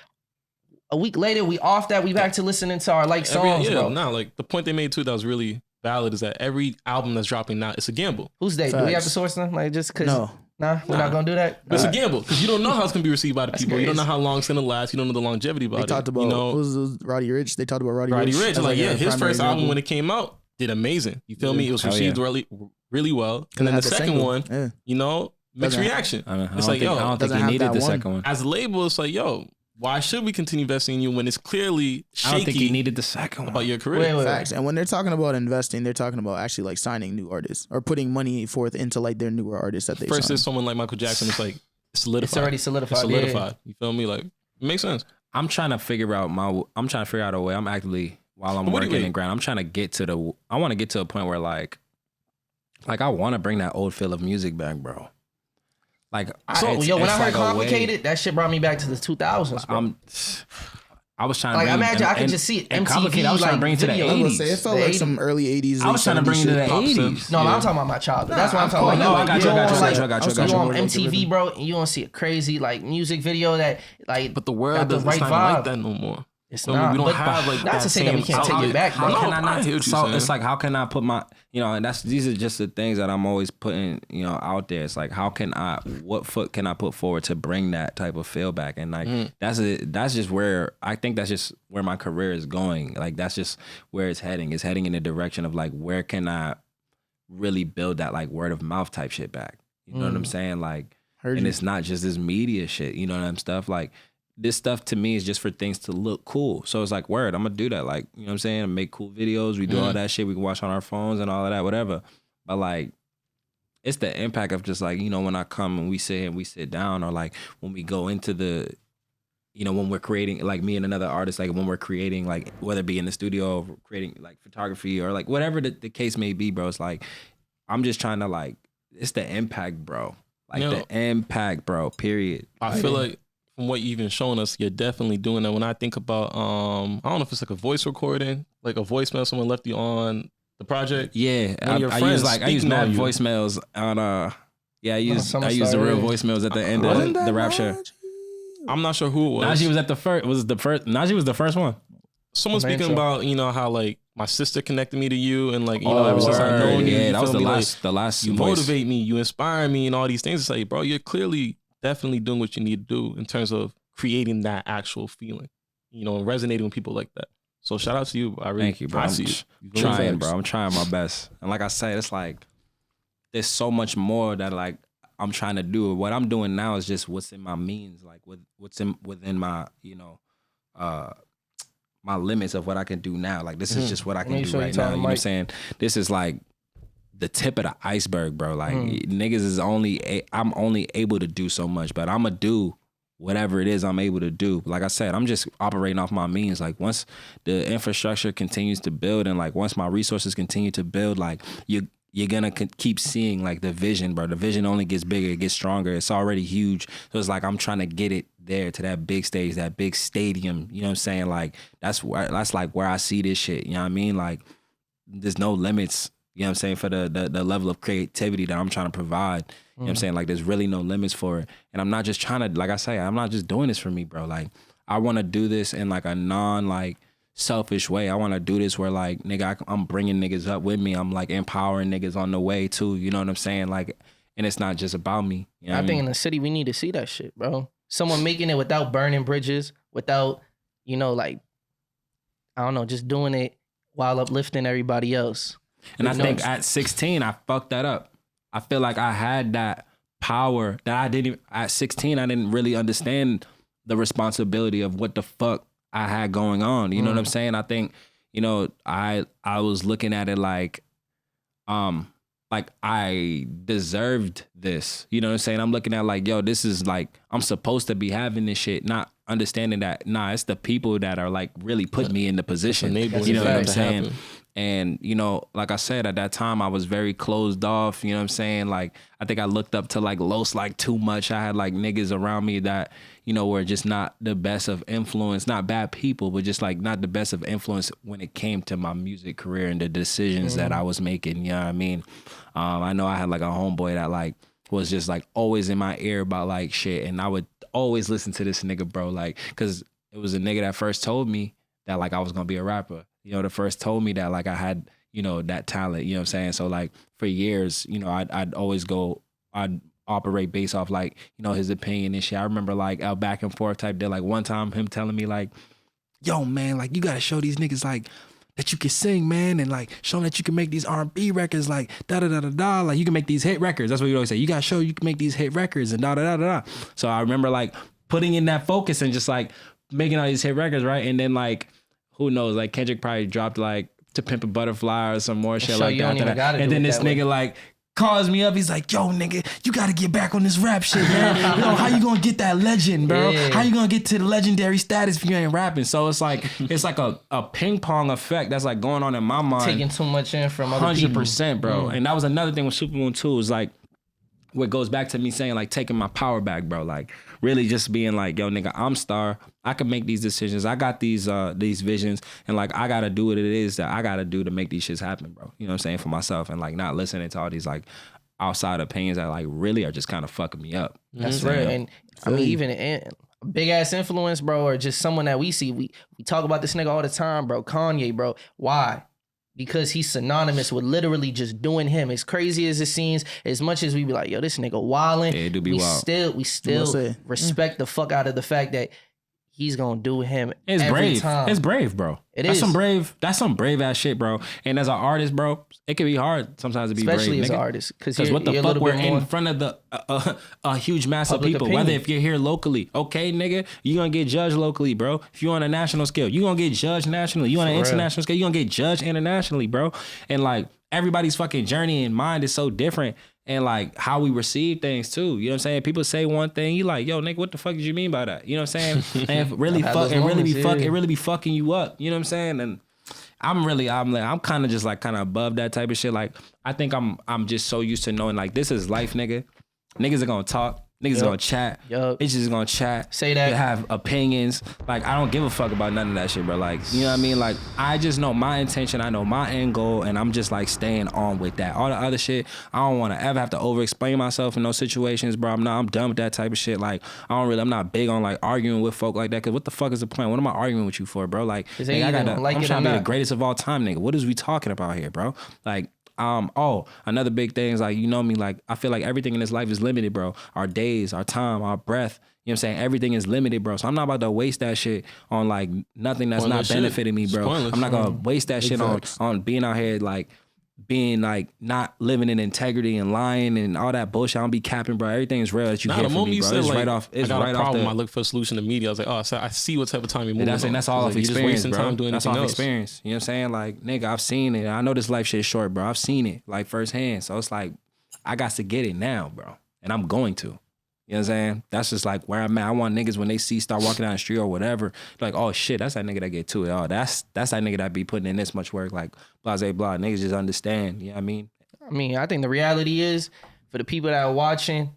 a week later we off that, we back to listening to our songs, bro. No, like the point they made too that was really valid is that every album that's dropping now, it's a gamble. Who's they? Do we have Facts. to source them? Like just cause? No. Nah, we're not gonna do that. It's a gamble because you don't know how it's gonna be received by the people. You don't know crazy. how long it's gonna last. You don't know the longevity about They it. talked about you know, was Roddy Rich. They talked about Roddy Roddy Rich. Rich. as, Like, yeah, a his primary first album example. when it came out did amazing. You feel me? It was Hell received yeah. really well. And then had the the second single. one, Yeah. you know, mixed Doesn't- reaction. I It's like, I yo, don't think doesn't he have needed that the one. second one. as a label, it's like, yo, why should we continue investing in you when it's clearly I don't think he shaky needed the second one. about your career? Wait. Facts. And when they're talking about investing, they're talking about actually like signing new artists or putting money forth into like their newer artists that they First, sign. there's someone like Michael Jackson. It's like it's solidified. It's already solidified. It's yeah. solidified. You feel me? Like, it makes sense. I'm trying to figure out a way. I'm actively, while I'm What do you working mean? and grind, I'm trying to get to I want to get to a point where like I want to bring that old feel of music back, bro. Like, When I heard like a way- Complicated, that shit brought me back to the 2000s, bro. I was trying to Like, bring, imagine I could and- just see it. and MTV, Complicated, I was trying to like, bring it to the video. I was gonna 80s. say, it felt The like 80s. some early 80s. I was trying to bring it to the 80s. No, I'm talking about my childhood. That's what I'm of talking course. about. No, I got you, I got you, on, I got you, I got you you. on I got you. MTV, bro, and you don't see a crazy like music video that like. But the got world the doesn't right not vibe. like that no more. It's So not. we don't but have like not that to say that we same can't take outlet. it back, How bro. can I not? I hear what you're So saying. it's like, how can I put my, and these are just the things that I'm always putting, out there. It's like, what foot can I put forward to bring that type of feel back? And like, that's just where I think that's just where my career is going. Like, that's just where it's heading. It's heading in the direction of like, where can I really build that like word of mouth type shit back? You know what I'm saying? Like, it's not just this media shit, stuff. Like, this stuff to me is just for things to look cool. So it's like, word, I'm gonna do that. Like, you know what I'm saying? I make cool videos. We do all that shit. We can watch on our phones and all of that, whatever. But like, it's the impact of just like, when I come and we sit down, or like when we go into the, when we're creating, like me and another artist, like when we're creating, like whether it be in the studio or creating like photography or like whatever the case may be, bro. It's like, I'm just trying to like, it's the impact, bro. Like the impact, bro, period. I feel like from what you've been showing us, you're definitely doing that. When I think about, I don't know if it's like a voice recording, like a voicemail someone left you on the project. Yeah, I use mad voicemails on I use the real voicemails at the end of the rap show. I'm not sure who it was. Najee was at the first. Najee was the first one. Someone speaking about how like my sister connected me to you, and like ever since I known you, that was the last. You voice. motivate me, you inspire me, and all these things. It's like, bro, you're clearly definitely doing what you need to do in terms of creating that actual feeling, and resonating with people like that. So shout out to you. I really thank you, bro. I'm trying, bro. I'm trying my best. And like I said, it's like there's so much more that like I'm trying to do. What I'm doing now is just what's in my means, like what's within my my limits of what I can do now. Like this is just what I can do right now. You know what I'm saying? This is like the tip of the iceberg, bro. Like niggas is I'm only able to do so much, but I'm gonna do whatever it is I'm able to do. Like I said, I'm just operating off my means. Like once the infrastructure continues to build, and like once my resources continue to build, like you're gonna keep seeing like the vision, bro. The vision only gets bigger, it gets stronger. It's already huge. So it's like I'm trying to get it there to that big stage, that big stadium. You know what I'm saying? Like that's like where I see this shit. You know what I mean? Like there's no limits. You know what I'm saying, for the level of creativity that I'm trying to provide. You know what I'm saying? Like there's really no limits for it. And I'm not just trying to, like I say, I'm not just doing this for me, bro. Like I want to do this in like a selfish way. I want to do this where like, nigga, I'm bringing niggas up with me. I'm like empowering niggas on the way too. You know what I'm saying? Like, and it's not just about me. You know I think in the city, we need to see that shit, bro. Someone making it without burning bridges, without, like, I don't know, just doing it while uplifting everybody else. And I think at 16, I fucked that up. I feel like I had that power that at 16, I didn't really understand the responsibility of what the fuck I had going on. You know what I'm saying? I think, I was looking at it like I deserved this. You know what I'm saying? I'm looking at like, yo, this is like, I'm supposed to be having this shit, not understanding that, it's the people that are like really putting me in the position. You know what I'm saying? Happen. And, like I said, at that time, I was very closed off. You know what I'm saying? Like, I think I looked up to like Los like too much. I had like niggas around me that, were just not the best of influence, not bad people, but just like not the best of influence when it came to my music career and the decisions that I was making. You know what I mean? I know I had like a homeboy that like was just like always in my ear about like shit. And I would always listen to this nigga, bro. Like, cause it was a nigga that first told me that like I was gonna be a rapper. The first told me that like I had, that talent, you know what I'm saying? So like for years, I'd always I'd operate based off like, his opinion and shit. I remember like a back and forth type deal. Like one time him telling me like, yo man, like you gotta show these niggas like that you can sing, man, and like show them that you can make these R&B records like da-da-da-da-da, like you can make these hit records. That's what you always say. You gotta show you can make these hit records and da-da-da-da-da. So I remember like putting in that focus and just like making all these hit records, right? And then like, who knows? Like Kendrick probably dropped like To Pimp a Butterfly or some more shit like that. And then this nigga like calls me up. He's like, yo, nigga, you got to get back on this rap shit, man. How you going to get that legend, bro? Yeah. How you going to get to the legendary status if you ain't rapping? So it's like a ping pong effect that's like going on in my mind. Taking too much in from other people. 100%, bro. And that was another thing with Supermoon 2 is like, what goes back to me saying like taking my power back, bro. Like really just being like, yo, nigga, I'm Star. I can make these decisions. I got these visions, and like I gotta do what it is that I gotta do to make these shits happen, bro. You know what I'm saying, for myself, and like not listening to all these like outside opinions that like really are just kind of fucking me up. That's right. And I mean, even big ass influence, bro, or just someone that we see. We talk about this nigga all the time, bro. Kanye, bro. Why? Because he's synonymous with literally just doing him. As crazy as it seems, as much as we be like, yo, this nigga wildin', Yeah, it do be wild. We still respect the fuck out of the fact that he's gonna do him It's every brave. time. It's brave, bro. That's some brave ass shit, bro. And as an artist, bro, it can be hard sometimes to be especially brave, as nigga. an artist, because what the you're fuck, a little we're bit more in front of the a huge mass of public people. opinion. Whether if you're here locally, okay, nigga, you gonna get judged locally, bro. If you on a national scale, you gonna get judged nationally. You on an international scale, you gonna get judged internationally, bro. And like everybody's fucking journey and mind is so different. And like how we receive things too. You know what I'm saying? People say one thing, you like, yo, nigga, what the fuck did you mean by that? You know what I'm saying? And it really be fucking you up. You know what I'm saying? And I'm kind of just like kind of above that type of shit. Like I think I'm just so used to knowing like this is life, nigga. Niggas are gonna talk. Niggas gonna chat. Bitches is gonna chat. Say that. They have opinions. Like, I don't give a fuck about none of that shit, bro. Like, you know what I mean? Like, I just know my intention. I know my end goal. And I'm just, like, staying on with that. All the other shit, I don't want to ever have to over-explain myself in those situations, bro. I'm done with that type of shit. Like, I'm not big on, like, arguing with folk like that. Because what the fuck is the point? What am I arguing with you for, bro? Like, I'm trying to be the greatest of all time, nigga. What is we talking about here, bro? Like, another big thing is like, you know me, like I feel like everything in this life is limited, bro. Our days, our time, our breath, you know what I'm saying? Everything is limited, bro. So I'm not about to waste that shit on like nothing that's not benefiting me, bro. I'm not gonna waste that shit on being out here like being like not living in integrity and lying and all that bullshit. I don't be capping, bro. Everything is real that you hear from me, bro. It's like, right off. It's I got right a problem. off. I look for a solution to media. I was like, oh, so I see what type of time you're moving. That's all off like, experience, just bro. time doing that's anything off else. experience. You know what I'm saying? Like, nigga, I've seen it. I know this life shit is short, bro. I've seen it like firsthand. So it's like I got to get it now, bro, and I'm going to. You know what I'm saying? That's just like where I'm at. I want niggas when they start walking down the street or whatever, like, oh shit, that's that nigga that get to it. Oh, that's that nigga that be putting in this much work, like blase blah. Niggas just understand. You know what I mean? I think the reality is for the people that are watching,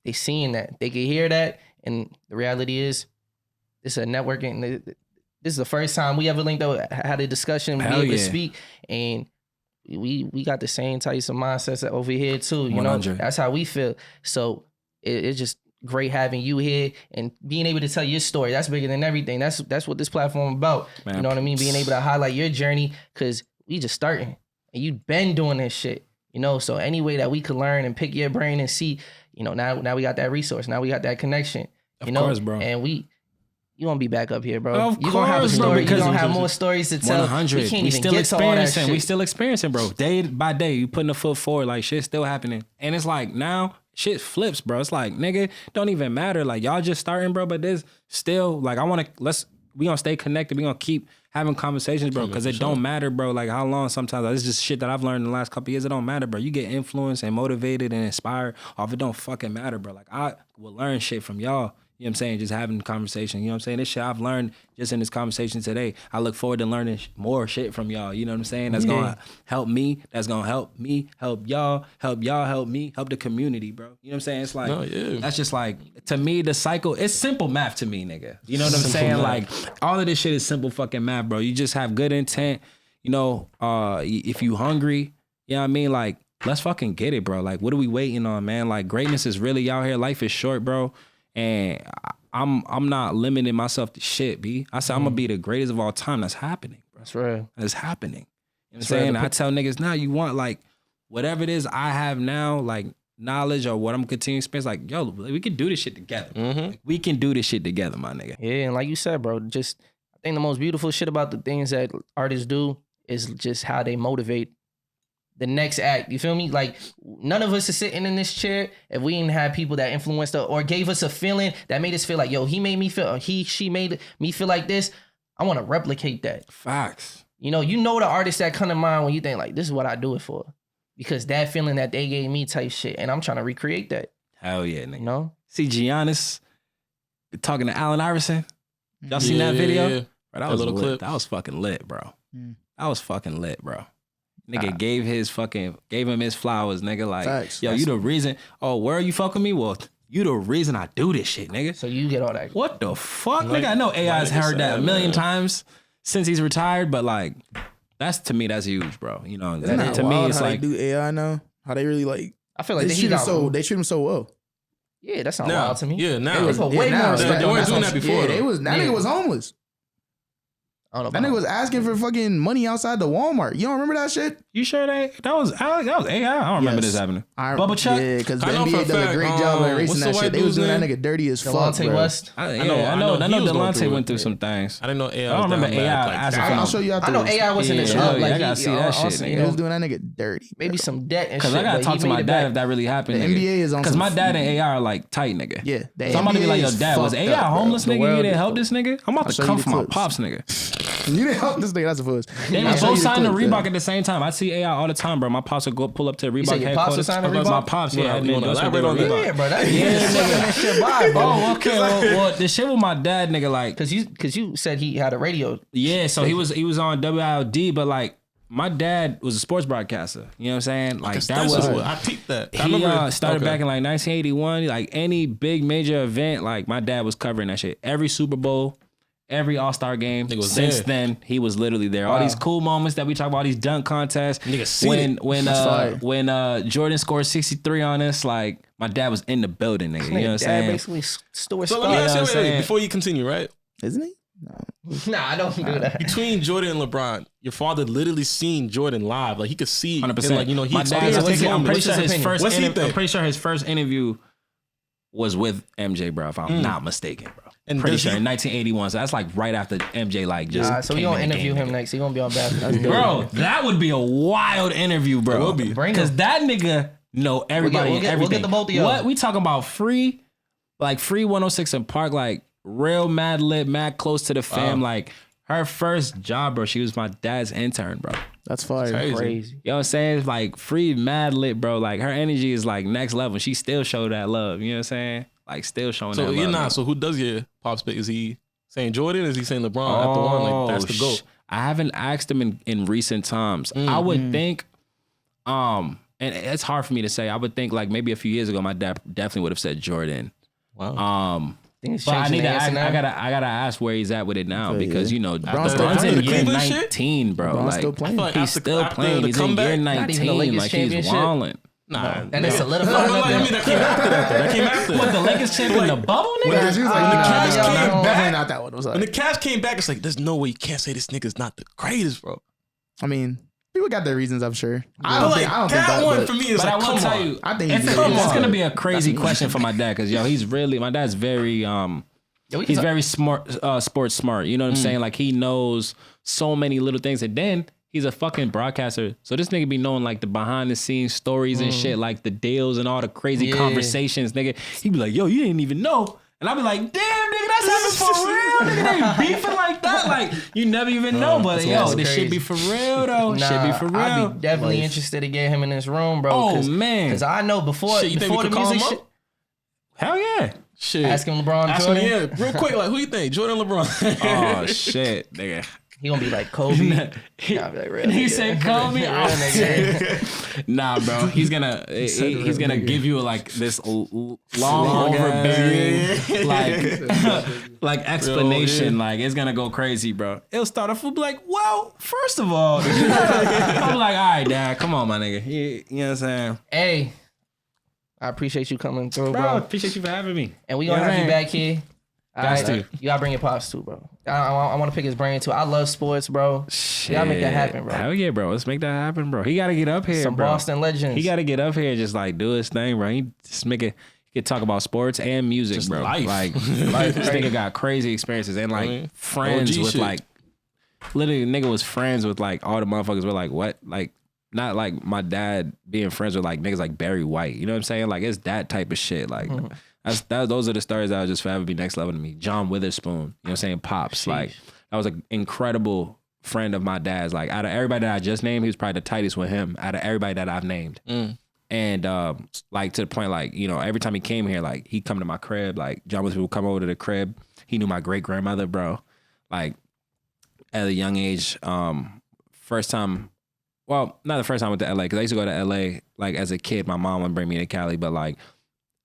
they seeing that. They can hear that. And the reality is it's a networking. This is the first time we ever linked up, had a discussion, be able to speak. And we got the same types of mindsets over here too. You 100. Know, that's how we feel. So it's just great having you here and being able to tell your story. That's bigger than everything. That's what this platform about. Man. You know what I mean? Being able to highlight your journey, because we just starting and you've been doing this shit. You know, so any way that we could learn and pick your brain and see, you know, now we got that resource. Now we got that connection. You know, of course, bro. And you gonna be back up here, bro. Of you gonna have a story. You gonna have more stories to tell. 100. We can't even get to all that shit. We still experiencing, bro. Day by day, you putting a foot forward. Like shit's still happening, and it's like now shit flips, bro. It's like nigga, don't even matter. Like y'all just starting, bro. But there's still like we gonna stay connected. We gonna keep having conversations, bro, because it don't matter, bro. Like how long sometimes it's just shit that I've learned in the last couple of years. It don't matter, bro. You get influenced and motivated and inspired off it. Don't fucking matter, bro. Like I will learn shit from y'all. You know what I'm saying? Just having conversation. You know what I'm saying? This shit I've learned just in this conversation today. I look forward to learning more shit from y'all. You know what I'm saying? That's gonna help me. That's gonna help me. Help y'all. Help me. Help the community, bro. You know what I'm saying? It's like that's just like to me the cycle. It's simple math to me, nigga. You know what I'm saying? Like all of this shit is simple fucking math, bro. You just have good intent. You know, if you hungry, you know what I mean? Like let's fucking get it, bro. Like what are we waiting on, man? Like greatness is really out here. Life is short, bro. And I'm not limiting myself to shit, B. I said I'm gonna be the greatest of all time. That's happening, bro. That's right. That's happening. You know what I'm saying? I tell niggas now, you want like whatever it is I have now, like knowledge or what I'm continuing to experience, like, yo, we can do this shit together. Like, we can do this shit together, my nigga. Yeah, and like you said, bro, just I think the most beautiful shit about the things that artists do is just how they motivate the next act. You feel me? Like none of us are sitting in this chair if we didn't have people that influenced us or gave us a feeling that made us feel like, yo, he made me feel, or she made me feel like this. I want to replicate that. Facts. You know the artists that come to mind when you think like, this is what I do it for. Because that feeling that they gave me type shit. And I'm trying to recreate that. Hell yeah, nigga. You know? See Giannis talking to Allen Iverson. Y'all seen that video? Yeah. Bro, that was a little clip. That was fucking lit, bro. That was fucking lit, bro. Nigga gave him his flowers, nigga. Like, facts. Yo, you the reason. Oh, where are you fucking me? Well, you the reason I do this shit, nigga. So you get all that. What the fuck, nigga? I know AI's heard that a million times since he's retired, but like, that's to me, that's huge, bro. You know, to me, it's how like they do AI now. How they really like. I feel like they treat him so well. Yeah, that sounds Now, wild to me. yeah, now. It was way now, more. They weren't doing that before. Yeah, though. that nigga was homeless. I don't know. That nigga was asking for fucking money outside the Walmart. You don't remember that shit? You sure that was AI? I don't remember this happening. Bubba Chuck? Yeah, because the NBA does a great job of erasing that shit. They was doing that nigga dirty as fuck, Delonte bro. West. I know Delonte went through some things. I didn't know AI. I don't remember AI. I'll show you after. I know AI was in the club. I gotta see that shit. He was doing that nigga dirty. Maybe some debt and shit. Because I gotta talk to my dad if that really happened. The NBA is on. Because my dad and AI are like tight, nigga. Yeah. So I'm about to be like, yo, dad, was AI homeless, nigga? You didn't help this nigga? I'm about to come for my pops, nigga. You didn't help this nigga. That's a fuzz. They was both signed to Reebok at the same time. I see AI all the time, bro. My pops would go pull up to Reebok headquarters. My pops, yeah. You want to elaborate on that? Yeah, bro. That shit by, bro. Oh, okay. Well, the shit with my dad, nigga, like, cause you said he had a radio. Yeah, so he was on WILD, but like my dad was a sports broadcaster. You know what I'm saying? Like that was I peeped that. He started back in like 1981. Like any big major event, like my dad was covering that shit. Every Super Bowl, every All-Star game since then, he was literally there. All these cool moments that we talk about, these dunk contests. When Jordan scored 63 on us, like my dad was in the building, nigga. You know what I'm saying? Basically stole So let me ask you, wait, before you continue, right? Isn't he? Nah, I don't do that. Between Jordan and LeBron, your father literally seen Jordan live. Like he could see, 100%. like, you know, he my dad. I'm pretty sure his first interview was with MJ, bro. If I'm not mistaken, bro. And pretty sure in 1981. So that's like right after MJ, like just. So we gonna interview him next. He gonna be on Basketball. Bro, that would be a wild interview, bro. It would be because that nigga know everybody. We'll get the both of y'all. What we talking about? Free 106 in Park, like real mad lit, mad close to the fam. Like her first job, bro. She was my dad's intern, bro. That's fire. Crazy. You know what I'm saying? It's like free mad lit, bro. Like her energy is like next level. She still showed that love. You know what I'm saying? Like still showing that love. So you're not. So who does your pops pick? Is he saying Jordan? Is he saying LeBron at the one? Like that's the GOAT. I haven't asked him in recent times. I would think, and it's hard for me to say. I would think like maybe a few years ago, my dad definitely would have said Jordan. Wow. But I need to ask, I gotta ask where he's at with it now because you know LeBron's in year Cleveland 19, bro. LeBron's like still playing. he's still playing. He's in year 19. Like he's wilding. Nah, and it's solidified. I mean, that came after that. That came after. What, the Lakers champion the bubble, nigga? Yeah, she was like, definitely not that one. It was When the Cavs came back, it's like, there's no way you can't say this nigga's not the greatest, bro. I mean, people got their reasons, I'm sure. I don't think that one for me is but like, I will tell you, I think it's gonna be a crazy question for my dad because my dad's very he's very smart, sports smart. You know what I'm saying? Like he knows so many little things, and then he's a fucking broadcaster. So this nigga be knowing like the behind the scenes stories and shit, like the deals and all the crazy conversations, nigga. He be like, yo, you didn't even know. And I be like, damn, nigga, that's happening for real. Nigga, they beefing like that. Like, you never even know. But yo, this shit be for real, though. Shit be for real. I'd be definitely interested to get him in this room, bro. Oh, man. Because I know before the music shit. Hell yeah. Shit. Ask him LeBron Jordan. Yeah, real quick, like, who you think? Jordan LeBron? Oh, shit, nigga. He gonna be like Kobe. He said Kobe. Nah, bro. He's gonna give you like this long overbearing like explanation. Like it's gonna go crazy, bro. It'll start off with like, well, first of all, I'm like, all right, dad, come on, my nigga. You know what I'm saying? Hey, I appreciate you coming through, bro. Appreciate you for having me. And we gonna have you back here. You gotta bring your pops too, bro. I want to pick his brain too. I love sports, bro. Shit. You gotta make that happen, bro. Hell yeah, bro. Let's make that happen, bro. He gotta get up here, Some bro. Boston legends. He gotta get up here and just like do his thing, bro. He just make it. He could talk about sports and music, just bro. Life. Like this nigga got crazy experiences and like friends with shit. Like literally, nigga was friends with like all the motherfuckers. Were like what, like. Not like my dad being friends with like niggas like Barry White. You know what I'm saying? Like it's that type of shit. Like those are the stories that would just forever be next level to me. John Witherspoon, you know what I'm saying? Pops. Sheesh. Like that was an incredible friend of my dad's. Like out of everybody that I just named, he was probably the tightest with him out of everybody that I've named. And like to the point, like, you know, every time he came here, like he'd come to my crib. Like John Witherspoon would come over to the crib. He knew my great grandmother, bro. Like at a young age, first time. Well, not the first time I went to LA, because I used to go to LA like as a kid. My mom would bring me to Cali, but like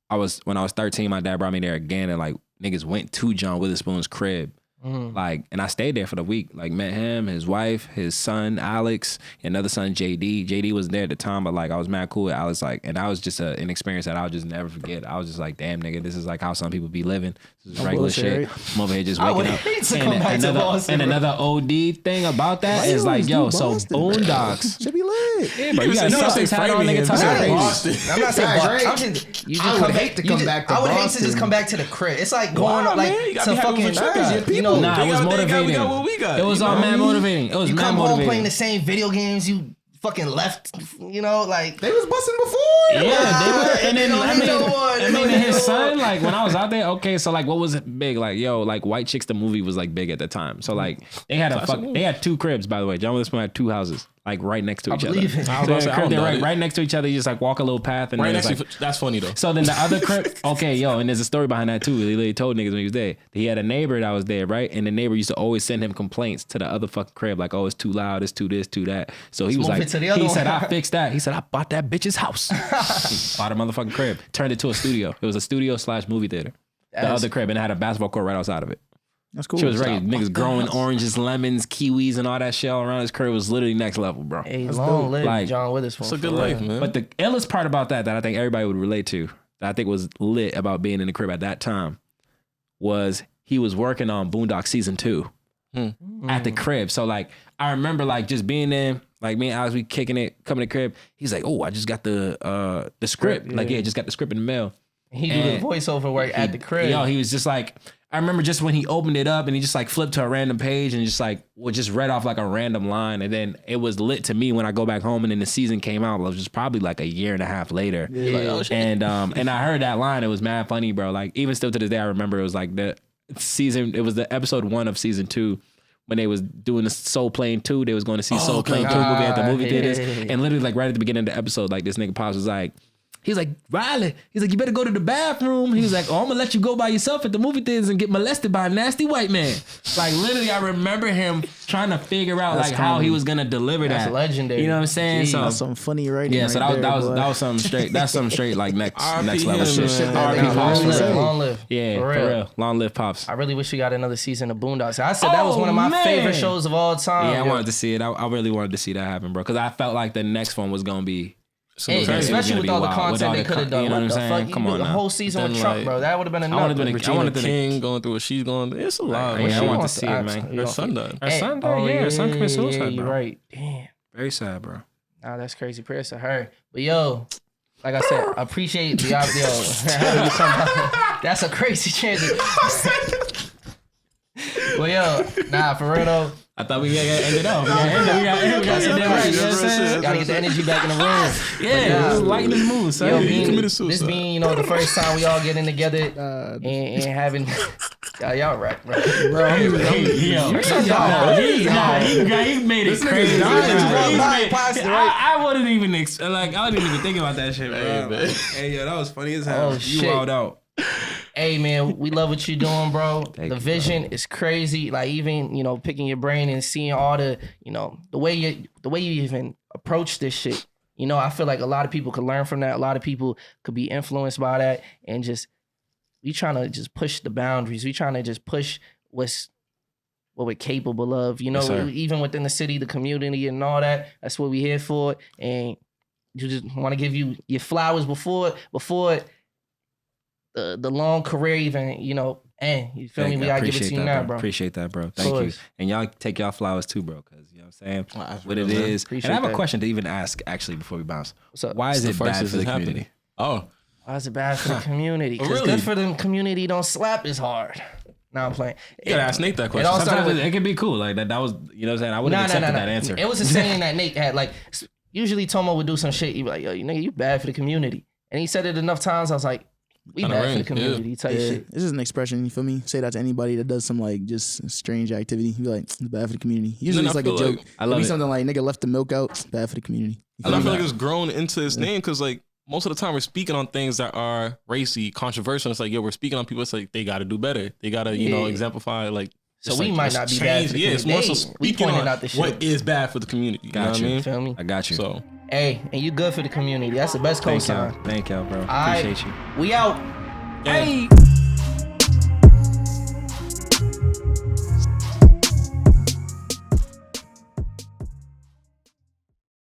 when I was 13, my dad brought me there again, and like niggas went to John Witherspoon's crib Like, and I stayed there for the week. Like, met him, his wife, his son Alex, another son JD. JD was there at the time, but like I was mad cool with Alex. Like, and that was just an experience that I'll just never forget. I was just like, damn nigga, this is like how some people be living. This is regular shit. I'm over here just waking up. And another OD thing about that is like, yo, so Boondocks should be lit. Yeah, but you got Celtics hat on, nigga. I'm not saying Boston. I would hate to come back to Boston. I would hate to just come back to the crib. It's like going up like to fucking, you know. Nah, it was motivating. It was all mad motivating. It was you mad come motivating. home playing the same video games you fucking left, you know, like they was busting before. Yeah, they were. And then I mean, his son, like when I was out there, okay, so like what was big? Like, yo, like White Chicks the movie was like big at the time. So like they had 2 cribs, by the way. John Witherspoon had 2 houses. Like right next to each other. They're right next to each other. You just like walk a little path and right next like, to that's funny though. So then the other crib, okay, yo, and there's a story behind that too. He literally told niggas when he was there. He had a neighbor that was there, right? And the neighbor used to always send him complaints to the other fucking crib, like, oh, it's too loud, it's too this, too that. So he was like, he said, I fixed that. He said, I bought that bitch's house. Bought a motherfucking crib, turned it to a studio. It was a studio / movie theater. The other crib, and it had a basketball court right outside of it. That's cool. She was ready. Niggas growing oranges, lemons, kiwis, and all that shit all around his crib was literally next level, bro. Hey, long live like, John Witherspoon. It's a good life, man. But the illest part about that I think everybody would relate to, that I think was lit about being in the crib at that time, was he was working on Boondock season 2 at the crib. So like I remember like just being there, like me and Alex, we kicking it, coming to the crib. He's like, oh, I just got the script. Yeah. Like, yeah, just got the script in the mail. He do the voiceover work at the crib. Yo, he was just like, I remember just when he opened it up and he just like flipped to a random page and just like just read off like a random line, and then it was lit to me when I go back home, and then the season came out. It was just probably like a year and a half later. Yeah. Like, oh, shit. And I heard that line. It was mad funny, bro. Like even still to this day, I remember it was like the episode 1 of season 2. When they was doing the Soul Plane 2, they was going to see Soul Plane 2 movie at the movie theaters. And literally like right at the beginning of the episode, like this nigga Pops was like, he's like, Riley, he's like, you better go to the bathroom. He was like, oh, I'm gonna let you go by yourself at the movie theaters and get molested by a nasty white man. Like literally, I remember him trying to figure out like how he was gonna deliver that. That's legendary. You know what I'm saying? So that's some funny writing. Yeah, so right that was something straight. That's something straight like next level shit. Long live. Yeah, for real. Long live Pops. I really wish we got another season of Boondocks. I said that was one of my favorite shows of all time. Yeah, I wanted to see it. I really wanted to see that happen, bro, because I felt like the next one was gonna be. Especially with all the content they could have done. You know what I'm saying? Fuck, come on, the whole season with Trump, bro. That would have been enough. I wanted the King going through what she's going through. It's a lot. Yeah, I want to see it, man. Her son died. Her son died. Yeah, her son committed suicide, bro. Right. Damn. Very sad, bro. Nah, that's crazy. Prayers to her. But yo, like I said, I appreciate the that's a crazy transition. Well, yo, nah, for real though. I thought we got to end it off. We got to end it right. You know what I'm saying? Gotta get the energy back in the room. Yeah, lighten the mood, son. This being, the first time we all getting together and having y'all right, bro. He made it crazy. I wasn't even thinking about that shit, bro. Hey, yo, that was funny as hell. You wilded out. Hey man, we love what you're doing, bro. The vision is crazy. Like even, picking your brain and seeing all the, the way you even approach this shit. I feel like a lot of people could learn from that. A lot of people could be influenced by that, and we trying to just push the boundaries. We trying to just push what we're capable of. Yes, even within the city, the community, and all that. That's what we here for. And you just want to give you your flowers before the long career even, and you feel me? We gotta give it to you now, bro. Appreciate that, bro. Thank you. And y'all take y'all flowers too, bro, because you know what I'm saying? What it is. And I have a question to even ask actually before we bounce. What's up? Why is it bad for the community? Oh. Why is it bad for the community? Because good for the community don't slap as hard. Now I'm playing. You gotta ask Nate that question. Sometimes it can be cool. Like that was, you know what I'm saying? I would have accepted that answer. It was a saying that Nate had. Like, usually Tomo would do some shit. He'd be like, yo, you bad for the community. And he said it enough times. I was like, we bad for the community type shit. It's just an expression, you feel me? Say that to anybody that does some like just strange activity. You be like, it's bad for the community. Usually it's like a joke. I love it. Something like nigga left the milk out. Bad for the community. And I feel like it's grown into his name because like most of the time we're speaking on things that are racy, controversial. It's like, yo, we're speaking on people. It's like they got to do better. They got to, exemplify like. So we might not be bad for the community. It's more so speaking on what is bad for the community. You know what I mean? Feel me? I got you. So. Hey, and you good for the community. That's the best cosign. Thank y'all, bro. Appreciate you. We out. Hey.